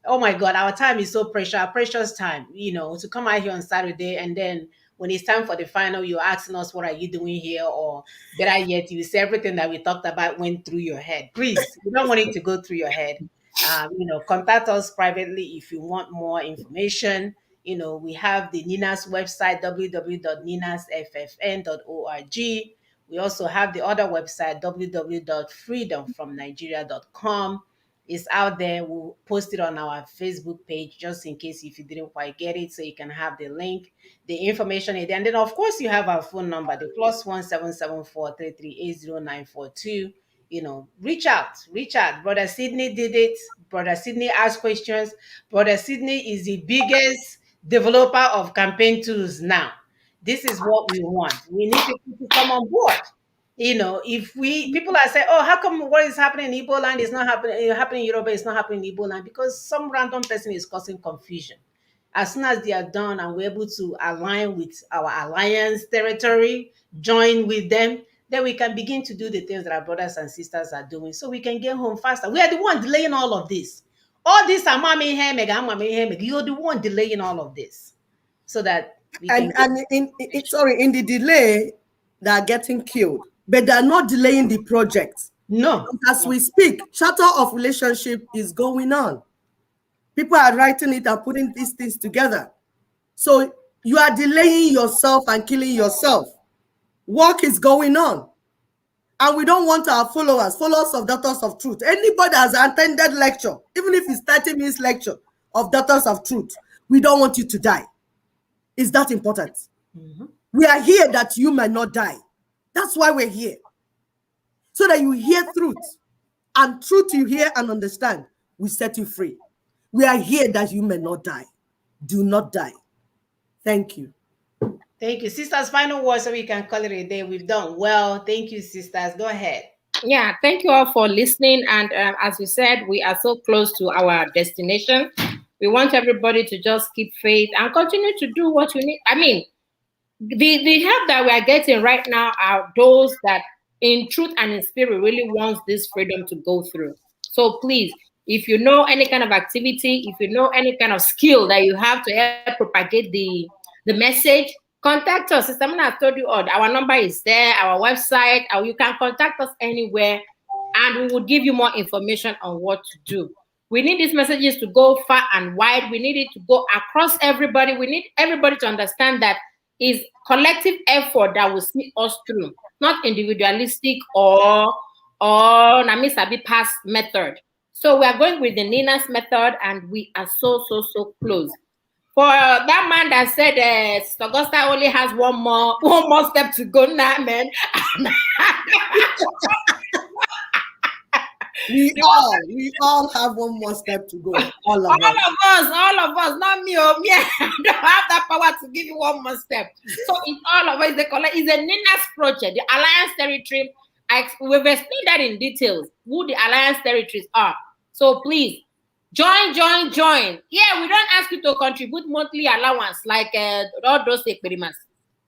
oh my God, our time is so precious, our precious time, to come out here on Saturday, and then when it's time for the final, you're asking us, what are you doing here? Or better yet, you say everything that we talked about went through your head. Please, we don't want it to go through your head. Contact us privately if you want more information. We have the NINAS website, www.ninasffn.org. We also have the other website, www.freedomfromnigeria.com. It's out there. We'll post it on our Facebook page just in case if you didn't quite get it, so you can have the link, the information is there. And then, of course, you have our phone number, the +1 774 338 reach out. Brother Sydney did it. Brother Sydney asked questions. Brother Sydney is the biggest developer of campaign tools now. This is what we want. We need people to come on board. If people are saying, oh, how come what is happening in Igbo land is not happening in Europe, it's not happening in Igbo land, because some random person is causing confusion. As soon as they are done and we're able to align with our alliance territory, join with them, then we can begin to do the things that our brothers and sisters are doing, so we can get home faster. We are the one delaying all of this. All this you're the one delaying all of this, so that we can. And in the delay, they are getting killed, but they are not delaying the project. No. As we speak, charter of relationship is going on. People are writing it and putting these things together. So you are delaying yourself and killing yourself. Work is going on. And we don't want our followers of Daughters of Truth. Anybody that has attended lecture, even if it's 30 minutes lecture of Daughters of Truth, we don't want you to die. It's that important. Mm-hmm. We are here that you may not die. That's why we're here. So that you hear truth. And truth you hear and understand, we set you free. We are here that you may not die. Do not die. Thank you. Thank you. Sisters, final words so we can call it a day. We've done well. Thank you, sisters. Go ahead. Yeah, thank you all for listening. And as we said, we are so close to our destination. We want everybody to just keep faith and continue to do what you need. I mean, the help that we are getting right now are those that in truth and in spirit really wants this freedom to go through. So please, if you know any kind of activity, if you know any kind of skill that you have to help propagate the message, contact us. Sister Mina, I told you all, our number is there, our website, or you can contact us anywhere, and we will give you more information on what to do. We need these messages to go far and wide. We need it to go across everybody. We need everybody to understand that it's collective effort that will see us through, not individualistic or Namisabi pass method. So we are going with the Nina's method, and we are so close. For that man that said Sister Augusta only has one more step to go now, man. We all have one more step to go. All of us, not me. Oh, yeah, I don't have that power to give you one more step. So it's all of us. It's a Nina's project, the Alliance Territory. We've explained that in details, who the Alliance Territories are. So please, join. Yeah, we don't ask you to contribute monthly allowance like all those experiments.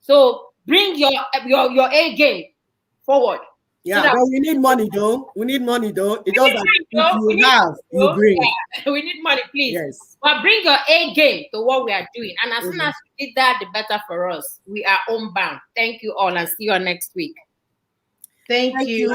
So bring your A game forward. Yeah, so but we need money though. It does that if you have, you bring. Yeah. We need money, please. Yes. But bring your A game to what we are doing. And as soon as we did that, the better for us. We are homebound. Thank you all, and see you next week. Thank you.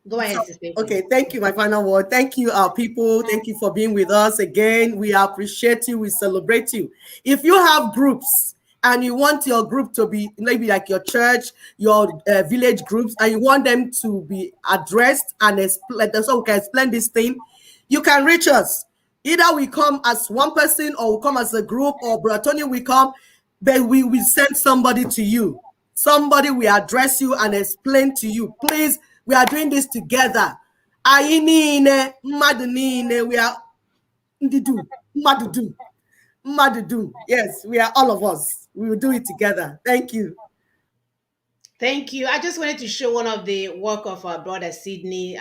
Go ahead. Okay, thank you. My final word. Thank you, our people. Thank you for being with us again. We appreciate you. We celebrate you. If you have groups and you want your group to be maybe like your church, your village groups, and you want them to be addressed and explain, so we can explain this thing, you can reach us. Either we come as one person or we come as a group, or Brother Tony will come, but we will send somebody to you. Somebody will address you and explain to you. Please, we are doing this together. We are Madudu. Yes, we are all of us. We will do it together. Thank you. Thank you. I just wanted to show one of the work of our brother Sydney.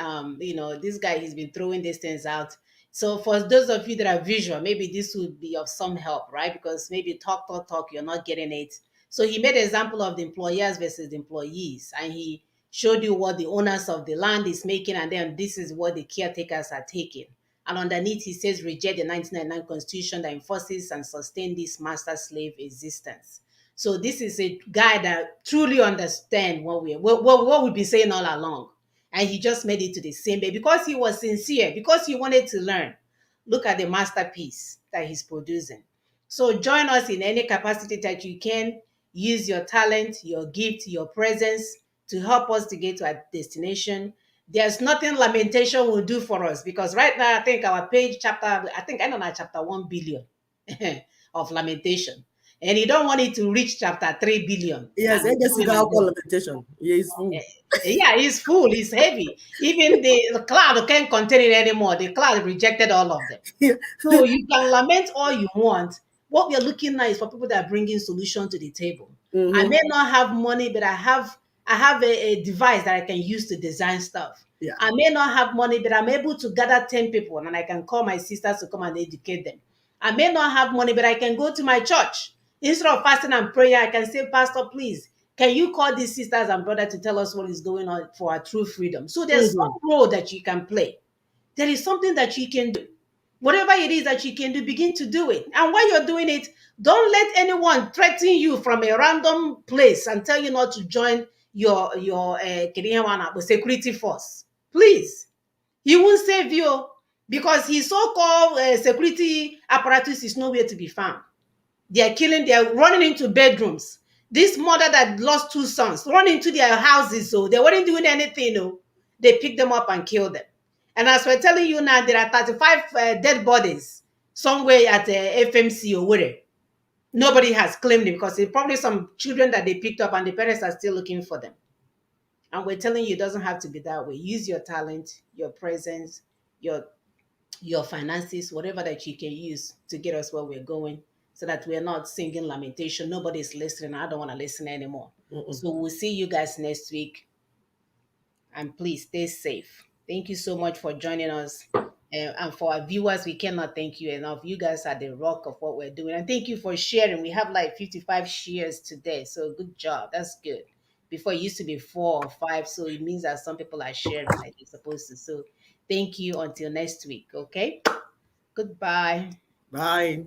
This guy, he's been throwing these things out. So for those of you that are visual, maybe this would be of some help, right? Because maybe talk, you're not getting it. So he made an example of the employers versus the employees, and he showed you what the owners of the land is making, and then this is what the caretakers are taking. And underneath, he says, reject the 1999 Constitution that enforces and sustains this master-slave existence. So this is a guy that truly understands what we've been saying all along. And he just made it to the same way because he was sincere, because he wanted to learn. Look at the masterpiece that he's producing. So join us in any capacity that you can. Use your talent, your gift, your presence to help us to get to our destination. There's nothing lamentation will do for us, because right now I think our page chapter, chapter 1 billion of lamentation. And you don't want it to reach chapter 3 billion. Yes, it's lamentation. Yeah, it's full. Yeah, it's full, it's heavy. Even the cloud can't contain it anymore. The cloud rejected all of them. Yeah. So you can lament all you want. What we are looking at is for people that are bringing solution to the table. Mm-hmm. I may not have money, but I have I have a device that I can use to design stuff. Yeah. I may not have money, but I'm able to gather 10 people and I can call my sisters to come and educate them. I may not have money, but I can go to my church. Instead of fasting and prayer, I can say, Pastor, please, can you call these sisters and brothers to tell us what is going on for our true freedom? So there's some role that you can play. There is something that you can do. Whatever it is that you can do, begin to do it. And while you're doing it, don't let anyone threaten you from a random place and tell you not to join your security force. Please, he won't save you because his so-called security apparatus is nowhere to be found. They're running into bedrooms. This mother that lost 2 sons run into their houses, so they weren't doing anything. No, they picked them up and killed them. And as we're telling you now, there are 35 dead bodies somewhere at FMC or whatever. Nobody has claimed it because it's probably some children that they picked up and the parents are still looking for them. And we're telling you, it doesn't have to be that way. Use your talent, your presence, your finances, whatever that you can use to get us where we're going, so that we're not singing lamentation. Nobody's listening. I don't want to listen anymore. So we'll see you guys next week. And please stay safe. Thank you so much for joining us. And for our viewers, we cannot thank you enough. You guys are the rock of what we're doing. And thank you for sharing. We have like 55 shares today. So good job. That's good. Before it used to be 4 or 5. So it means that some people are sharing like they're supposed to. So thank you until next week. Okay. Goodbye. Bye.